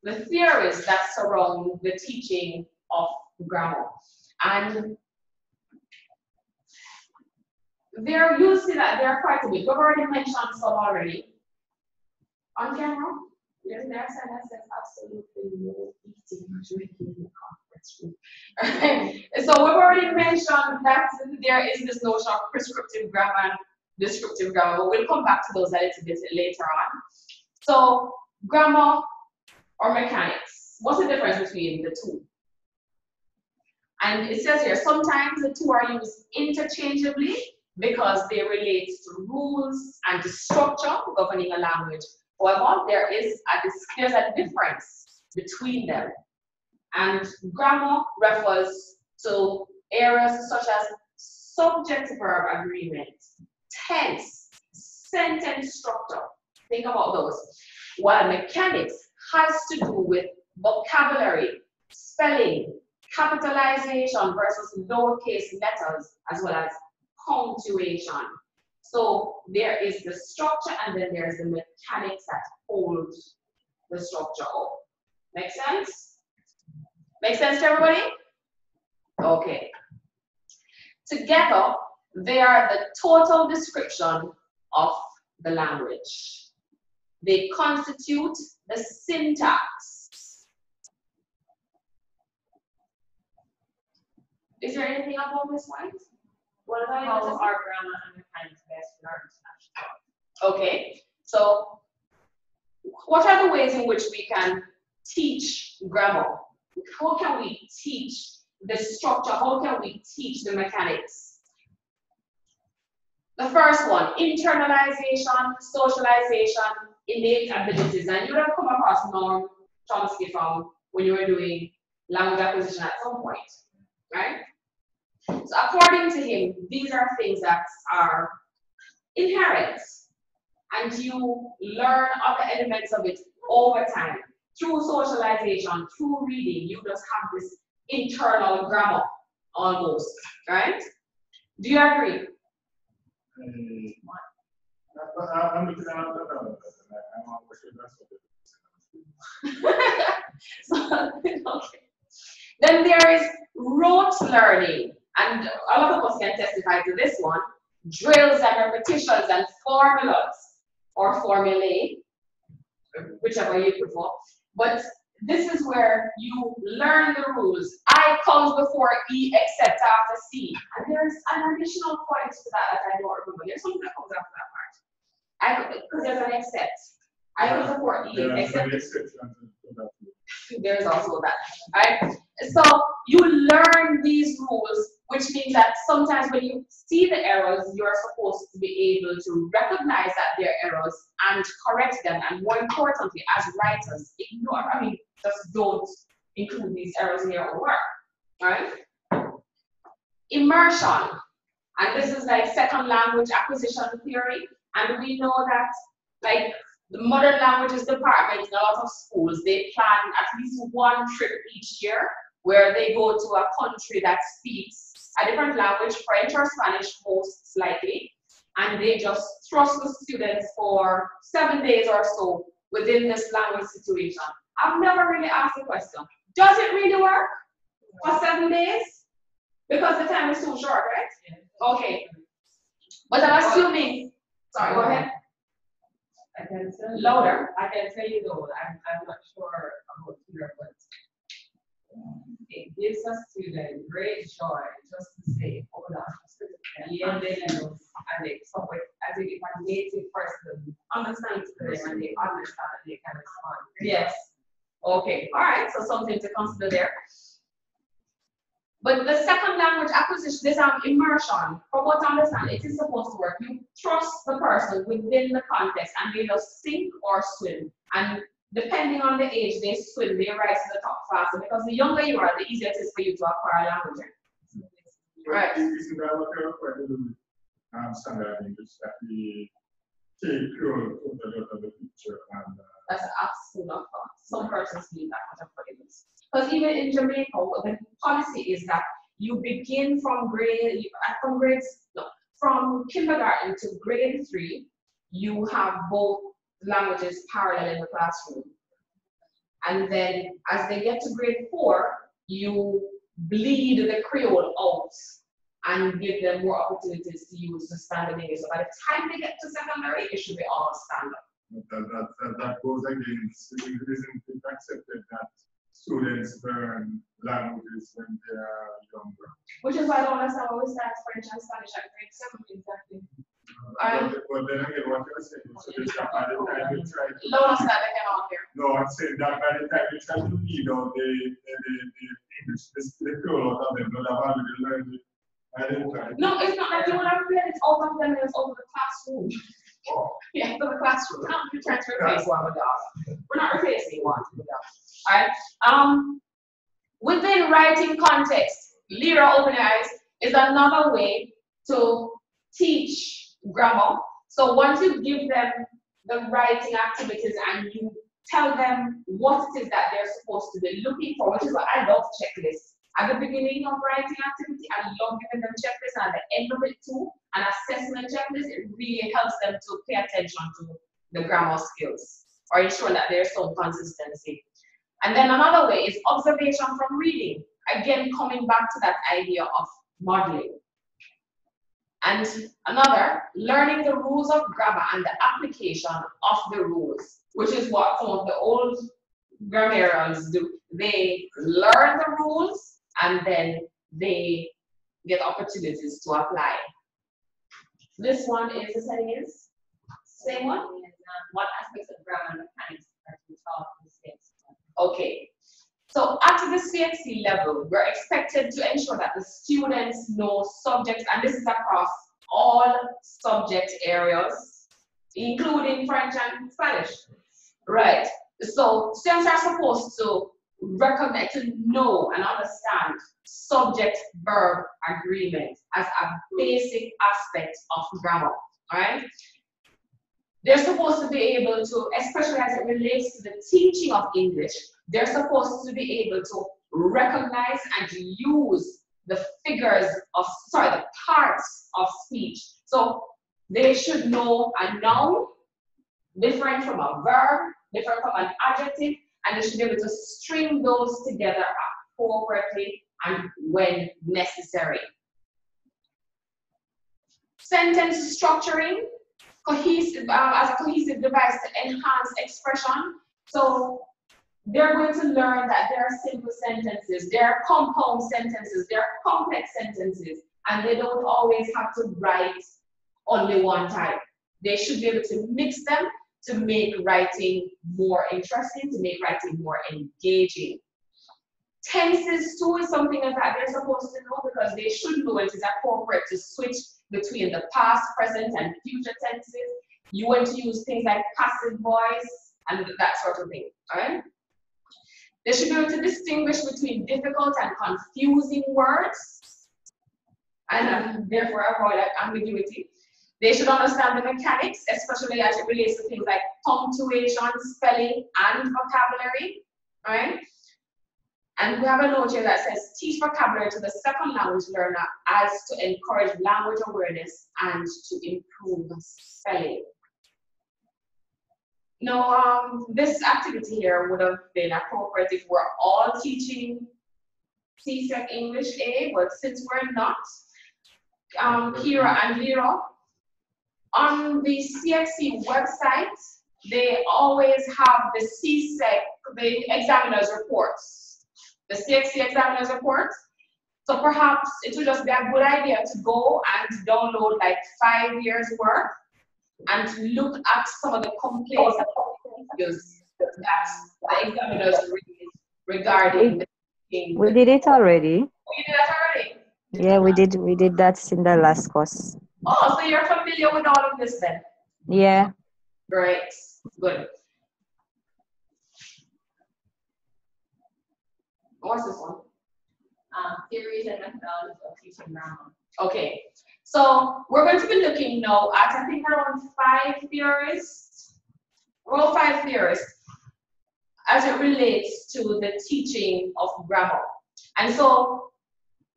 Speaker 1: the theories that surround the teaching of grammar. And you see that there are quite a bit. We've already mentioned some already. On camera, there's there says absolutely no eating or drinking in the conference room. Right. So we've already mentioned that there is this notion of prescriptive grammar and descriptive grammar, but we'll come back to those a little bit later on. So grammar or mechanics, what's the difference between the two? And it says here, sometimes the two are used interchangeably because they relate to rules and to structure governing a language. However, there's a difference between them. And grammar refers to areas such as subject-verb agreement, tense, sentence structure. Think about those. While mechanics has to do with vocabulary, spelling, capitalization versus lowercase letters, as well as punctuation. So there is the structure and then there's the mechanics that hold the structure up. Make sense? Make sense to everybody? Okay. Together, they are the total description of the language. They constitute the syntax. Is there anything about this point? What are
Speaker 6: How
Speaker 1: you
Speaker 6: our grammar and the kinds best learned.
Speaker 1: Okay, so what are the ways in which we can teach grammar? How can we teach the structure? How can we teach the mechanics? The first one, internalization, socialization, innate abilities. And you would have come across Norm Chomsky from when you were doing language acquisition at some point, right? So according to him, these are things that are inherent, and you learn other elements of it over time. Through socialization, through reading, you just have this internal grammar almost, right? Do you agree?
Speaker 2: I'm looking at
Speaker 1: So, okay. Then there is rote learning, and a lot of us can testify to this one. Drills and repetitions and formulas or formulae, whichever you prefer. But this is where you learn the rules. I comes before E except after C. And there's an additional point to that I don't remember. There's something that comes after that part. Because there's an except. I comes before E except. There's also that. Right? So you learn these rules, which means that sometimes when you see the errors, you're supposed to be able to recognize that they're errors and correct them. And more importantly, as writers, just don't include these errors in your own work. Right? Immersion. And this is like second language acquisition theory. And we know that, like, the modern languages department in a lot of schools, they plan at least one trip each year where they go to a country that speaks a different language, French or Spanish most likely, and they just thrust the students for 7 days or so within this language situation. I've never really asked the question, does it really work for 7 days? Because the time is too short, right? Yeah. Okay. But I'm assuming, sorry, go ahead.
Speaker 7: I can tell
Speaker 1: Louder.
Speaker 7: I can tell you though, I'm not sure about here, but it gives a student great joy just to say, hold on, and they somewhat as if a native person understands them and they understand and they can respond.
Speaker 1: Yes. Okay. All right. So something to consider there. But the second language acquisition, this immersion, from what I understand, it is supposed to work. You trust the person within the context and they just sink or swim. And depending on the age they swim, they rise to the top faster. Because the younger you are, the easier it is for you to acquire language. Right.
Speaker 2: Isn't that what they're required to do with standard English, that we take Creole totally out of the picture? And
Speaker 1: that's absolute not fun. Some persons need that much of it. Because even in Jamaica, the policy is that you begin from from kindergarten to grade 3, you have both languages parallel in the classroom. And then as they get to grade 4, you bleed the Creole out and give them more opportunities to use the standard English. So by the time they get to secondary, it should be all standard.
Speaker 2: That goes against, it isn't accepted that students learn languages when they are younger.
Speaker 1: Which is why I don't understand why we start French and Spanish at grade 7 exactly.
Speaker 2: But then again, what you're saying, so that by the time you try to No, I'm saying that by the time you try to feed out the English, the Creole out of them, don't have already learned it.
Speaker 1: No, it's not that you would have learned it all of them, it's over the classroom. Oh. Yeah, for the classroom. Not you trying to replace one with the other. We're not replacing one with the other. Alright. Within writing context, Lyra Open Eyes is another way to teach grammar. So once you give them the writing activities and you tell them what it is that they're supposed to be looking for, which is what I love checklists. At the beginning of writing activity, I love giving them checklists, and at the end of it too, an assessment checklist. It really helps them to pay attention to the grammar skills or ensure that there's some consistency. And then another way is observation from reading. Again, coming back to that idea of modeling. And another, learning the rules of grammar and the application of the rules, which is what some of the old grammarians do. They learn the rules and then they get opportunities to apply. This one is, the setting is? Same one?
Speaker 6: What aspects of grammar and mechanics are to be taught in the CXC?
Speaker 1: Okay. So at the CXC level, we're expected to ensure that the students know subjects, and this is across all subject areas, including French and Spanish. Right. So students are supposed to recognize, to know and understand subject-verb agreement as a basic aspect of grammar. All right. They're supposed to be able to, especially as it relates to the teaching of English, they're supposed to be able to recognize and use the figures of, the parts of speech. So they should know a noun, different from a verb, different from an adjective, and they should be able to string those together appropriately and when necessary. Sentence structuring, cohesive, as a cohesive device to enhance expression. So they're going to learn that there are simple sentences, there are compound sentences, there are complex sentences, and they don't always have to write only one type. They should be able to mix them to make writing more interesting, to make writing more engaging. Tenses too is something that they're supposed to know, because they should know it is appropriate to switch between the past, present, and future tenses. You want to use things like passive voice and that sort of thing, all right? They should be able to distinguish between difficult and confusing words, and therefore avoid ambiguity. They should understand the mechanics, especially as it relates to things like punctuation, spelling, and vocabulary, all right? And we have a note here that says, teach vocabulary to the second language learner as to encourage language awareness and to improve spelling. Now, this activity here would have been appropriate if we're all teaching CSEC English A, but since we're not, Kira and Vera, on the CXC website, they always have the CSEC, the examiner's reports, the CXC examiner's reports. So perhaps it would just be a good idea to go and download like 5 years worth and look at some of the complaints that the examiners raised regarding the thing.
Speaker 4: We did it already.
Speaker 1: We did that already?
Speaker 4: Yeah, we did that in the last course.
Speaker 1: Oh, so you're familiar with all of this then?
Speaker 4: Yeah.
Speaker 1: Great, good. What's this one?
Speaker 6: Theories and methodologies of teaching grammar.
Speaker 1: Okay, so we're going to be looking now at, I think, around 5 theories. Well, 5 theories as it relates to the teaching of grammar. And so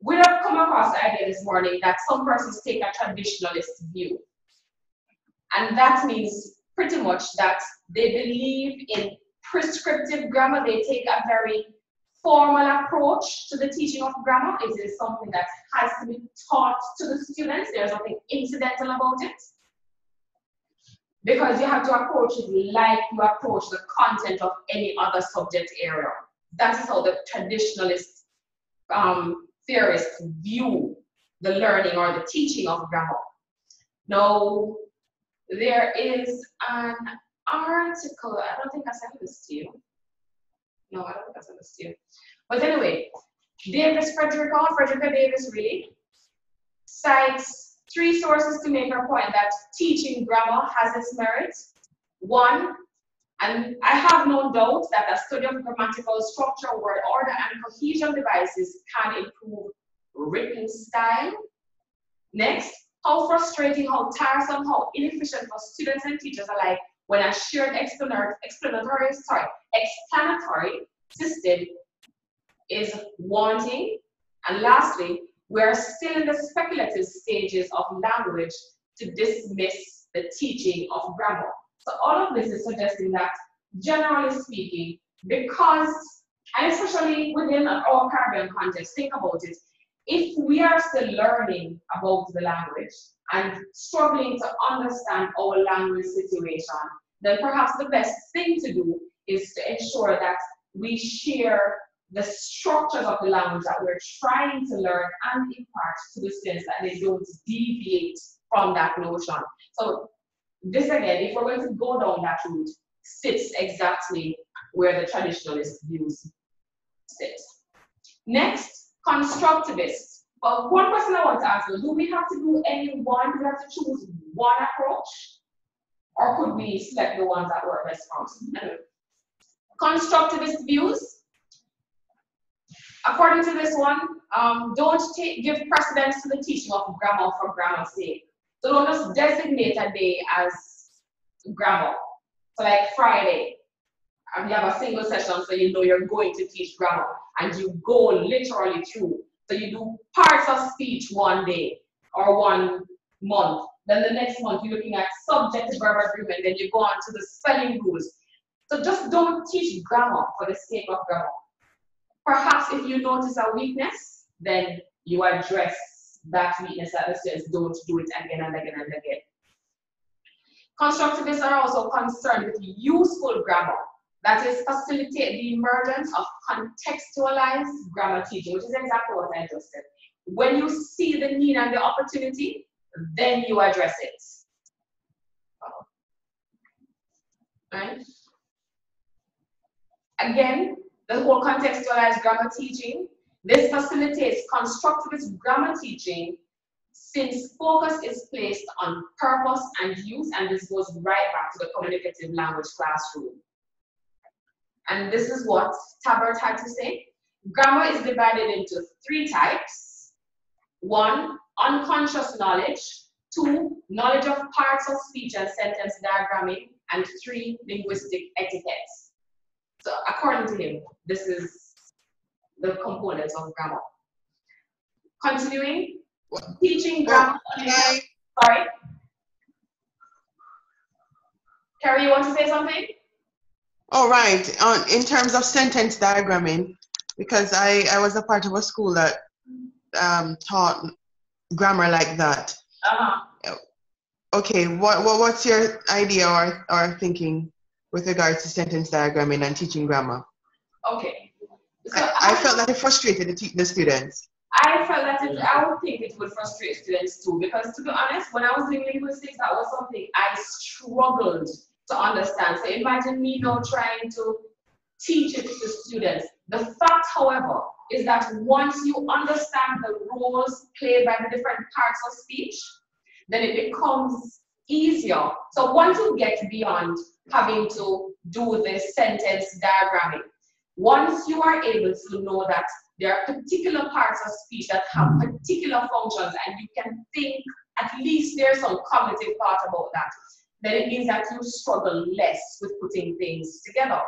Speaker 1: we have come across the idea this morning that some persons take a traditionalist view. And that means pretty much that they believe in prescriptive grammar. They take a very formal approach to the teaching of grammar. It is something that has to be taught to the students. There's nothing incidental about it. Because you have to approach it like you approach the content of any other subject area. That is how the traditionalist theorists view the learning or the teaching of grammar. Now, there is an article, I don't think I sent this to you. No, I don't think I sent this to you. But anyway, Frederica Davis really cites 3 sources to make her point that teaching grammar has its merits. 1, and I have no doubt that a study of grammatical structure, word order, and cohesion devices can improve written style. Next, how frustrating, how tiresome, how inefficient for students and teachers alike when a shared explanatory system is wanting. And lastly, we are still in the speculative stages of language to dismiss the teaching of grammar. So all of this is suggesting that, generally speaking, because, and especially within our Caribbean context, think about it, if we are still learning about the language and struggling to understand our language situation, then perhaps the best thing to do is to ensure that we share the structures of the language that we're trying to learn and impart to the students, that they don't deviate from that notion. So this again, if we're going to go down that route, sits exactly where the traditionalist views sit. Next, constructivists. Well, one question I want to ask you, do we have to do any one? Do we have to choose one approach? Or could we select the ones that work best for us? Anyway. Constructivist views. According to this one, don't give precedence to the teaching of grammar for grammar's sake. So don't just designate a day as grammar. So like Friday, you have a single session, so you know you're going to teach grammar, and you go literally through. So you do parts of speech one day or 1 month. Then the next month you're looking at subject-verb agreement. Then you go on to the spelling rules. So just don't teach grammar for the sake of grammar. Perhaps if you notice a weakness, then you address that weakness that the students don't do it again and again and again. Constructivists are also concerned with useful grammar. That is, facilitate the emergence of contextualized grammar teaching, which is exactly what I just said. When you see the need and the opportunity, then you address it. Right? Again, the whole contextualized grammar teaching, this facilitates constructivist grammar teaching since focus is placed on purpose and use, and this goes right back to the communicative language classroom. And this is what Tabert had to say. Grammar is divided into 3 types. 1, unconscious knowledge. 2, knowledge of parts of speech and sentence diagramming. And 3, linguistic etiquettes. So according to him, this is the components of grammar. Continuing, teaching grammar. Sorry. Carrie, you want to say something?
Speaker 5: Oh, right. In terms of sentence diagramming, because I was a part of a school that taught grammar like that. Okay, what's your idea or thinking with regards to sentence diagramming and teaching grammar?
Speaker 1: Okay. So
Speaker 5: I felt that it frustrated the students.
Speaker 1: I felt that I would think it would frustrate students too, because to be honest, when I was doing linguistics, that was something I struggled to understand. So imagine me now trying to teach it to students. The fact, however, is that once you understand the roles played by the different parts of speech, then it becomes easier. So once you get beyond having to do this sentence diagramming, once you are able to know that there are particular parts of speech that have particular functions, and you can think at least there's some cognitive part about that, then it means that you struggle less with putting things together.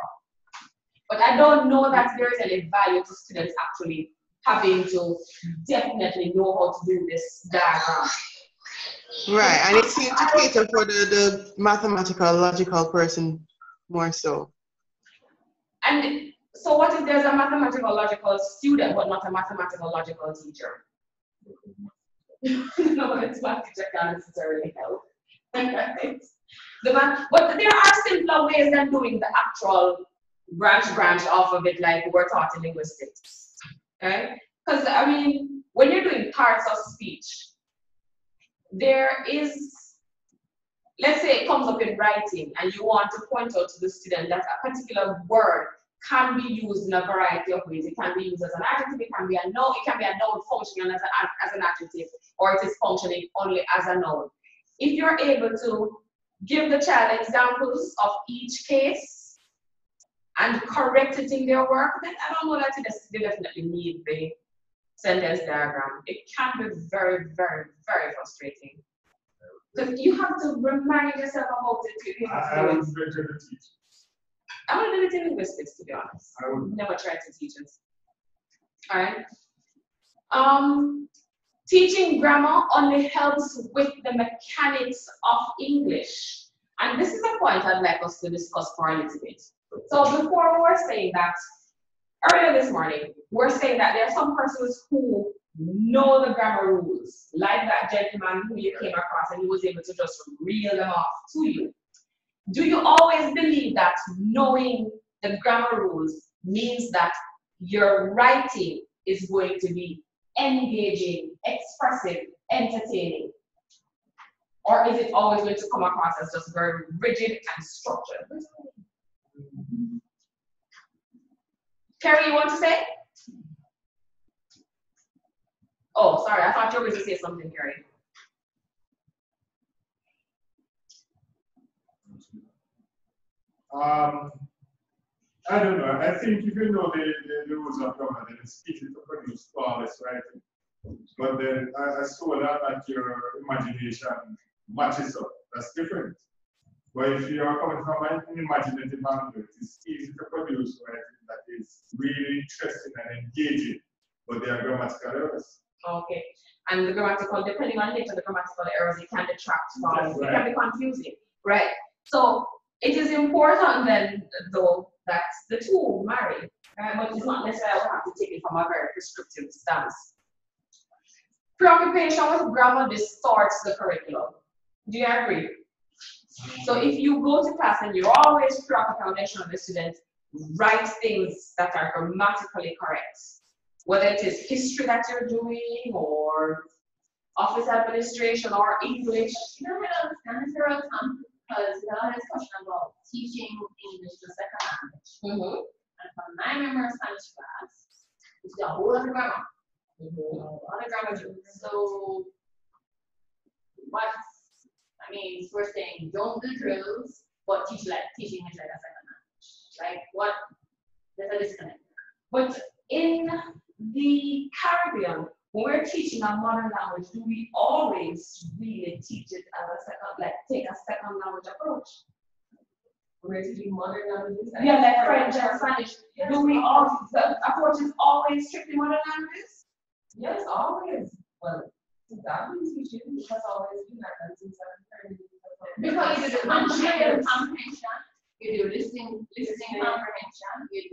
Speaker 1: But I don't know that there is any value to students actually having to definitely know how to do this diagram.
Speaker 5: Right, and it seems to cater for the mathematical, logical person more so.
Speaker 1: And so what if there's a mathematical, logical student, but not a mathematical, logical teacher? No, it's math teacher can't necessarily help. But there are simpler ways than doing the actual branch off of it, like we're taught in linguistics, right? Because I mean, when you're doing parts of speech, there is, let's say it comes up in writing, and you want to point out to the student that a particular word can be used in a variety of ways. It can be used as an adjective, it can be a noun, functioning as an adjective, or it is functioning only as a noun. If you're able to give the child examples of each case and correct it in their work, then I don't know that they definitely need the sentence diagram. It can be very, very, very frustrating. Because you have to remind yourself about it.
Speaker 2: I would venture to teach.
Speaker 1: I want to do it in linguistics, to be honest. I would never try to teach it. All right. Teaching grammar only helps with the mechanics of English. And this is a point I'd like us to discuss for a little bit. So before we were saying that, earlier this morning, we're saying that there are some persons who know the grammar rules, like that gentleman who you came across and he was able to just reel them off to you. Do you always believe that knowing the grammar rules means that your writing is going to be engaging, expressive, entertaining? Or is it always going to come across as just very rigid and structured? Carrie, you want to say? Oh, sorry, I thought you were going to say something, Carrie.
Speaker 2: I don't know. I think if you know the rules of grammar, then it's easy to produce flawless writing. But then I saw that your imagination matches up. That's different. But if you are coming from an imaginative angle, it's easy to produce writing that is really interesting and engaging, but there are grammatical errors.
Speaker 1: Okay. And the grammatical, depending on the nature of the grammatical errors, it can detract from,
Speaker 2: That's right.
Speaker 1: It can be confusing, right? So it is important then, though, that the two marry, right? But it's not necessarily have to take it from a very prescriptive stance. Preoccupation with grammar distorts the curriculum. Do you agree? So if you go to class and you're always preoccupied with ensuring the students write things that are grammatically correct, whether it is history that you're doing or office administration or English.
Speaker 6: You know, I don't understand this real time because we had a discussion about teaching English to a second language. And from my memory of Spanish class, it's a whole lot of grammar. A lot of grammar. So we're saying don't do drills, but teach English like a second language. Like what? There's a disconnect.
Speaker 1: But in the Caribbean, when we're teaching a modern language, do we always really teach it as a second, like take a second language approach?
Speaker 7: We're teaching modern languages.
Speaker 1: Yeah, like French and Spanish. Do we all, the approach is always strictly modern languages?
Speaker 7: Yes, always. Well, since I've been teaching, it has always been like that since I've been
Speaker 6: because you do comprehension, you do listening comprehension, you do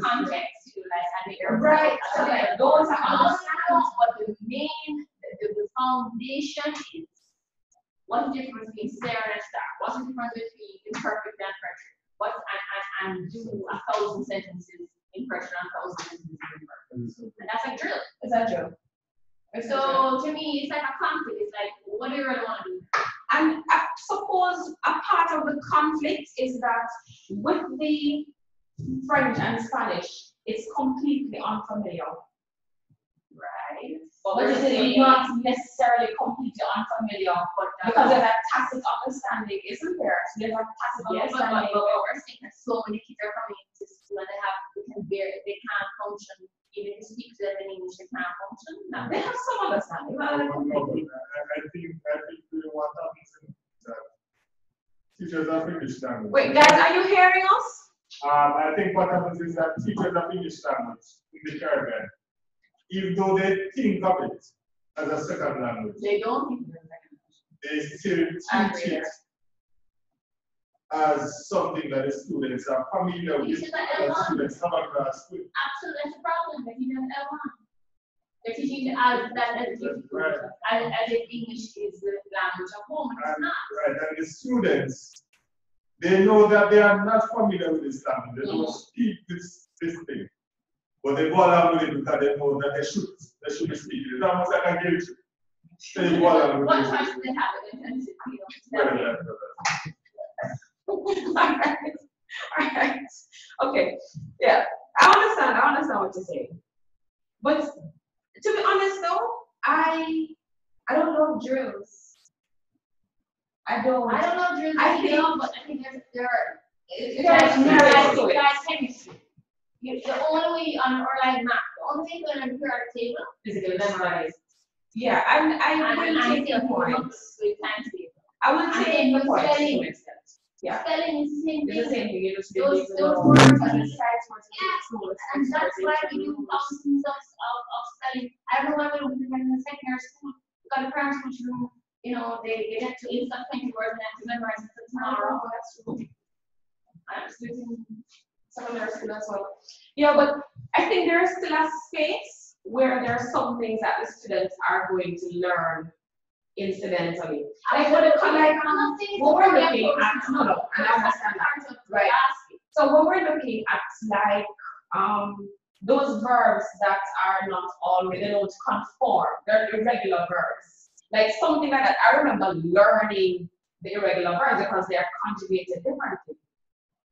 Speaker 6: context, you do like adding
Speaker 1: right. So like those are
Speaker 6: understand, but the main, the foundation is what's the difference between stare and star? What's the difference between imperfect and perfect? And do 1,000 sentences impression and 1,000 sentences imperfect. And that's a drill.
Speaker 1: It's a drill.
Speaker 6: So to me, it's like a conflict. It's like, what do you really want to do?
Speaker 1: And I suppose a part of the conflict is that with the French and Spanish, it's completely unfamiliar. Right? But it is not necessarily completely unfamiliar, but because there's a tacit understanding, isn't there? There's a tacit understanding.
Speaker 6: But we're seeing that so many kids are coming into school and they can't function. Even if you speak to them in English, they can't function. No, they have some understanding.
Speaker 2: I think what happens is that teachers of English language.
Speaker 1: Wait, guys, are you hearing us?
Speaker 2: I think what happens is that teachers of English language in the Caribbean, even though they think of it as a second language,
Speaker 6: they don't think of it as a second language.
Speaker 2: They still teach it as something that the students are familiar with. Students have a grasp with.
Speaker 6: Absolutely, that's the problem. They're teaching L1. They're teaching as if English is the language of home, and it's not.
Speaker 2: Right, and the students, they know that they are not familiar with this language. They don't speak this thing. But they go along with it because they know that they should be speaking. It's almost like a guilt. So you go along with
Speaker 6: what choice do they have?
Speaker 1: Alright. Okay. Yeah. I understand what you're saying. But to be honest though, I don't love drills. I don't know drills either, but I think there's chemistry. The only way or like math, the only way you're gonna clear the table is to memorize. Yeah, I will take your point. I will take the point to an extent. Yeah. Spelling is the same thing. It's the same thing. Those words are the size words. Yeah. And that's why we do thousands of spelling. I remember when we were in the secondary school, we got a primary school room, they had to list up 20 words and have to memorize it tomorrow. That's true. I'm still in secondary school as well. Yeah, but I think there is still a space where there are some things that the students are going to learn incidentally. Like what it like when we're looking at no, and I understand that. Right. So when we're looking at like those verbs that are not always, they don't conform, they're irregular verbs. Like something like that. I remember learning the irregular verbs because they are conjugated differently.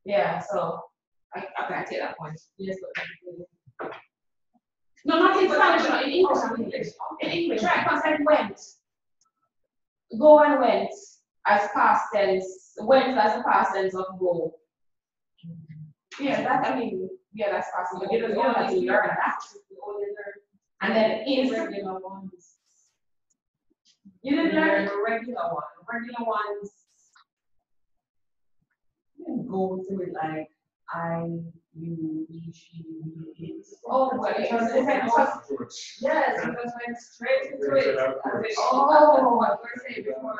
Speaker 1: Yeah, so I take that point. Yes, but no, not in Spanish, no, in English, I'm English. In English, right? Because like went, go and went as past tense, went as the past tense of go. Yeah, that, I mean, yeah, that's possible. You don't have to learn that. And then is regular ones. You didn't learn the regular one. Regular ones, you can go through it like I, you, he, she, he, it. Oh, but it was different. Yes, it was went straight into it. Oh, what we're saying before.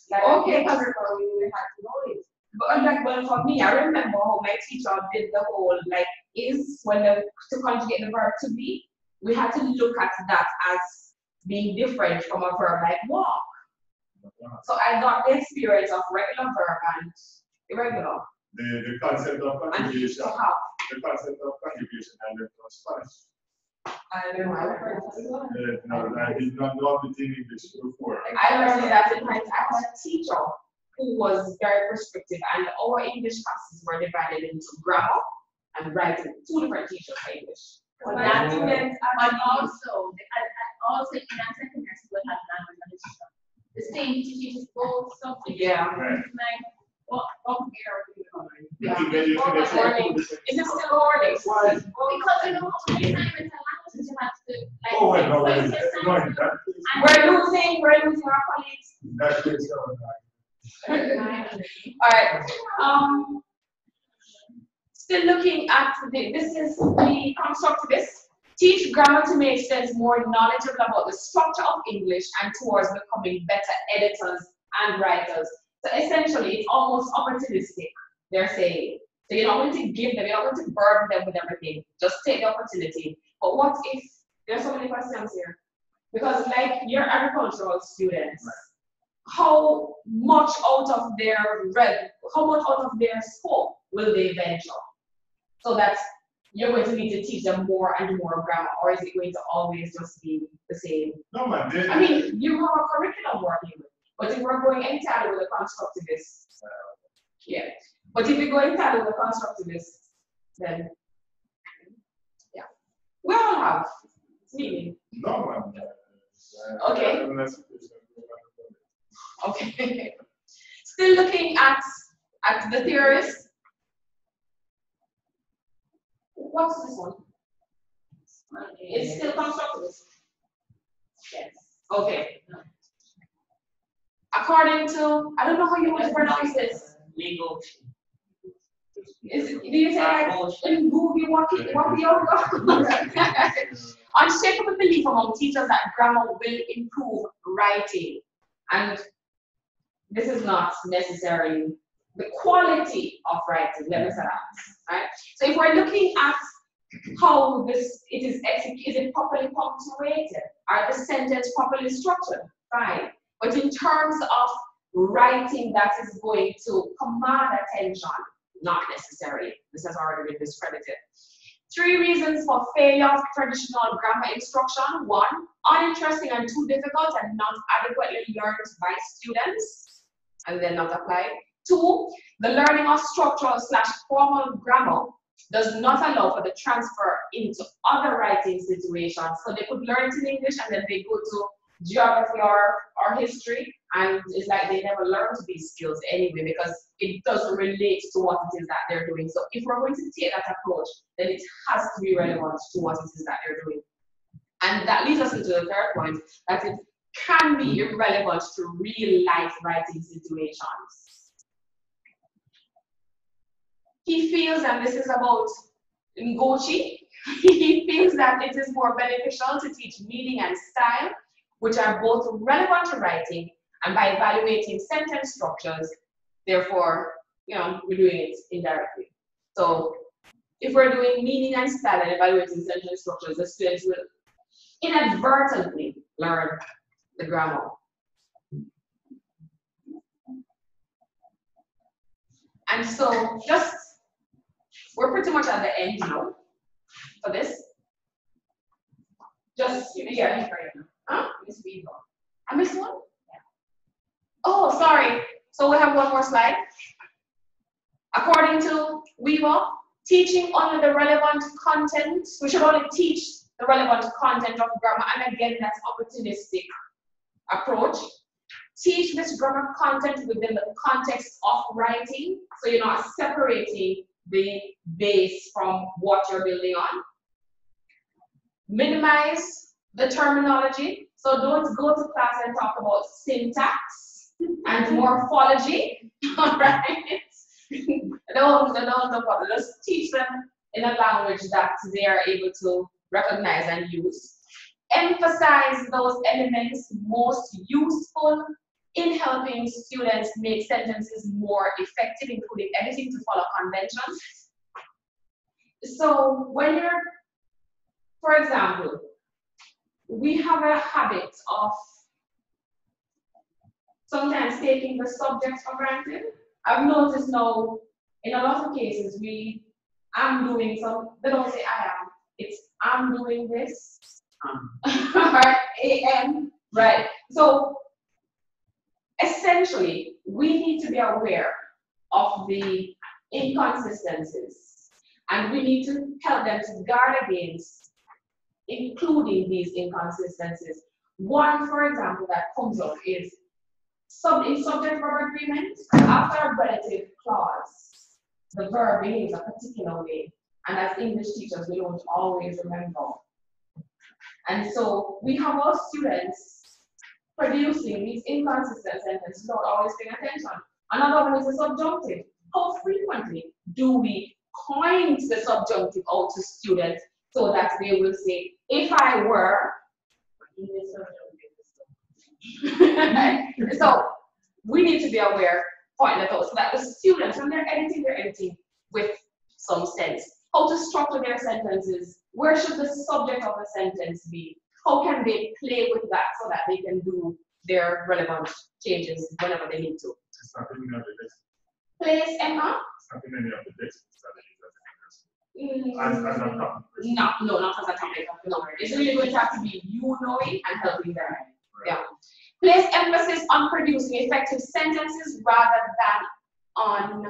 Speaker 1: Like, okay, because we had to know it. But like, well, for me, I remember how my teacher did the whole like is when to conjugate the verb to be. We had to look at that as being different from a verb like walk. So I got the experience of regular verb and irregular.
Speaker 2: The concept of conjugation. The concept of conjugation I learned from Spanish.
Speaker 1: I don't know.
Speaker 2: No, I did not know the thing in English before.
Speaker 1: I learned that in high school. I had a teacher who was very prescriptive, and our English classes were divided into grammar and writing. Two different teachers for English.
Speaker 6: But that students, but also in that secondary school have language and literature. The same teachers both subjects.
Speaker 1: Yeah.
Speaker 2: Right.
Speaker 6: Like what
Speaker 1: Yeah. Is it still morning?
Speaker 2: Why?
Speaker 6: because you know how many assignments and languages you have to like.
Speaker 2: Oh, wait, no, wait.
Speaker 1: We're losing our colleagues.
Speaker 2: That's good stuff.
Speaker 1: All right. Still looking at this is the constructivist. Teach grammar to make students more knowledgeable about the structure of English and towards becoming better editors and writers. So essentially, it's almost opportunistic. They're saying. So you're not going to give them, you're not going to burden them with everything. Just take the opportunity. But what if there's so many questions here? Because like your agricultural students. Right. How much out of their scope will they venture? So that's you're going to need to teach them more and more grammar, or is it going to always just be the same?
Speaker 2: No, man.
Speaker 1: I mean, you have a curriculum working with, but if we're going entirely with a constructivist, yeah. But if we go entirely with a constructivist, then yeah, we all have meaning.
Speaker 2: No, man.
Speaker 1: Okay. Okay. Still looking at the theorists. What's this one? It's still constructivist. Yes. Okay. According to, I don't know how you want to pronounce this.
Speaker 7: Legal.
Speaker 1: Do you say like in Google what unshakable belief among teachers that grammar will improve writing, and this is not necessarily the quality of writing. Let me say that, right? So if we're looking at how this is it properly punctuated? Are the sentences properly structured? Fine. But in terms of writing that is going to command attention, not necessarily. This has already been discredited. 3 reasons for failure of traditional grammar instruction. 1, uninteresting and too difficult and not adequately learned by students, and then not applied. 2, the learning of structural/formal grammar does not allow for the transfer into other writing situations. So they could learn it in English and then they go to geography or history, and it's like they never learned these skills anyway because it doesn't relate to what it is that they're doing. So if we're going to take that approach, then it has to be relevant to what it is that they're doing. And that leads us into the 3rd point, that it can be irrelevant to real life writing situations. He feels, and this is about Ngochi, he feels that it is more beneficial to teach meaning and style, which are both relevant to writing, and by evaluating sentence structures, therefore, we're doing it indirectly. So if we're doing meaning and style and evaluating sentence structures, the students will inadvertently learn the grammar. And so we're pretty much at the end now for this. Just, yeah. Huh?
Speaker 6: Miss Weaver.
Speaker 1: I missed one? Yeah. Oh, sorry. So we have one more slide. According to Weaver, teaching only the relevant content, we should only teach the relevant content of grammar, and again, that's opportunistic approach. Teach this grammar content within the context of writing, so you're not separating the base from what you're building on. Minimize the terminology, so don't go to class and talk about syntax and morphology, all right? Don't bother. Just teach them in a language that they are able to recognize and use. Emphasize those elements most useful in helping students make sentences more effective, including editing to follow conventions. So when you're, for example, we have a habit of sometimes taking the subject for granted. I've noticed now, in a lot of cases, I'm doing some, they don't say I am, it's I'm doing this, right, AM, right. So essentially, we need to be aware of the inconsistencies, and we need to help them to guard against including these inconsistencies. One, for example, that comes up is in subject-verb agreement, after a relative clause, the verb behaves a particular way, and as English teachers, we don't always remember. And so we have our students producing these inconsistent sentences without always paying attention. Another one is the subjunctive. How frequently do we point the subjunctive out to students so that they will say, if I were, so we need to be aware, point that out, so that the students, when they're editing with some sense. How to structure their sentences, where should the subject of the sentence be? How can they play with that so that they can do their relevant changes whenever they need to?
Speaker 2: It's not in any of the text.
Speaker 1: Place Emma?
Speaker 2: It's not in any of the text. As a topic.
Speaker 1: No, not as a topic. No, it's really going to have to be you knowing and helping them. Right. Yeah. Place emphasis on producing effective sentences rather than on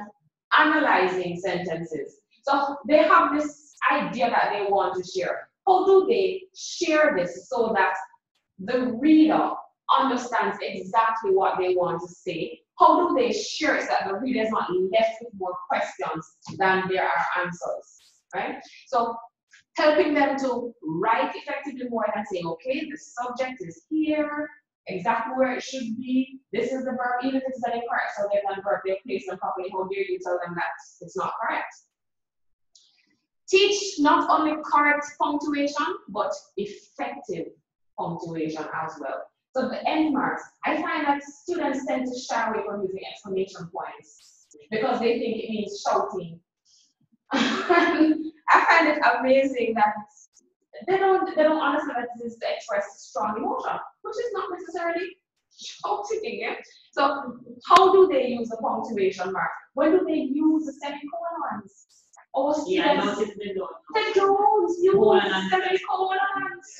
Speaker 1: analyzing sentences. So they have this idea that they want to share. How do they share this so that the reader understands exactly what they want to say? How do they share it so that the reader is not left with more questions than there are answers? Right? So helping them to write effectively more than saying, okay, the subject is here, exactly where it should be. This is the verb, even if it's an incorrect subject and verb, they place them properly. How dare you tell them that it's not correct? Teach not only correct punctuation, but effective punctuation as well. So the end marks, I find that students tend to shy away from using exclamation points because they think it means shouting. I find it amazing that they don't understand that this is to express strong emotion, which is not necessarily shouting. Yeah? So how do they use the punctuation mark? When do they use the semicolons? Or students, they don't use semicolons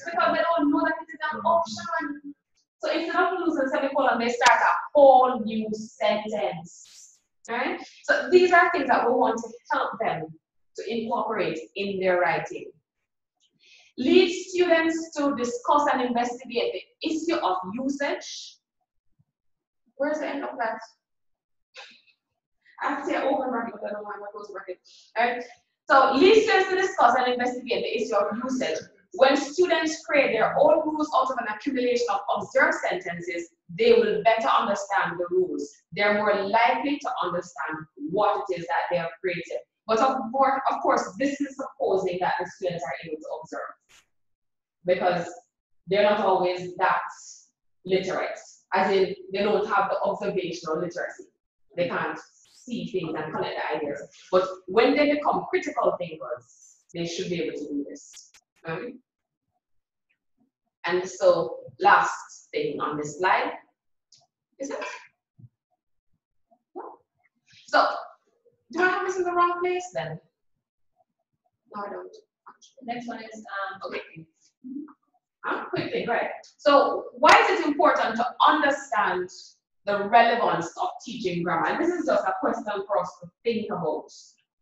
Speaker 1: because they don't know that it is an option. So instead of using semicolon, they start a whole new sentence. Right? So these are things that we want to help them to incorporate in their writing. Lead students to discuss and investigate the issue of usage. Where's the end of that? I have to say open bracket, but I don't want my close bracket. Right? So lead students to discuss and investigate the issue of usage. When students create their own rules out of an accumulation of observed sentences, they will better understand the rules. They're more likely to understand what it is that they have created. But of course, this is supposing that the students are able to observe, because they're not always that literate, as in they don't have the observational literacy. They can't see things and connect the ideas. But when they become critical thinkers, they should be able to do this. And so, last thing on this slide, is it? No. So, do I have this in the wrong place then? No, I don't.
Speaker 6: Next one is
Speaker 1: Okay. Quickly, go ahead. So, why is it important to understand the relevance of teaching grammar? And this is just a question for us to think about.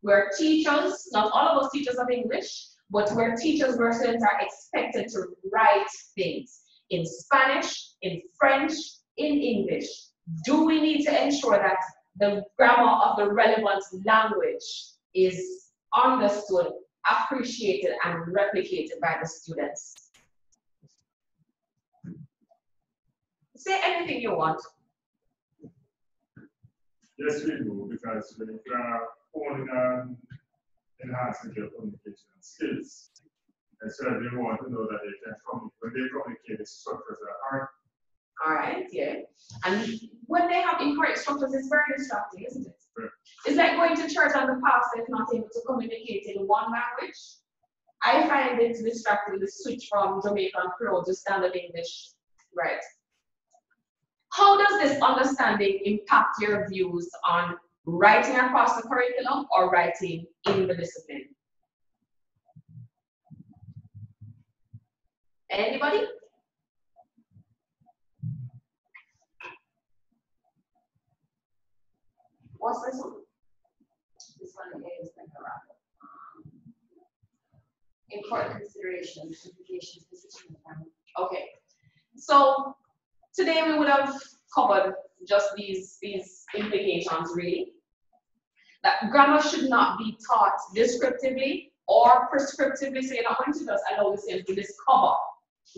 Speaker 1: We're teachers, not all of us teachers of English, but we're teachers where students are expected to write things in Spanish, in French, in English. Do we need to ensure that the grammar of the relevant language is understood, appreciated, and replicated by the students? Say anything you want.
Speaker 2: Yes, we do, because we are only enhancing their communication skills. And so they want to know that they can communicate. When they communicate, the structures are hard.
Speaker 1: All right, yeah. And when they have incorrect structures, it's very distracting, isn't it?
Speaker 2: Right.
Speaker 1: It's like going to church and the pastor is not able to communicate in one language. I find it distracting to switch from Jamaican Creole to standard English, right? How does this understanding impact your views on writing across the curriculum or writing in the discipline? Anybody? What's this one?
Speaker 6: this one is like a important considerations, implications, position, and family.
Speaker 1: Okay. So today we would have covered just these implications really. That grammar should not be taught descriptively or prescriptively, so you're not going to just allow the students to discover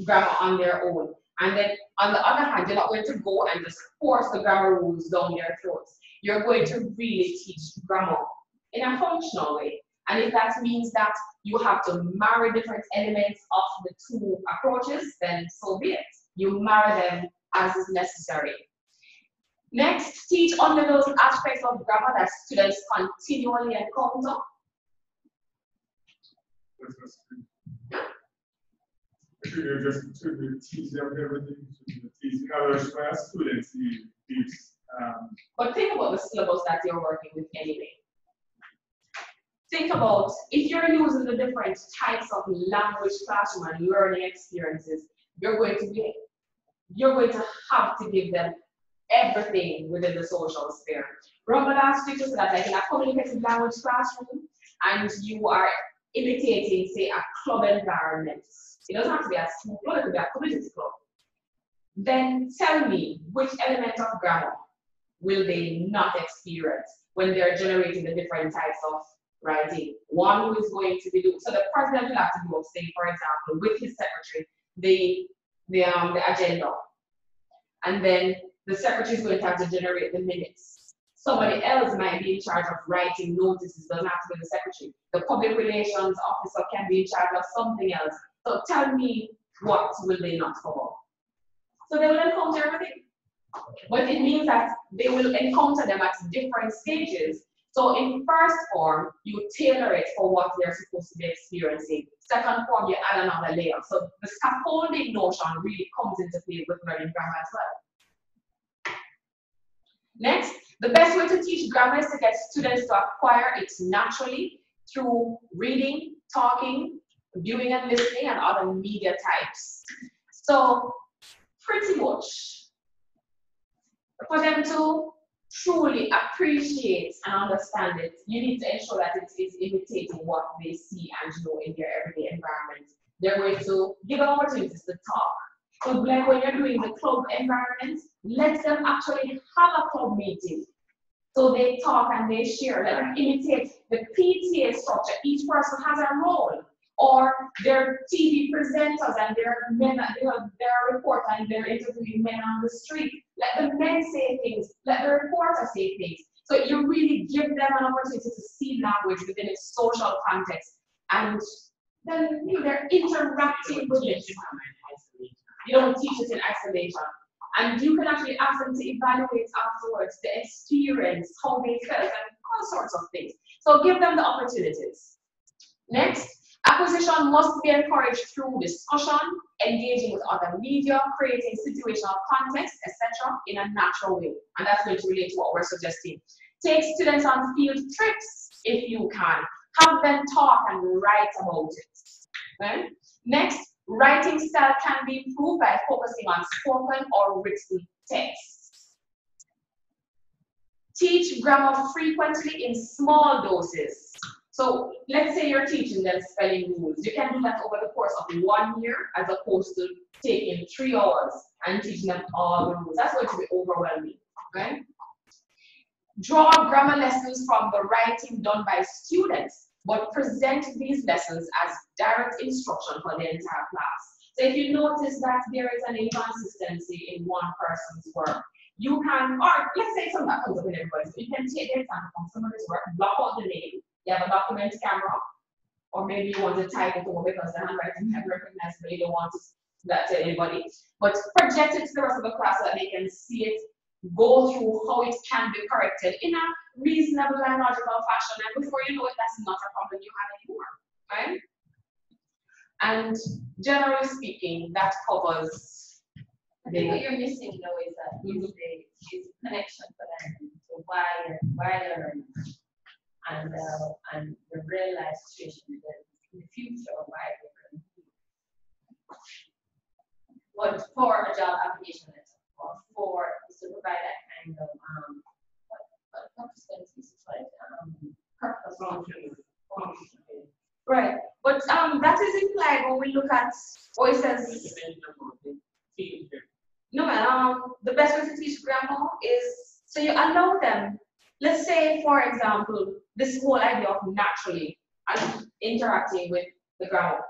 Speaker 1: grammar on their own. And then on the other hand, you're not going to go and just force the grammar rules down their throats. You're going to really teach grammar in a functional way. And if that means that you have to marry different elements of the two approaches, then so be it. You marry them as is necessary. Next, teach only those aspects of grammar that students continually encounter.
Speaker 2: You just to teach them everything, to teach other students.
Speaker 1: But think about the syllabus that you're working with anyway. Think about if you're using the different types of language classroom and learning experiences, you're going to have to give them everything within the social sphere. Remember last week so that like in a communicative language classroom and you are imitating, say, a club environment. It doesn't have to be a school club, it could be a community club. Then tell me which element of grammar will they not experience when they're generating the different types of writing. One who is going to be doing, so the president will have to do, say, for example, with his secretary, the agenda. And then the secretary is going to have to generate the minutes. Somebody else might be in charge of writing notices, doesn't have to be the secretary. The public relations officer can be in charge of something else. So tell me, what will they not cover? So they will encounter everything. But it means that they will encounter them at different stages. So in first form, you tailor it for what they're supposed to be experiencing. Second form, you add another layer. So the scaffolding notion really comes into play with learning grammar as well. Next, the best way to teach grammar is to get students to acquire it naturally through reading, talking, viewing and listening, and other media types. So pretty much, for them to truly appreciate and understand it, you need to ensure that it is imitating what they see and know in their everyday environment. They're going to give them opportunities to talk. So like when you're doing the club environment, let them actually have a club meeting. So they talk and they share, let them imitate the PTA structure. Each person has a role. Or they're TV presenters and they're reporters and they're interviewing men on the street. Let the men say things, let the reporter say things. So you really give them an opportunity to see language within its social context. And then they're interacting with it. You don't teach it in isolation. And you can actually ask them to evaluate afterwards the experience, how they felt, and all sorts of things. So give them the opportunities. Next, Acquisition must be encouraged through discussion, engaging with other media, creating situational context, etc. in a natural way. And that's going to relate to what we're suggesting. Take students on field trips if you can. Have them talk and write about it. Okay? Next, writing style can be improved by focusing on spoken or written text. Teach grammar frequently in small doses. So let's say you're teaching them spelling rules. You can do that over the course of 1 year as opposed to taking 3 hours and teaching them all the rules. That's going to be overwhelming, right? Draw grammar lessons from the writing done by students, but present these lessons as direct instruction for the entire class. So if you notice that there is an inconsistency in one person's work, you can, or let's say something that comes up in everybody's, you can take the example from somebody's work, block out the name, you have a document camera, or maybe you want to type it over because the handwriting is recognizable, you don't want that to anybody, but project it to the rest of the class so that they can see it, go through how it can be corrected in a reasonable and logical fashion, and before you know it, that's not a problem you have anymore, right? And generally speaking, that covers
Speaker 6: I think what you're missing though is that is connection for them to why they're learning and the real life situation in the future of why they're learning. But for a job application letter or for to provide that kind of purpose.
Speaker 1: Right, but that is implied when we look at what it says. No, the best way to teach grammar is so you allow them. Let's say, for example, this whole idea of naturally and interacting with the grammar.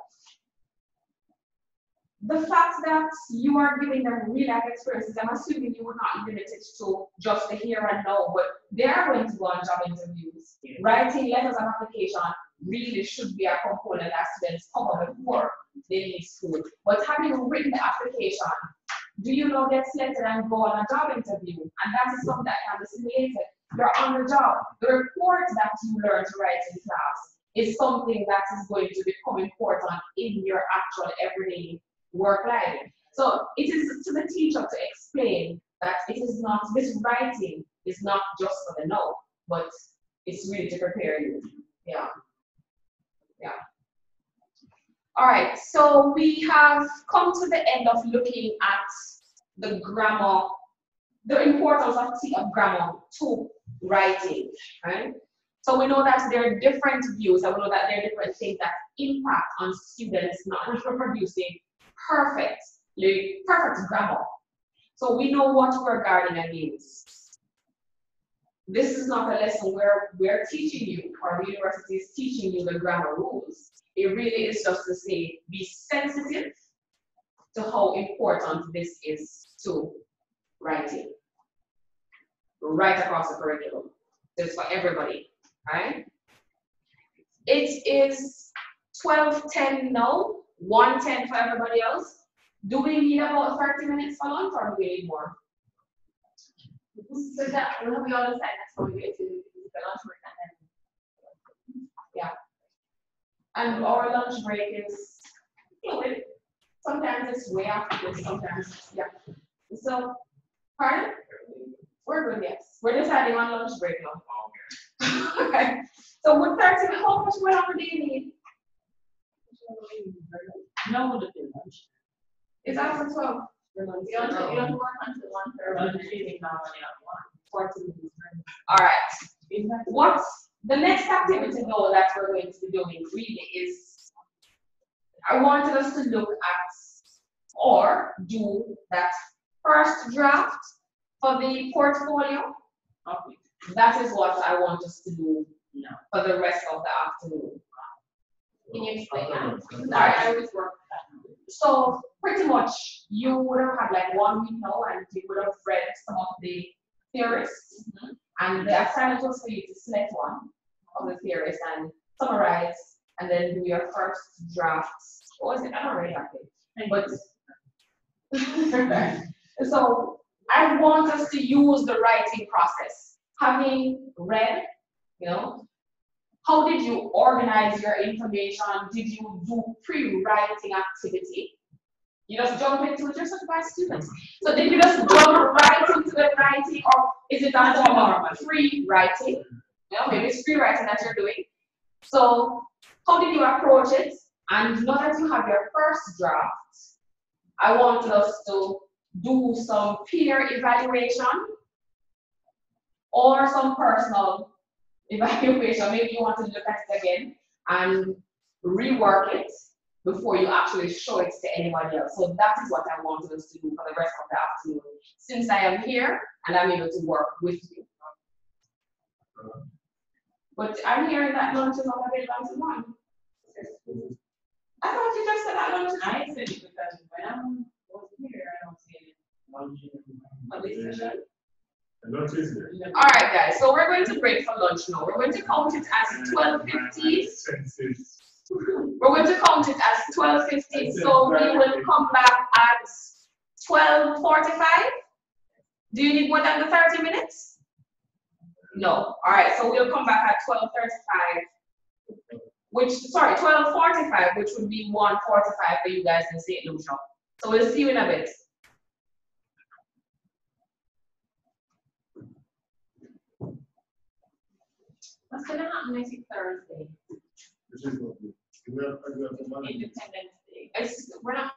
Speaker 1: The fact that you are giving them real life experiences, I'm assuming you would not limit it to just the here and now, but they are going to go on job interviews. Writing letters of application really should be a component that students cover before they leave school. But having written the application, do you know get selected and go on a job interview? And that is something that can be simulated. You're on the job. The report that you learn to write in class is something that is going to become important in your actual everyday work life. So it is to the teacher to explain that it is not, this writing is not just for the now, but it's really to prepare you. Yeah. Yeah. All right, so we have come to the end of looking at the grammar, the importance of grammar to writing, right? So we know that there are different views, and we know that there are different things that impact on students not producing perfect grammar. So we know what we're guarding against. This is not a lesson where we're teaching you, or the university is teaching you the grammar rules. It really is just to say, be sensitive to how important this is to writing. Right across the curriculum. It's for everybody, right? It is 12:10 now, 1:10 for everybody else. Do we need about 30 minutes for lunch, or do we need more?
Speaker 6: So that we all decide that's how we get to the lunch break and then.
Speaker 1: Yeah. And our lunch break is fluid. Sometimes it's way after this, sometimes, yeah. So, pardon? We're good, yes. We're deciding on lunch break now. Okay. So with 30 minutes, how much more hour do you need?
Speaker 7: No, the lunch.
Speaker 1: It's after 12.
Speaker 6: You don't work until 1:30.
Speaker 1: 40 minutes. All right. What's the next activity though that we're going to be doing really is, I wanted us to look at or do that first draft for the portfolio.
Speaker 7: Okay.
Speaker 1: That is what I want us to do now for the rest of the afternoon.
Speaker 6: Can you explain that?
Speaker 1: I always work that. So pretty much you would have had like 1 week now, and you would have read some of the theorists. And the assignment was for you to select one of the theorists and summarize, and then do your first draft. What was it? I don't know exactly. But so I want us to use the writing process. Having read, How did you organize your information? Did you do pre-writing activity? You just jump into it, you're supervised students. So did you just jump right into the writing, or is it a form of free writing? You know, maybe it's free writing that you're doing. So how did you approach it? And now that you have your first draft, I want us to do some peer evaluation or some personal evaluation. Maybe you want to look at it again and rework it before you actually show it to anybody else. So that is what I wanted us to do for the rest of the afternoon. Since I am here and I'm able to work with you. But I'm hearing that lunch is not available to one. I thought you just said that lunch is.
Speaker 7: I said it because when I was here, I don't see any lunch
Speaker 1: On this session.
Speaker 2: Lunch is there.
Speaker 1: All right, guys. So we're going to break for lunch now. We're going to count it as 12:15. We're going to count it as 12:15. So we will come back at 12:45. Do you need more than the 30 minutes? No. All right. So we'll come back at 12:35. 12:45, which would be 1:45 for you guys in St. Lucia. So we'll see you in a bit.
Speaker 6: What's gonna happen next Thursday? Independence Day.
Speaker 1: We're not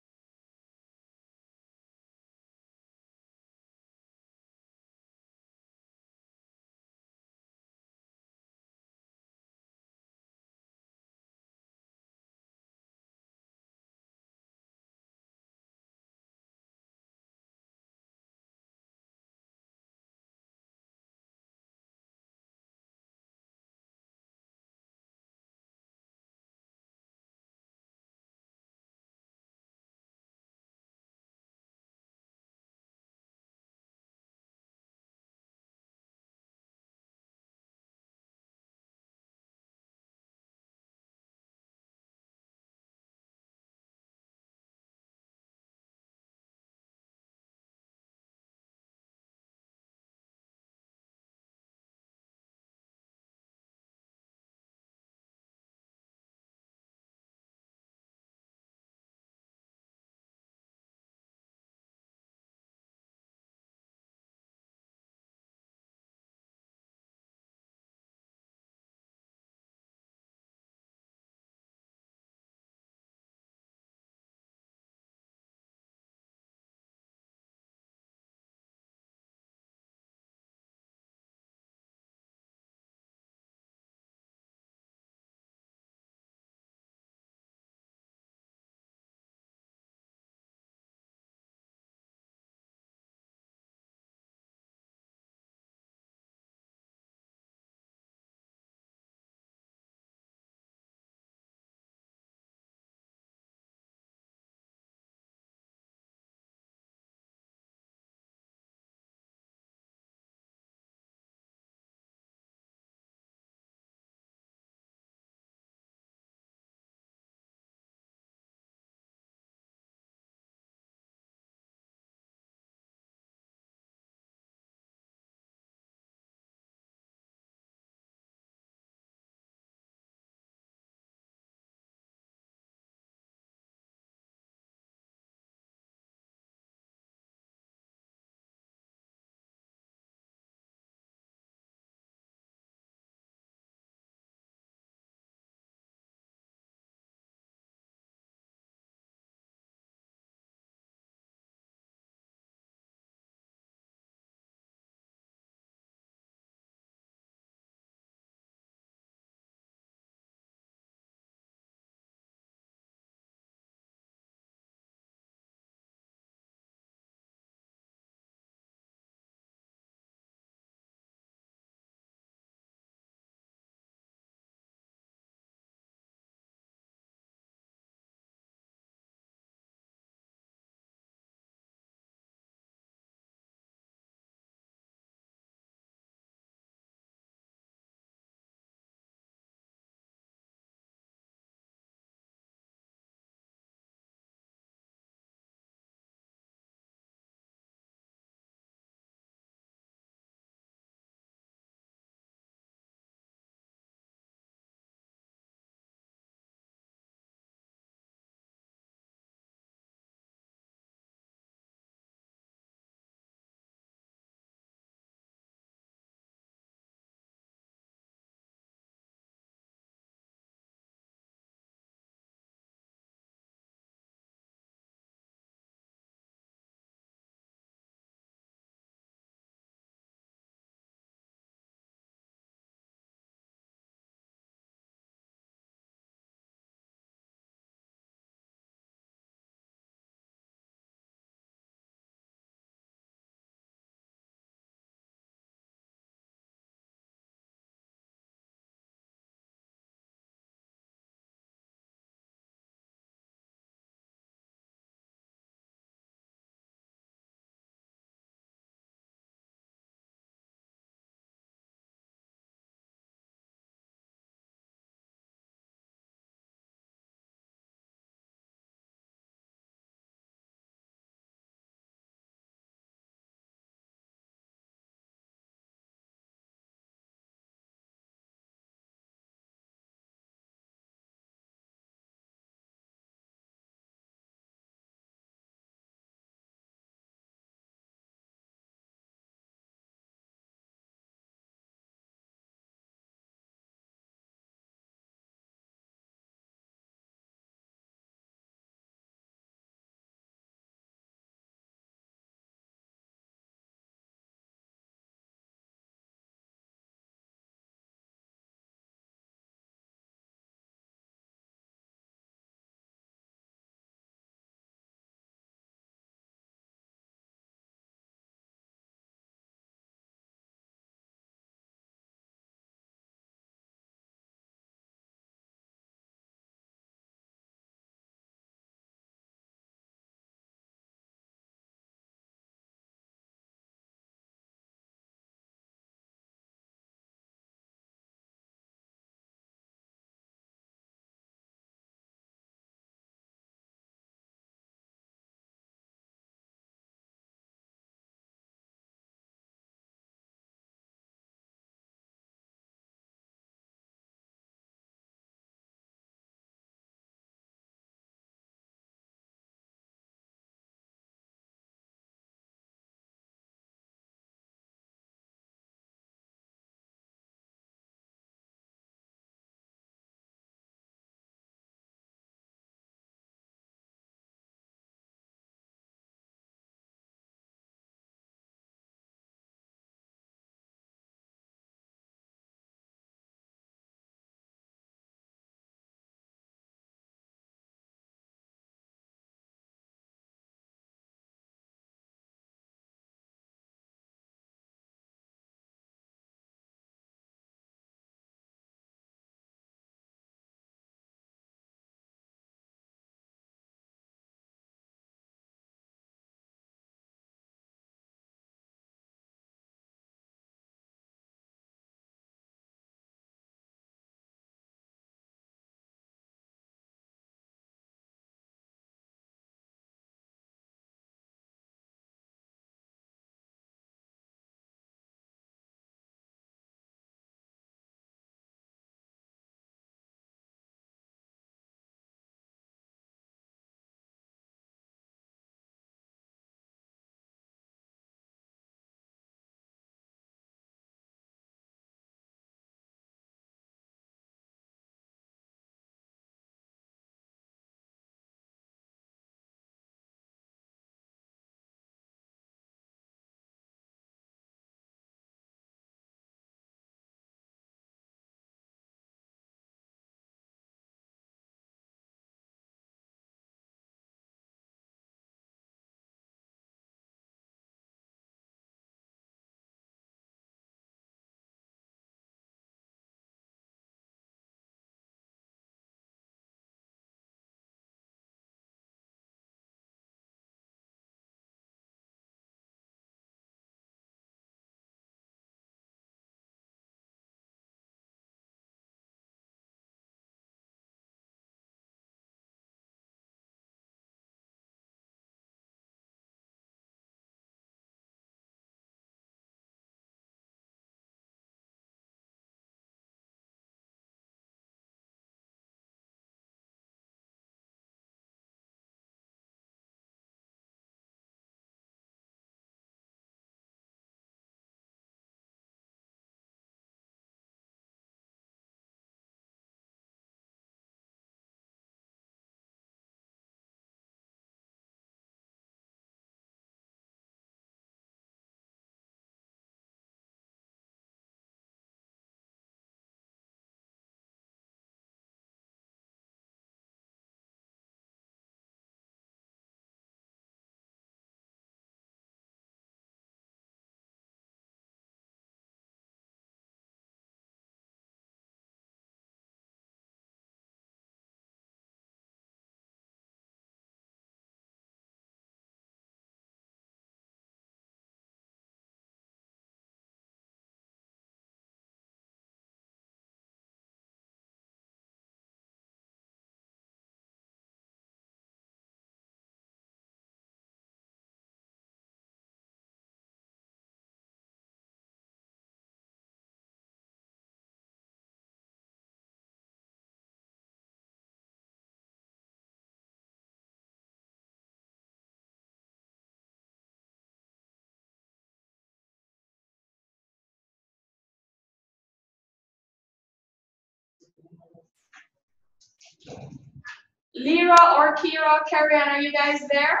Speaker 1: Lyra or Kira, Carrie-Ann, are you guys there?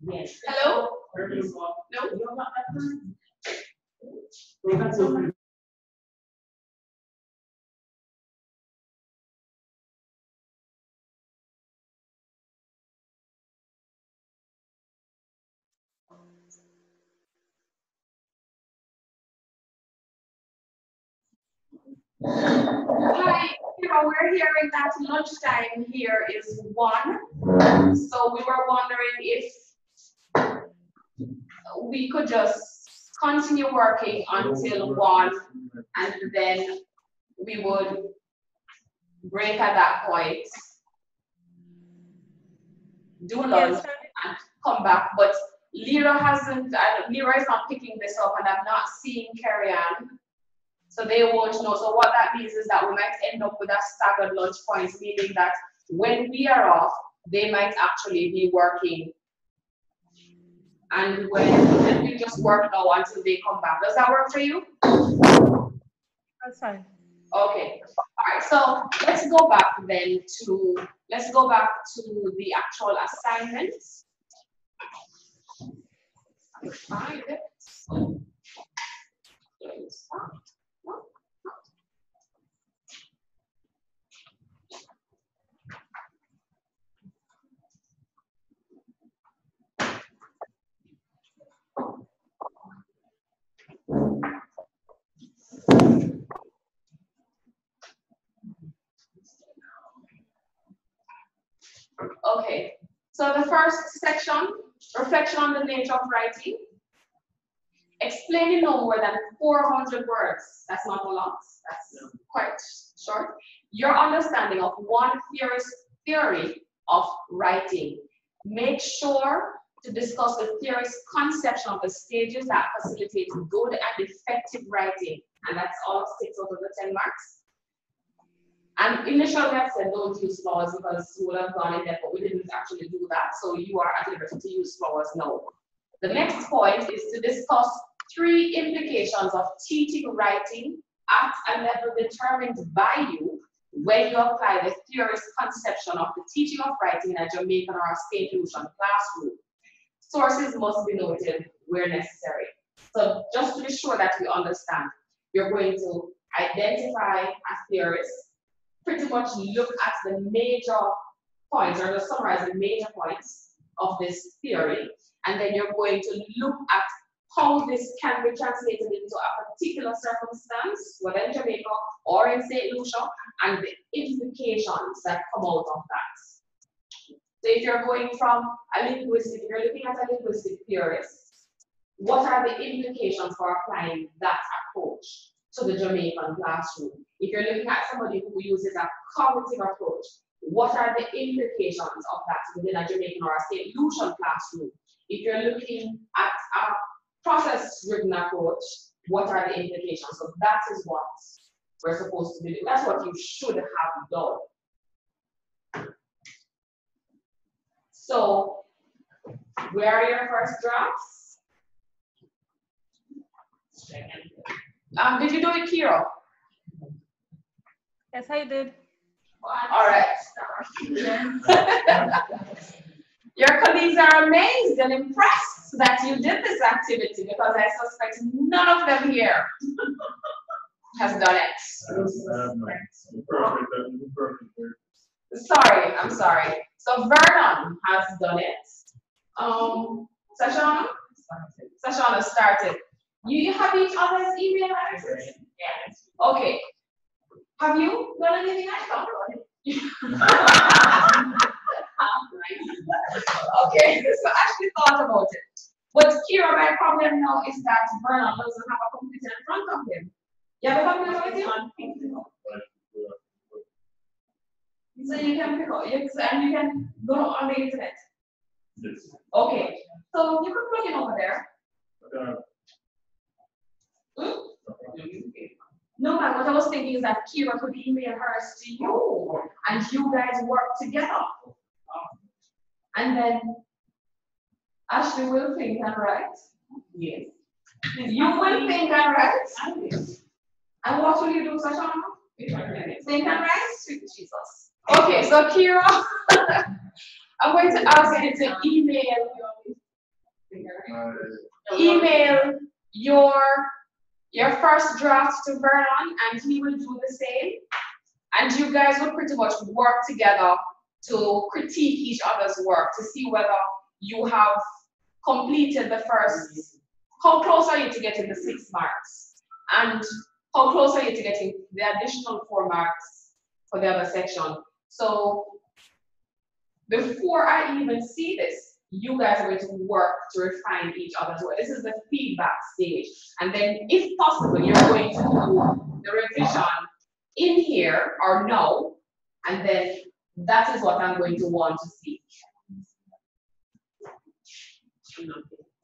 Speaker 7: Yes.
Speaker 1: Hello? No? Hi, Kira, we're hearing that lunchtime here is 1. So we were wondering if we could just continue working until 1, and then we would break at that point, do lunch, and come back. But Lyra is not picking this up, and I'm not seeing Carrie-Ann, so they won't know. So what that means is that we might end up with a staggered lunch points, meaning that when we are off, they might actually be working. And when we just work now until they come back. Does that work for you?
Speaker 3: That's fine.
Speaker 1: Okay. All right. So let's go back then to the actual assignments. Find it. Okay, so the first section, reflection on the nature of writing. Explaining no more than 400 words. That's not a lot, that's quite short. Your understanding of one theory of writing. Make sure to discuss the theorist's conception of the stages that facilitate good and effective writing. And that's all 6 out of the 10 marks. And initially I said don't use flowers because we would have gone in there, but we didn't actually do that. So you are at liberty to use flowers now. The next point is to discuss 3 implications of teaching writing at a level determined by you when you apply the theorist's conception of the teaching of writing in a Jamaican or a St. Lucian classroom. Sources must be noted where necessary. So just to be sure that we understand, you're going to identify a theorist, pretty much look at the major points or just summarize the major points of this theory, and then you're going to look at how this can be translated into a particular circumstance, whether in Jamaica or in St. Lucia, and the implications that come out of that. So if you're going from a linguistic, if you're looking at a linguistic theorist, what are the implications for applying that approach to the Jamaican classroom? If you're looking at somebody who uses a cognitive approach, what are the implications of that within a Jamaican or a St. Lucian classroom? If you're looking at a process-driven approach, what are the implications? So that is what we're supposed to be doing. That's what you should have done. So, where are your first drafts? Did you do it, Kiro?
Speaker 3: Yes, I did.
Speaker 1: All right. Your colleagues are amazed and impressed that you did this activity because I suspect none of them here has done it. Sorry, I'm sorry. So Vernon has done it. Sashana started. You have each other's email addresses? Yes. Okay. Have you done anything else? Okay, so Ashley thought about it. But Kira, my problem now is that Vernon doesn't have a computer in front of him. You have a computer with you? So you can pick up, and you can go on the internet. Yes. Okay, so you can plug in over there. No, man, what I was thinking is that Kira could email hers to you, and you guys work together. And then Ashley will think and write. Yes. You will think and write. And what will you do, Sashana? Think and write? Sweet Jesus. Okay, so Kira, I'm going to ask you to email your first draft to Vernon, and he will do the same. And you guys will pretty much work together to critique each other's work to see whether you have completed the first. How close are you to getting the 6 marks? And how close are you to getting the additional 4 marks for the other section? So before I even see this, you guys are going to work to refine each other's work. This is the feedback stage. And then if possible, you're going to do the revision in here or no, and then that is what I'm going to want to see.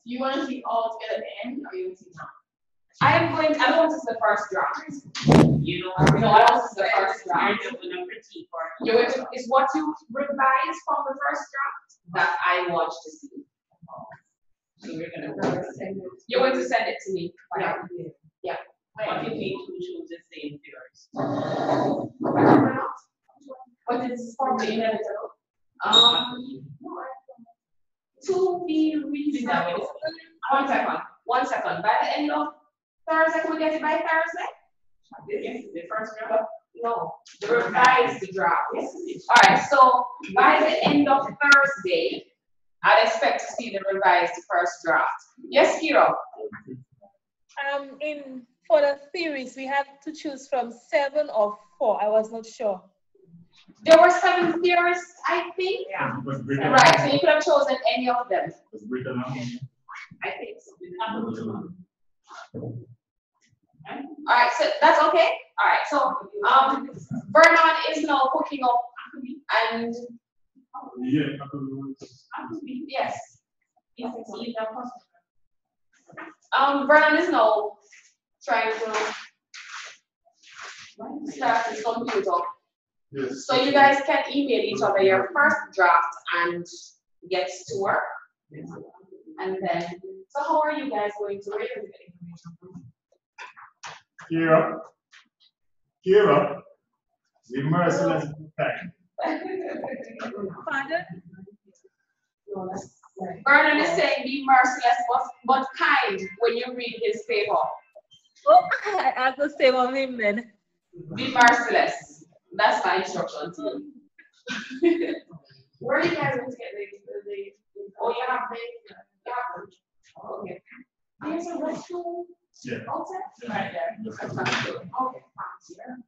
Speaker 6: You want to see all together in, or you want to see now?
Speaker 1: I don't want to see the first draft.
Speaker 7: You know,
Speaker 1: No, I don't want to see the first draft.
Speaker 7: you're going to critique or
Speaker 1: You're going to, is what you revise from the first draft that I want to see.
Speaker 7: so we're going to
Speaker 1: You're going to send it to me.
Speaker 7: Yeah.
Speaker 1: Yeah.
Speaker 7: What if we choose the same theories?
Speaker 1: But it's probably inevitable. To be reasonable. One second. By the end of Thursday, can we get it by Thursday?
Speaker 7: The first draft?
Speaker 1: No, the revised draft. All right, so by the end of Thursday, I'd expect to see the revised first draft. Yes, Kiro?
Speaker 3: For the theories, we had to choose from 7 or 4. I was not sure.
Speaker 1: There were 7 theories, I think.
Speaker 7: Yeah.
Speaker 1: Right, so you could have chosen any of them.
Speaker 7: I think so.
Speaker 1: All right, so that's okay. All right, so Vernon is now cooking up, and yes, Vernon is now trying to start his computer.
Speaker 2: Yes.
Speaker 1: So you guys can email each other your first draft and get to work. And then, so how are you guys going to rate the information?
Speaker 2: Kira, the merciless time.
Speaker 3: Pardon?
Speaker 1: Vernon is saying be merciless but kind when you read his paper.
Speaker 3: Oh, I have the same on him then.
Speaker 1: Be merciless. That's my instruction to you. Where are you guys going to get the oh, you have the okay. There's a restroom.
Speaker 2: Yeah.
Speaker 1: Outside?
Speaker 2: Yeah.
Speaker 1: Right there.
Speaker 2: Yeah.
Speaker 1: That's not good. Okay, fine.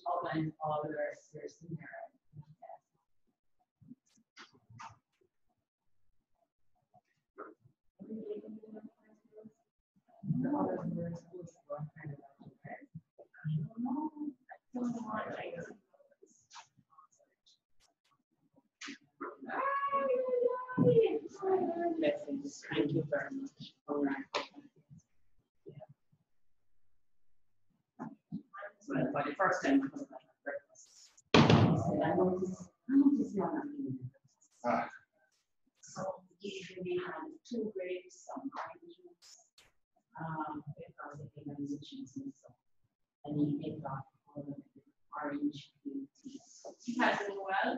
Speaker 1: Outline all their scenario.
Speaker 7: Thank you very much. All right. So for the first time, I'm going to have breakfast. I noticed you're not eating breakfast. So usually have 2 grapes, some orange juice, because the organizations and so. And you take off all the orange green tea. He has it well.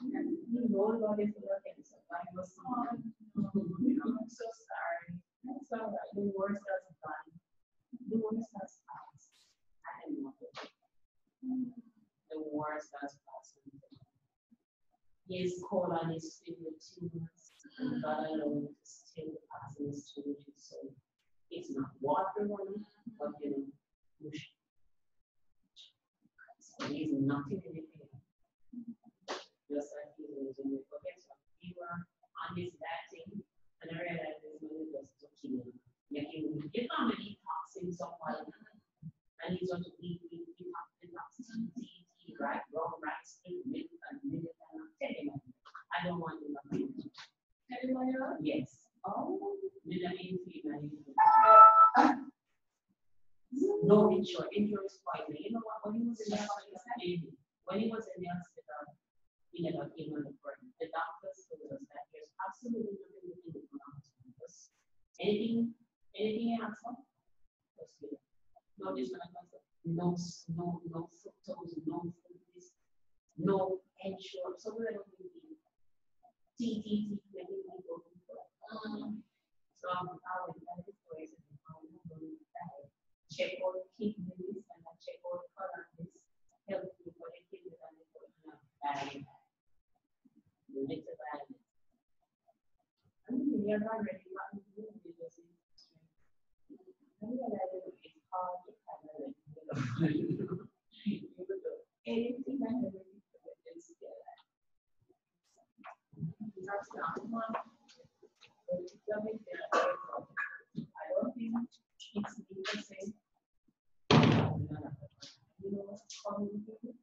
Speaker 7: You know about it for your kids. I was I'm so sorry. That's all right. The worst has gone. The worst has passed. I didn't want it. The worst has passed. His colon is filled with tumors, and God alone is still passing his through his soul. It's not what we want, but you know, push. So he's nothing in it. Just like he's losing weight. Okay, so we were on this bad thing, and I realized this money was to kill him. Making you can't really toxin someone, and he's going to eat toxin, tea, right, raw rice, milk, and milk, and I'm telling him, I don't want him to eat. Yes. Oh, melamine fever. No insurance is quite. You know what? When he was in the hospital, he never came on the board. The doctors told us that there's absolutely nothing we can do for us. Anything you ask for, just give it. No additional concept. No fructose, no food, no insurance. So we're not going to be TTT, many people. So I would like to place it in check all the kidneys and I check all the colonies, help people in kidneys and they put in a bag. You need to buy it. I mean, you're not ready, what you do, you just need to it's hard to kind of anything I have ready for it is together. That's not one. I don't think it's the same. You know what's common here?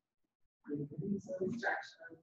Speaker 7: These are distractions.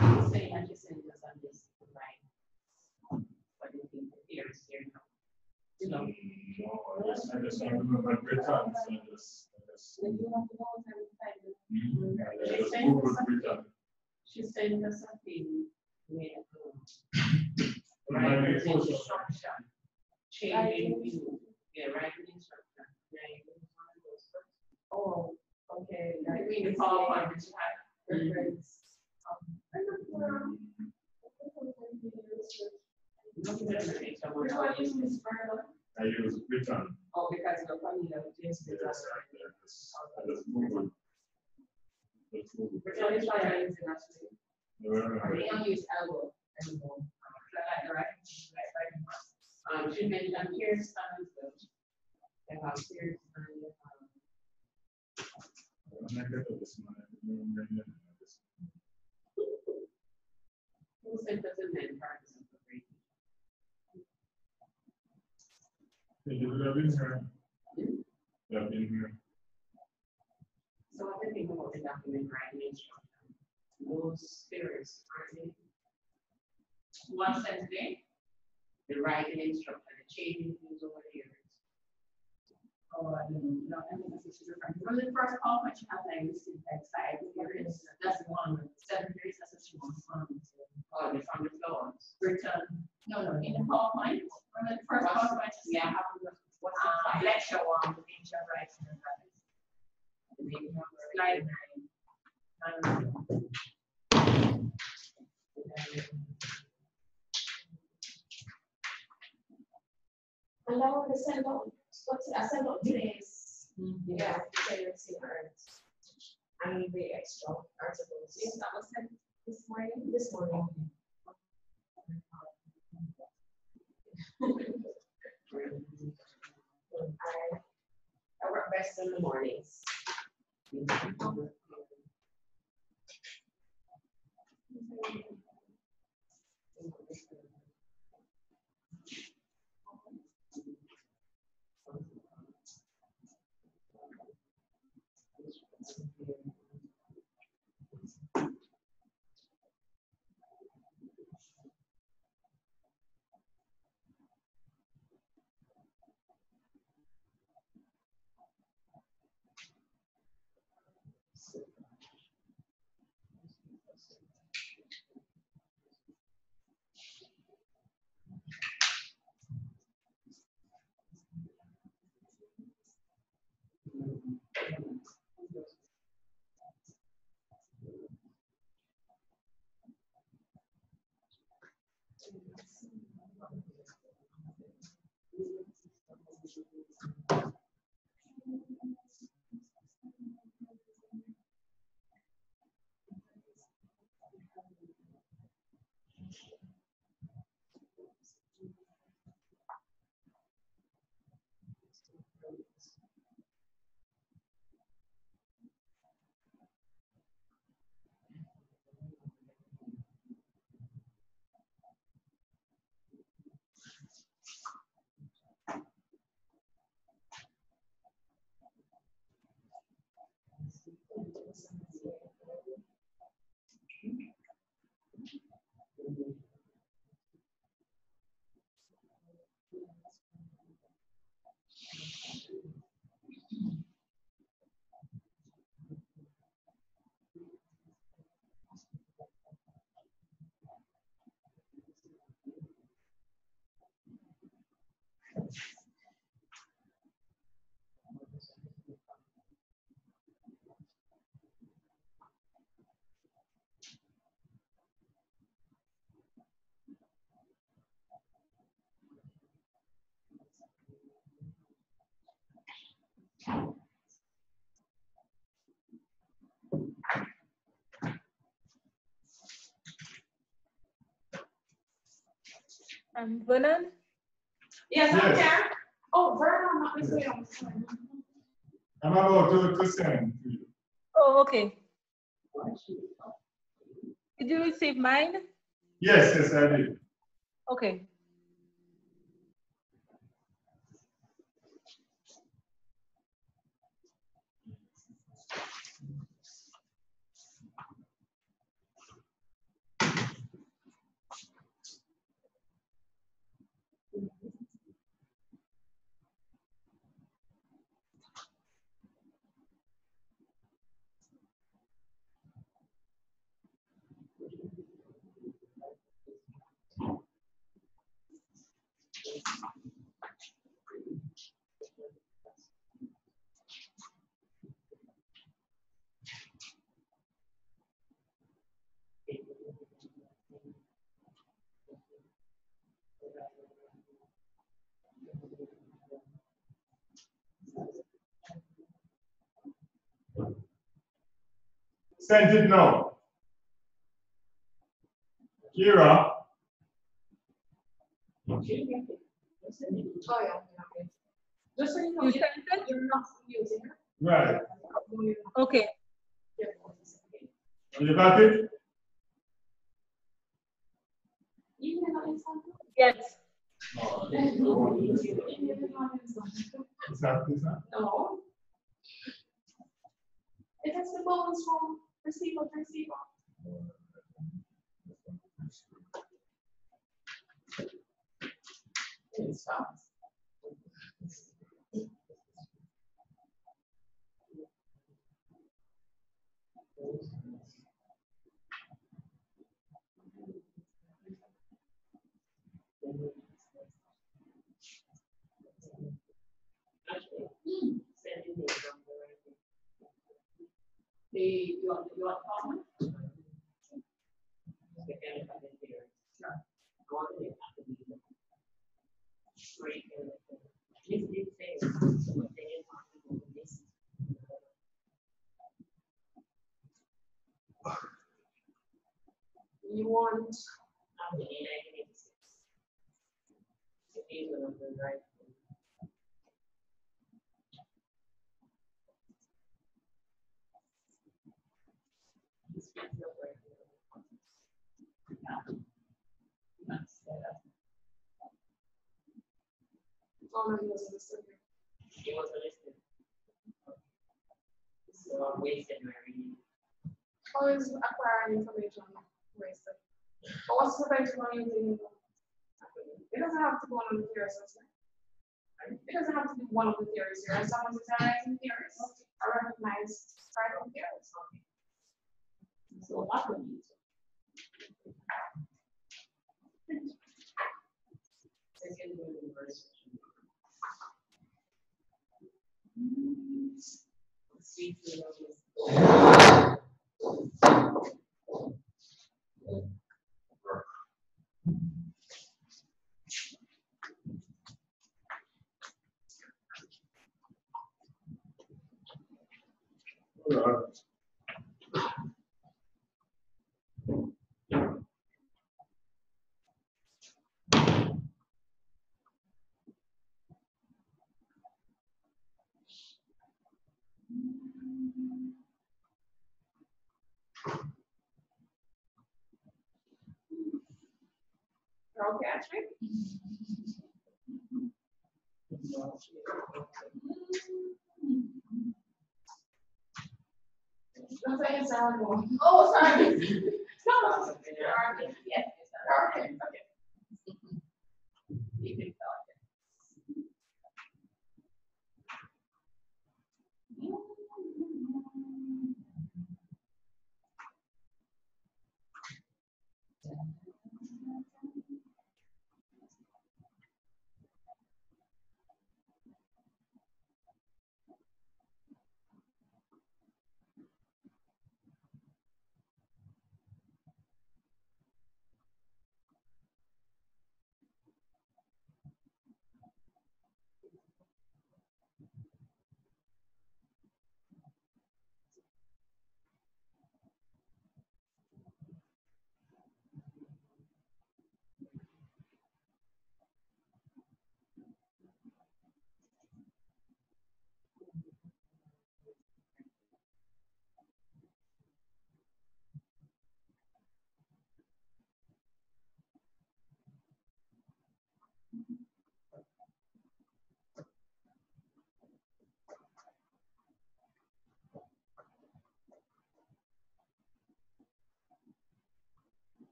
Speaker 7: I'm saying I just saying this on this right. What do you think the fear is here now? You know.
Speaker 2: No, I just remember Britain, so I just Google Britain.
Speaker 7: She sent us something with
Speaker 2: Right,
Speaker 7: instruction. Changing view. Yeah, writing instruction. Oh, okay. I mean the PowerPoint which had reference.
Speaker 2: I use Britain.
Speaker 7: Oh, because the family of James Britain.
Speaker 2: I just Google.
Speaker 7: Britain is why I use it actually. I don't use elbow anymore. I like right. She mentioned here stands though. They have here stands. Who sent us a man practice of the great?
Speaker 2: You would have been here. You have been here.
Speaker 7: So what do you think about the document writing instruction? Those spirits aren't they? One sense they? The writing instruction, the changing things over the years. Oh, I don't know. I think that's what she's referring to. From the first PowerPoint you have like listed like side. That's the one with 7 years, that's what she wants on. Oh, the from the floors. Return. No, in the PowerPoint. From the first PowerPoint. Yeah, what's the lecture one with ancient rights and slide 9.
Speaker 1: And I want to send out, I sent out today's, yeah, today's and the extra articles. Yes, that was sent this morning. This morning. I work best in the mornings.
Speaker 3: Vernon?
Speaker 1: Yes, I'm
Speaker 2: Yes.
Speaker 1: here. Oh, Vernon, not this way.
Speaker 2: I'm about to send to you.
Speaker 3: Oh, okay. Did you receive mine?
Speaker 2: Yes, yes, I did.
Speaker 3: Okay.
Speaker 2: Send it now. Kira.
Speaker 1: Oh, yeah. Just so you know,
Speaker 3: You sent it?
Speaker 1: you're not using it.
Speaker 2: Right.
Speaker 3: Okay.
Speaker 2: You got it?
Speaker 3: Yes.
Speaker 2: Is that this one?
Speaker 1: No. It has the buttons from receiver to receiver. It's fast. You want comment? You want oh, no, he wasn't listed here. Oh, it's acquiring information wasted. But what's preventing from using it? It doesn't have to be one of the theories, right? It doesn't have to be one of the theories here. As someone is analyzing theories, I recognize private theories. So what would you do? You're okay, Ashley? Don't say it's horrible. Oh, sorry. No, no. Yes, okay. Okay. You can tell it.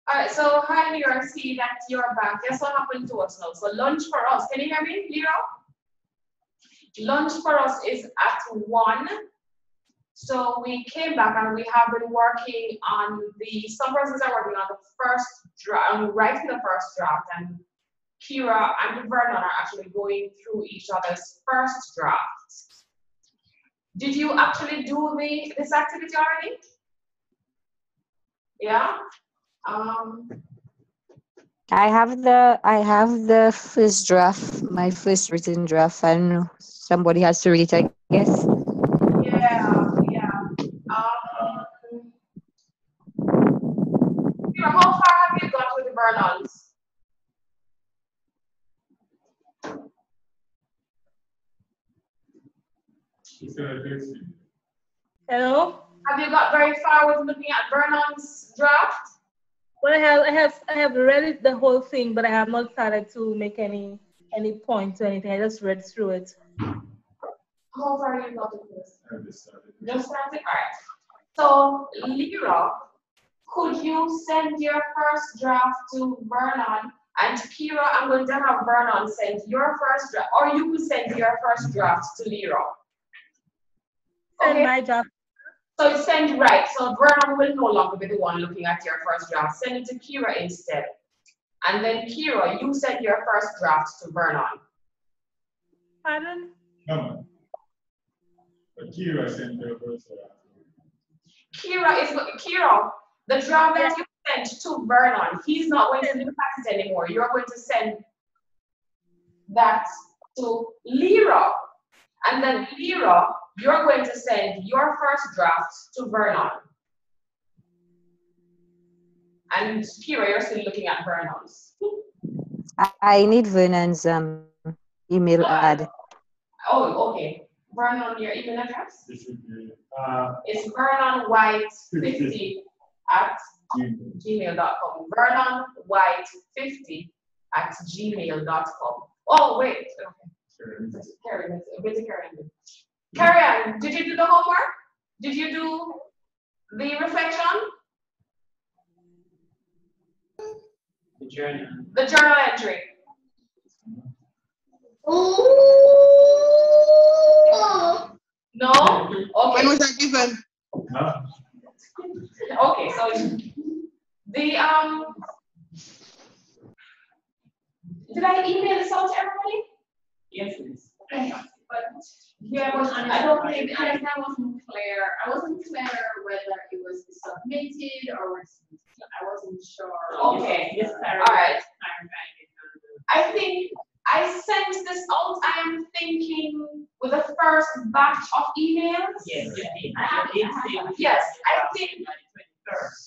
Speaker 1: All right, so hi, Lira, I see that you're back. Guess what happened to us now? So lunch for us, can you hear me, Lira? Lunch for us is at 1. So we came back and we have been working on some persons are working on the first draft, writing the first draft, and Kira and Vernon are actually going through each other's first drafts. Did you actually do this activity already? Yeah?
Speaker 4: I have the first draft, my first written draft, and somebody has to read it, I guess.
Speaker 1: Yeah. How far have you got with the Vernons?
Speaker 3: Hello?
Speaker 1: Have you got very far with looking at Vernon's draft?
Speaker 3: Well, I have read it, the whole thing, but I have not started to make any points or anything. I just read through it.
Speaker 1: How far are you got with this?
Speaker 2: I just started.
Speaker 1: Just started? All right. So, Lyra, could you send your first draft to Vernon? And Kira, I'm going to have Vernon send your first draft, or you could send your first draft to Lyra.
Speaker 3: Send
Speaker 1: Okay.
Speaker 3: my draft.
Speaker 1: So you send right. So Vernon will no longer be the one looking at your first draft. Send it to Kira instead. And then Kira, you send your first draft to Vernon.
Speaker 3: Pardon?
Speaker 2: No, man. But Kira sent her first.
Speaker 1: Kira, the draft that you sent to Vernon, he's not going to look at it anymore. You're going to send that to Lyra. And then Lyra, you're going to send your first draft to Vernon. And Kira, you're still looking at Vernon's.
Speaker 4: I need Vernon's email ad.
Speaker 1: Oh, okay. Vernon, your email address?
Speaker 2: This should be,
Speaker 1: It's vernonwhite50 at gmail.com. vernonwhite50 at gmail.com. Oh, wait. Okay. Karen, did you do the homework? Did you do the reflection?
Speaker 8: The journal.
Speaker 1: The journal entry. No? Okay.
Speaker 5: When was that given?
Speaker 2: huh?
Speaker 1: Okay, so the did I email this out to everybody?
Speaker 8: Yes, please.
Speaker 6: But
Speaker 1: Yeah, but
Speaker 6: I don't think I wasn't clear. I wasn't clear whether it was submitted or I wasn't sure.
Speaker 1: Okay.
Speaker 8: Yes,
Speaker 1: All right. I think I sent this out, I am thinking, with the first batch of emails.
Speaker 8: Yes, you did.
Speaker 1: Yes, I think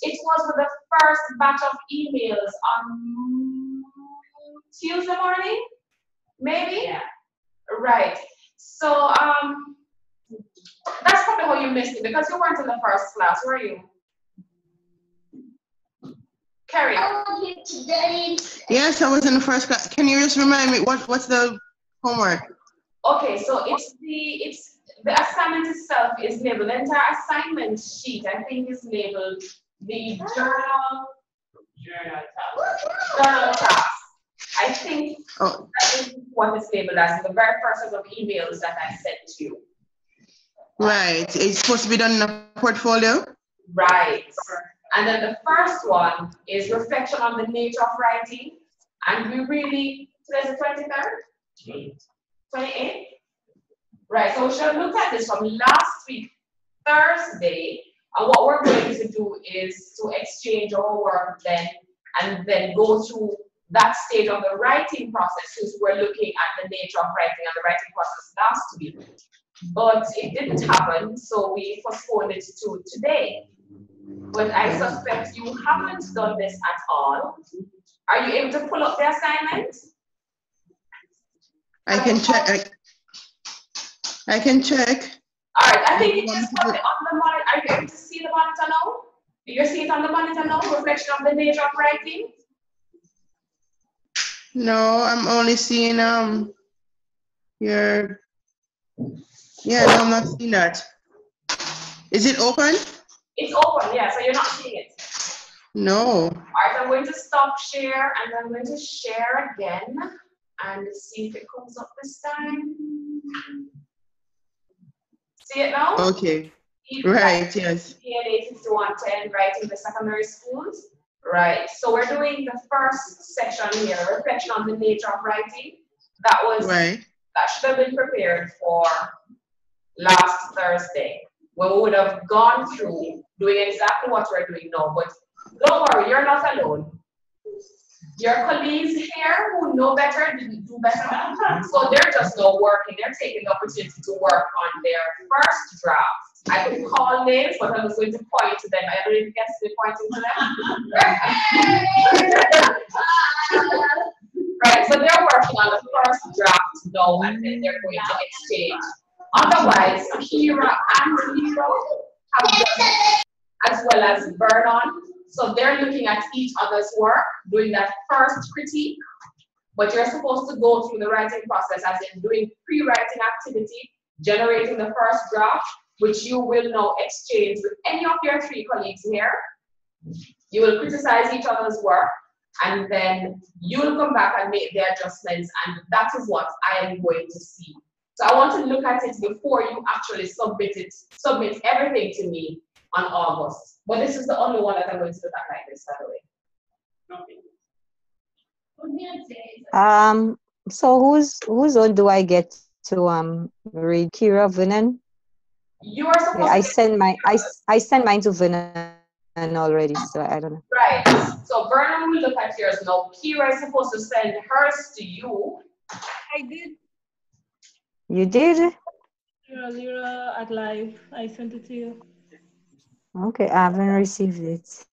Speaker 1: it was with the first batch of emails on Tuesday morning, maybe?
Speaker 8: Yeah.
Speaker 1: Right. So that's probably how you missed it, because you weren't in the first class, were you? Carrie.
Speaker 5: Yes, I was in the first class. Can you just remind me what's the homework?
Speaker 1: Okay, so it's the assignment itself is labeled. The entire assignment sheet, I think, is labeled the journal task. I think that is what is labeled as the very first set of emails that I sent to you.
Speaker 5: Right. It's supposed to be done in a portfolio?
Speaker 1: Right. And then the first one is reflection on the nature of writing. And we really, today's the 23rd? 28th? Right, so we should look at this from last week, Thursday. And what we're going to do is to exchange our work then, and then go through that stage of the writing process, since we're looking at the nature of writing and the writing process last week. But it didn't happen, so we postponed it to today. But I suspect you haven't done this at all. Are you able to pull up the assignment?
Speaker 5: I can check. I can check.
Speaker 1: All right, I think it's just put it on the monitor. Are you able to see the monitor now? Do you see it on the monitor now? Reflection of the nature of writing?
Speaker 5: No, I'm only seeing your. Yeah, no, I'm not seeing that. Is it open?
Speaker 1: It's open, yeah, so you're not seeing it.
Speaker 5: No.
Speaker 1: All right, I'm going to stop share and I'm going to share again and see if it comes up this time. See it now?
Speaker 5: Okay. Right, yes.
Speaker 1: EDLA 5110, writing the secondary schools. Right, so we're doing the first section here, reflection on the nature of writing. That was,
Speaker 5: right.
Speaker 1: That should have been prepared for last Thursday, when we would have gone through doing exactly what we're doing now. But don't worry, you're not alone. Your colleagues here who know better didn't do better. So they're just not working. They're taking the opportunity to work on their first draft. I could call names, but I was going to point to them. I don't even get to be pointing to them. Right, so they're working on the first draft now, and then they're going to exchange. Otherwise, Kira and Lyra, have done, as well as Vernon. So they're looking at each other's work, doing that first critique, but you're supposed to go through the writing process as in doing pre-writing activity, generating the first draft, which you will now exchange with any of your three colleagues here. You will criticize each other's work, and then you'll come back and make the adjustments, and that is what I am going to see. So I want to look at it before you actually submit everything to me on August. But this is the only one that I'm going to look at like this, by the way.
Speaker 6: Okay.
Speaker 4: So whose own do I get to read? Kira, Vernon?
Speaker 1: You are supposed to
Speaker 4: I send mine to Vernon already, so I don't know.
Speaker 1: right. So Vernon will look at yours now. Kira is supposed to send hers to you.
Speaker 3: I did.
Speaker 4: You did?
Speaker 3: Lira at live. I sent it to you.
Speaker 4: Okay, I haven't received it.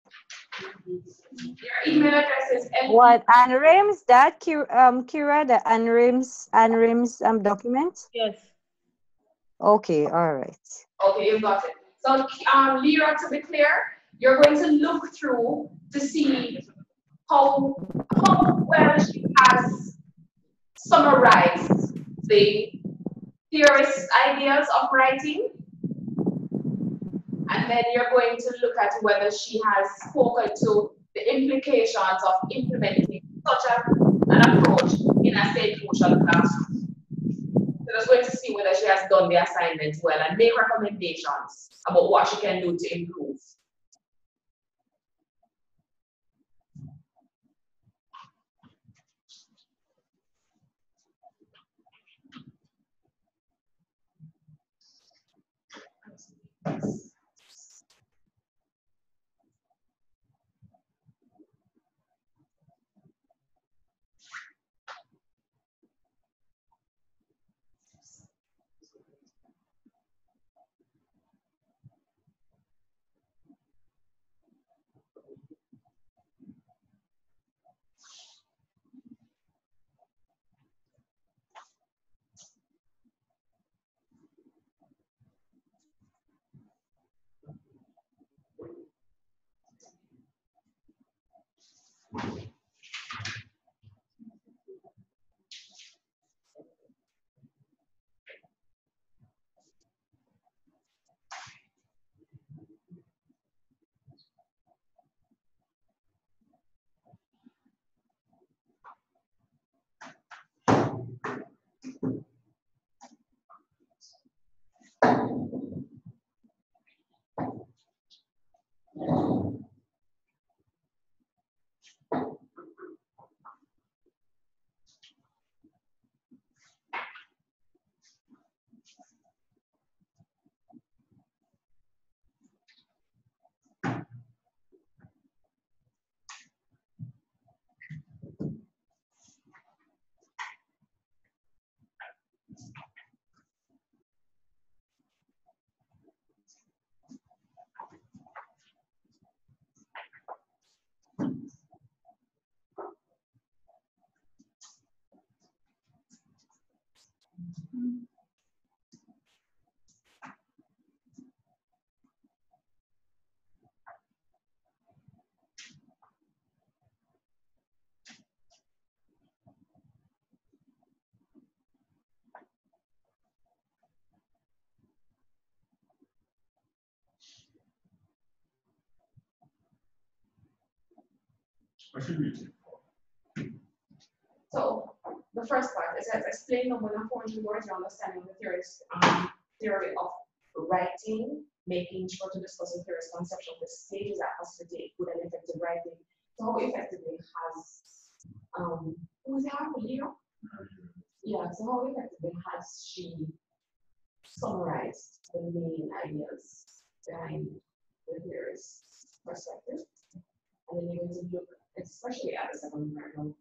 Speaker 1: Your email address is
Speaker 4: What ANRIMS? That Kira, the ANRIMS document?
Speaker 3: Yes.
Speaker 4: Okay, all right.
Speaker 1: Okay, you got it. So Lira, to be clear, you're going to look through to see how well she has summarized the theorist's ideas of writing. And then you're going to look at whether she has spoken to the implications of implementing such an approach in a St. Lucia classroom. So just going to see whether she has done the assignment well and make recommendations about what she can do to improve.
Speaker 2: What should we do?
Speaker 1: So the first part is explain the 140 words your understanding of the theory of writing, making sure to discuss the theory's conception of the stages that facilitate good and effective writing. So how effectively has was it hard for you? Yeah, so how effectively has she summarized the main ideas behind the theory's perspective? And then you're going to look especially at the second paragraph.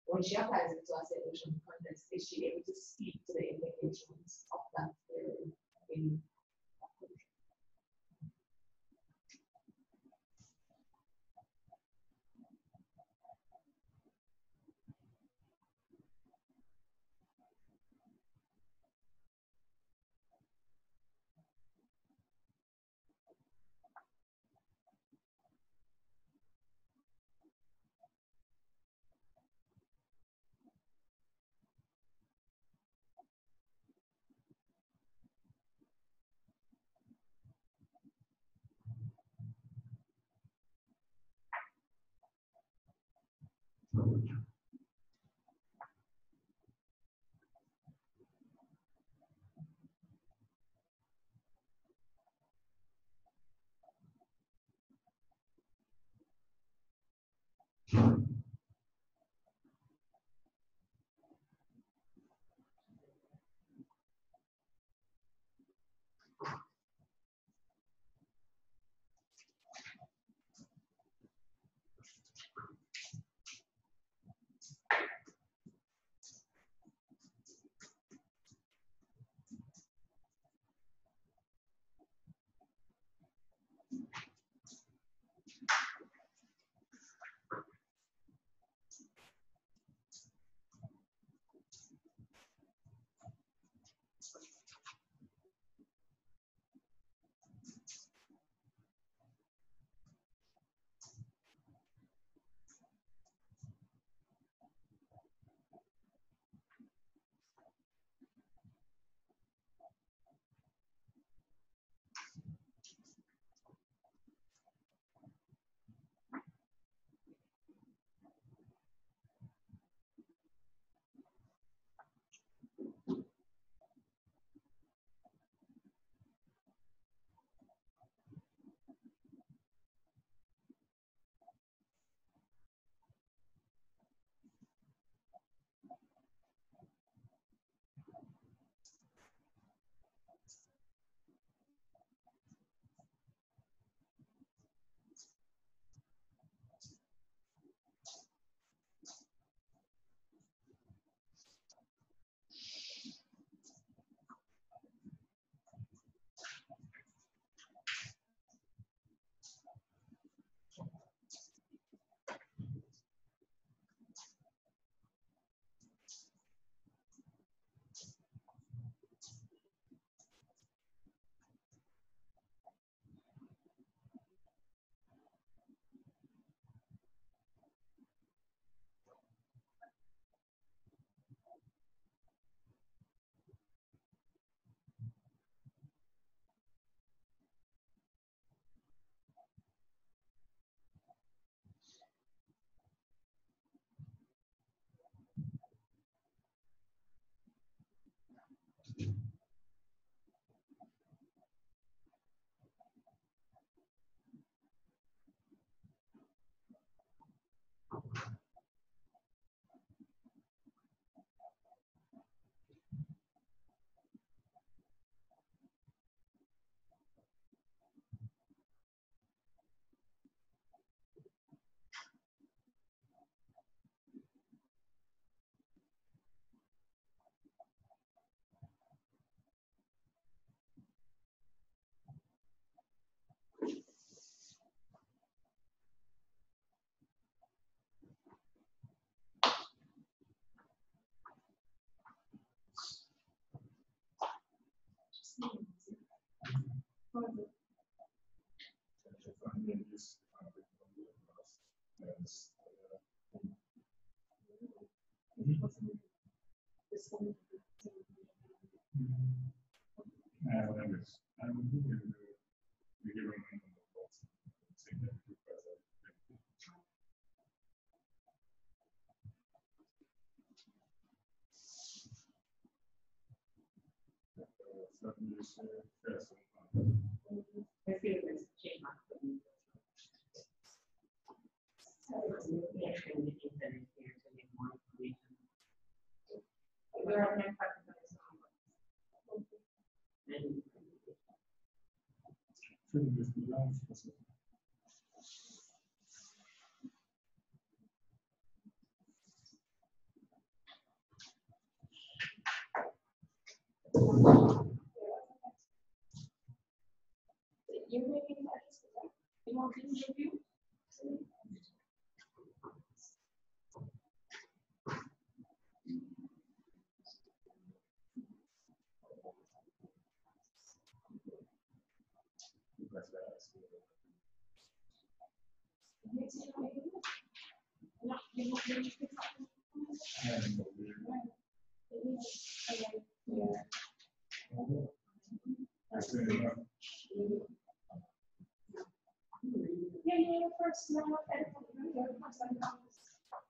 Speaker 1: When she applies it to a solution context, is she able to speak to the implications of that theory in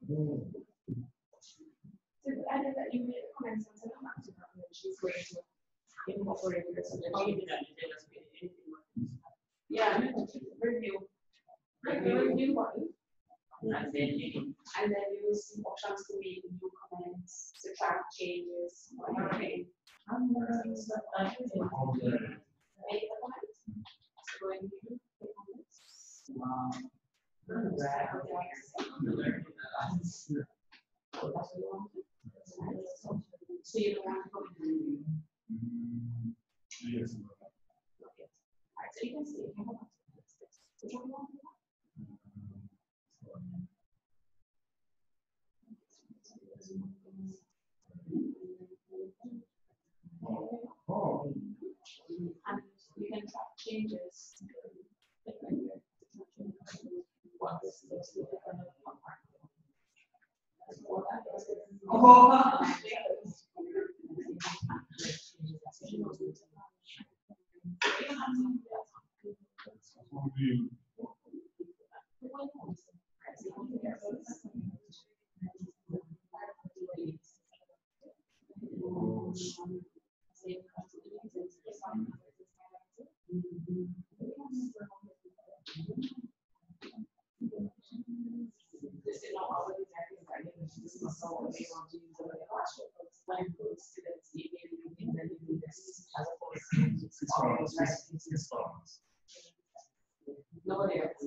Speaker 1: So I know that you made a comment on the maximum that she's going to incorporate the suggestion. Yeah, review. Review one. And then you see options to make new comments, subtract changes, whatever. Make the comments. So when you do the comments.
Speaker 8: Wow.
Speaker 1: So you don't want to comment.
Speaker 2: Yes.
Speaker 1: Alright, so you can see if you have which one you want to do.
Speaker 2: Oh.
Speaker 1: And you can track changes. This is not always exactly right. This is also what they want to use in the classroom. When students see things that you do this as opposed to
Speaker 2: Six pounds. Six pounds.
Speaker 1: nobody else.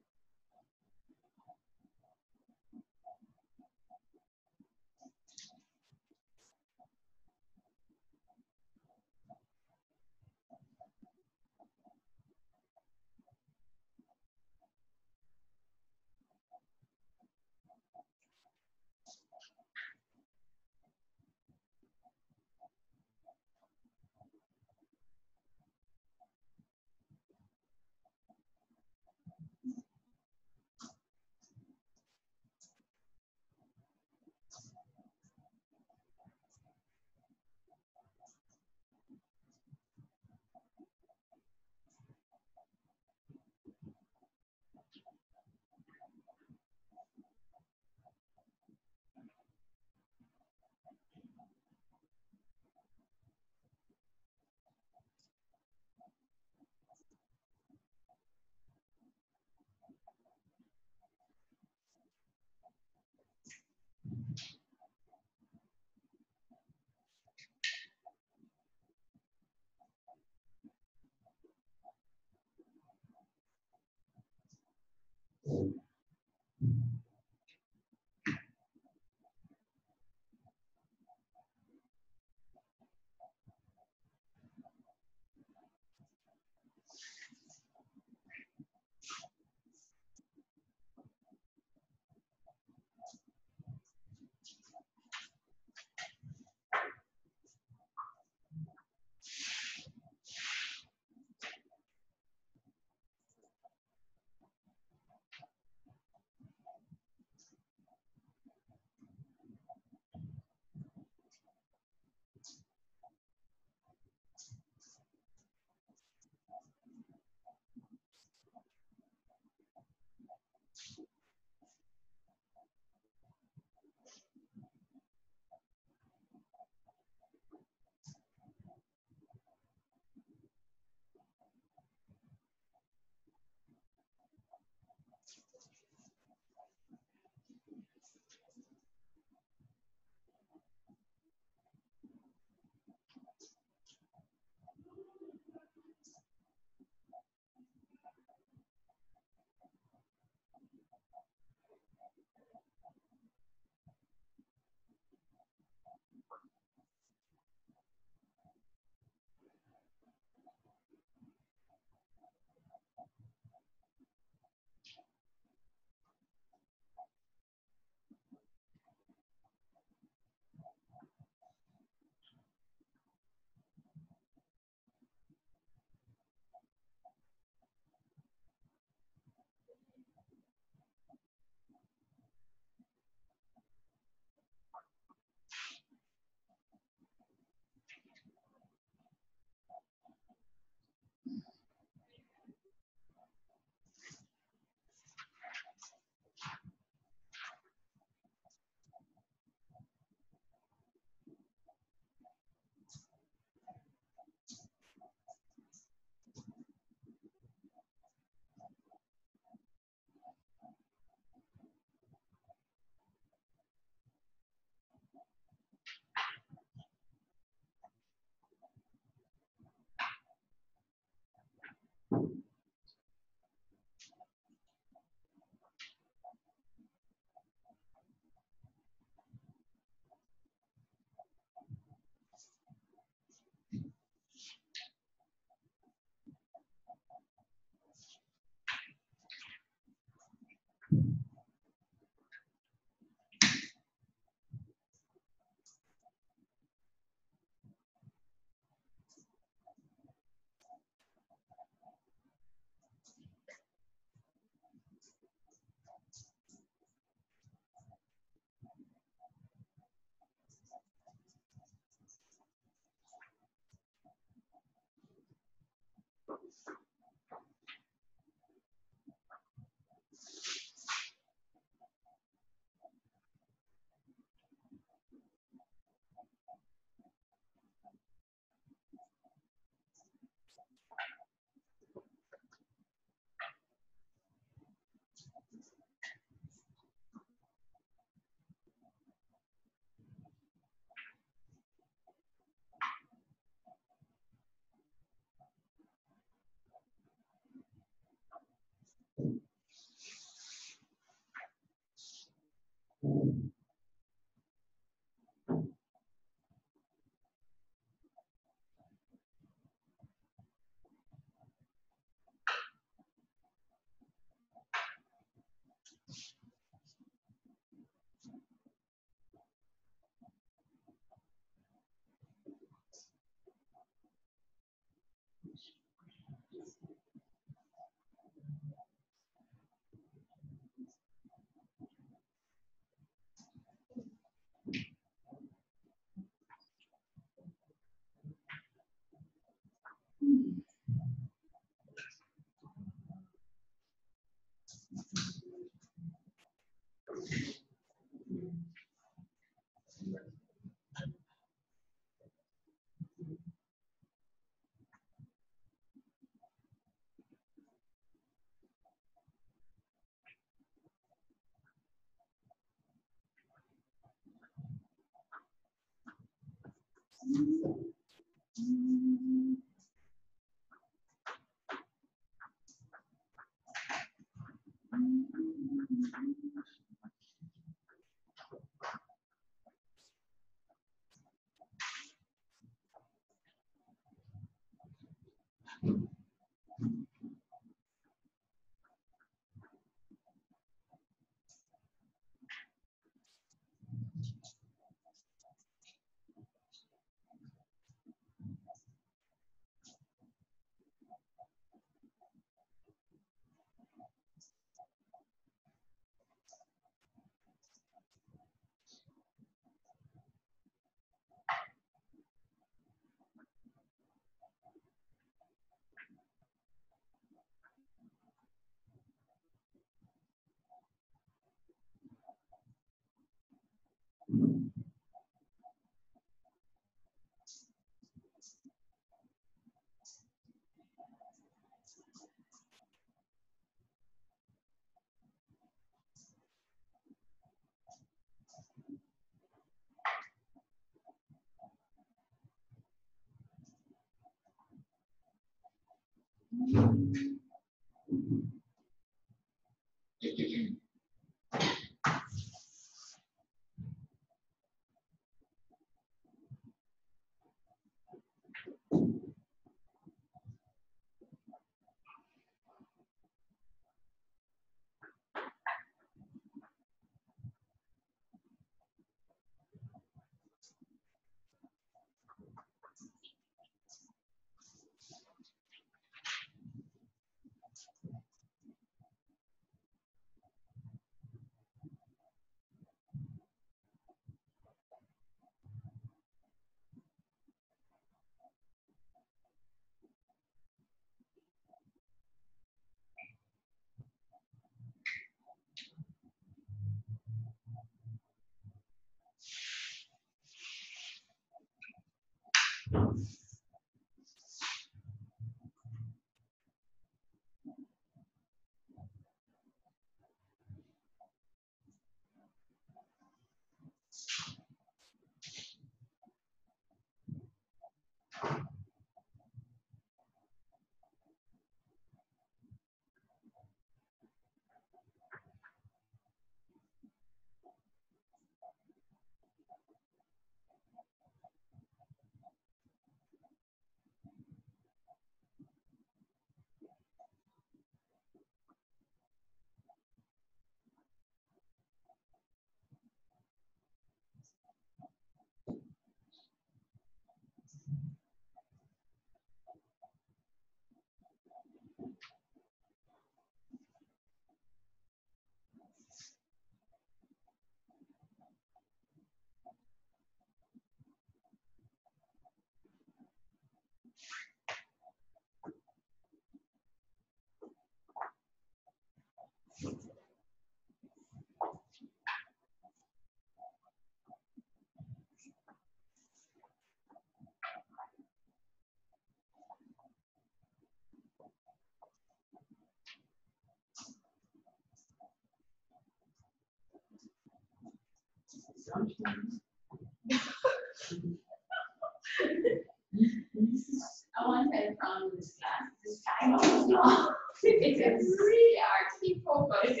Speaker 6: I want to from this class, this kind of law. It's really hard to keep focused.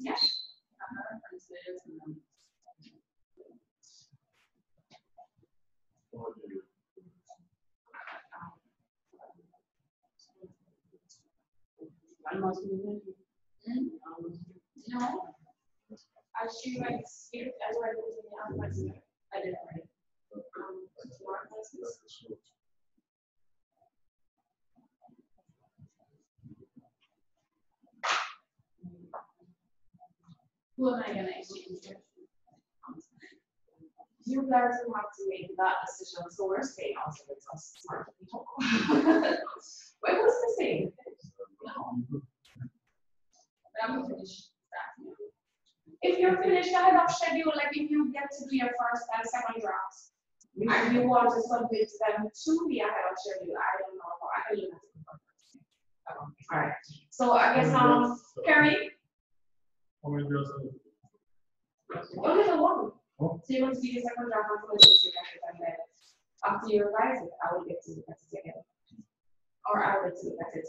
Speaker 6: Yeah. No. She writes here as well as in the alphabet. I didn't write. Tomorrow classes. Who am I gonna exchange with?
Speaker 1: You guys will have to make that decision. So we're staying also with us smart people. Wait, what's the same?
Speaker 6: No. But I'm finished that.
Speaker 1: If you're finished ahead of schedule, like if you get to do your first and second drafts, and you want to submit them to be ahead of schedule, I don't know how I can look at it. All right. So I guess Carrie.
Speaker 2: How many girls are
Speaker 1: Only the one.
Speaker 2: Oh.
Speaker 1: So you want to do your second draft and and then after you revise it, I will get to look at it again. Or I will get to look at it.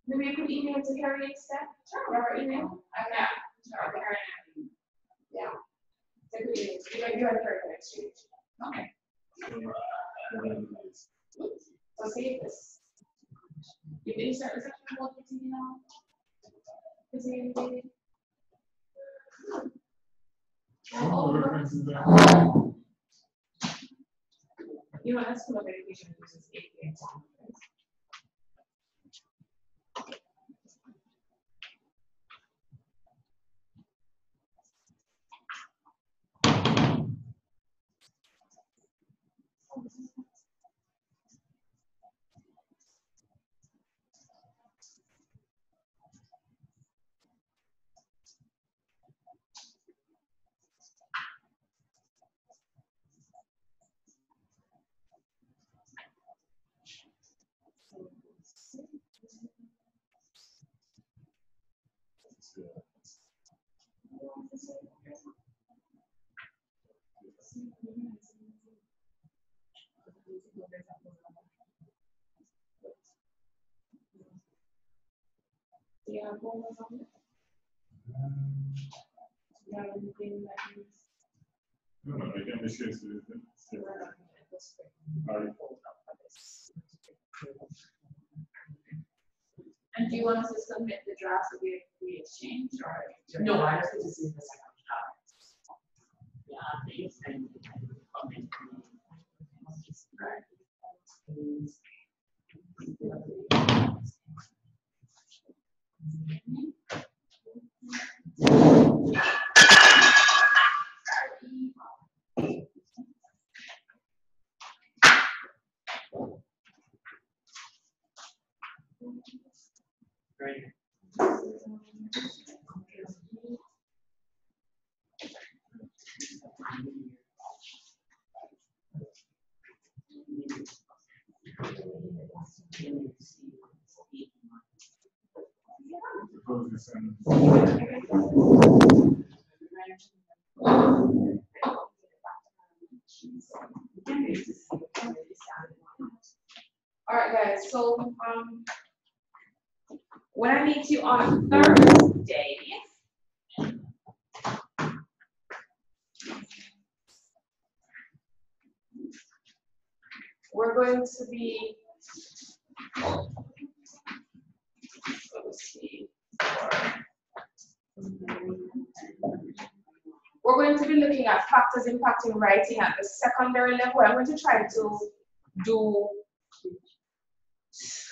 Speaker 1: Maybe you could email to Carrie instead. Sure. Or email.
Speaker 6: Yeah. Sure.
Speaker 1: Yeah. So you and Carrie can exchange.
Speaker 6: Okay.
Speaker 1: So save this. You didn't start the section about the TV now? Is it anything? You know, that's school of education uses APA exam. Yeah, anything that is.
Speaker 2: No, I can be sure to
Speaker 6: And do you want us to submit the drafts that we exchange or?
Speaker 8: No, I just need to see the second draft. Yeah, please, and comment. Great.
Speaker 1: All right, guys. So when I meet you on Thursday, we're going to be. Let's see. We're going to be looking at factors impacting writing at the secondary level. I'm going to try to do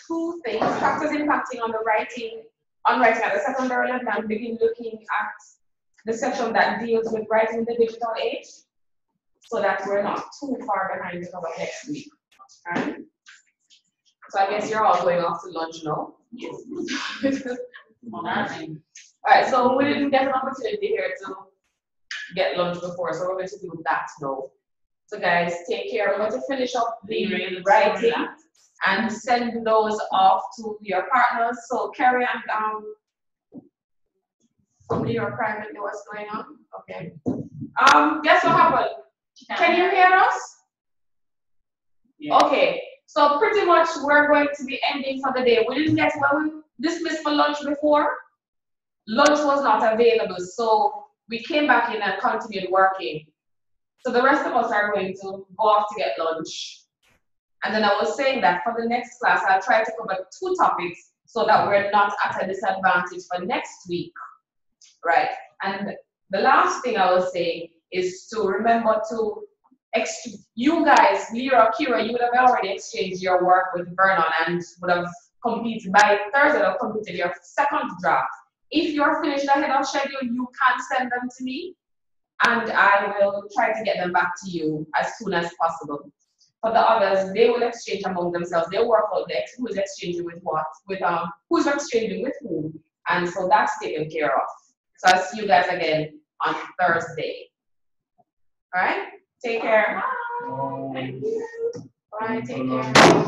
Speaker 1: two things: factors impacting on writing at the secondary level, and begin looking at the section that deals with writing in the digital age, so that we're not too far behind because of next week. All right. So I guess you're all going off to lunch now. Yes. All right. So we didn't get an opportunity here to get lunch before, so we're going to do that now. So guys, take care. We're going to finish up the writing and send those off to your partners. So Carrie and somebody or privately what's going on. Okay. Guess what happened? Can you hear us? Yeah. Okay. So pretty much we're going to be ending for the day. We didn't get well, we dismissed for lunch before. lunch was not available, so we came back in and continued working. So the rest of us are going to go off to get lunch. And then I was saying that for the next class, I'll try to cover 2 topics so that we're not at a disadvantage for next week, right? And the last thing I was saying is to remember to, you guys, Lyra, Kira, you would have already exchanged your work with Vernon and would have completed, by Thursday, would have completed your second draft. If you're finished ahead of schedule, you can send them to me and I will try to get them back to you as soon as possible. For the others, they will exchange among themselves. They'll work out who's exchanging with what, who's exchanging with whom, and so that's taken care of. So I'll see you guys again on Thursday. All right, take care.
Speaker 2: Bye.
Speaker 1: Bye, take care.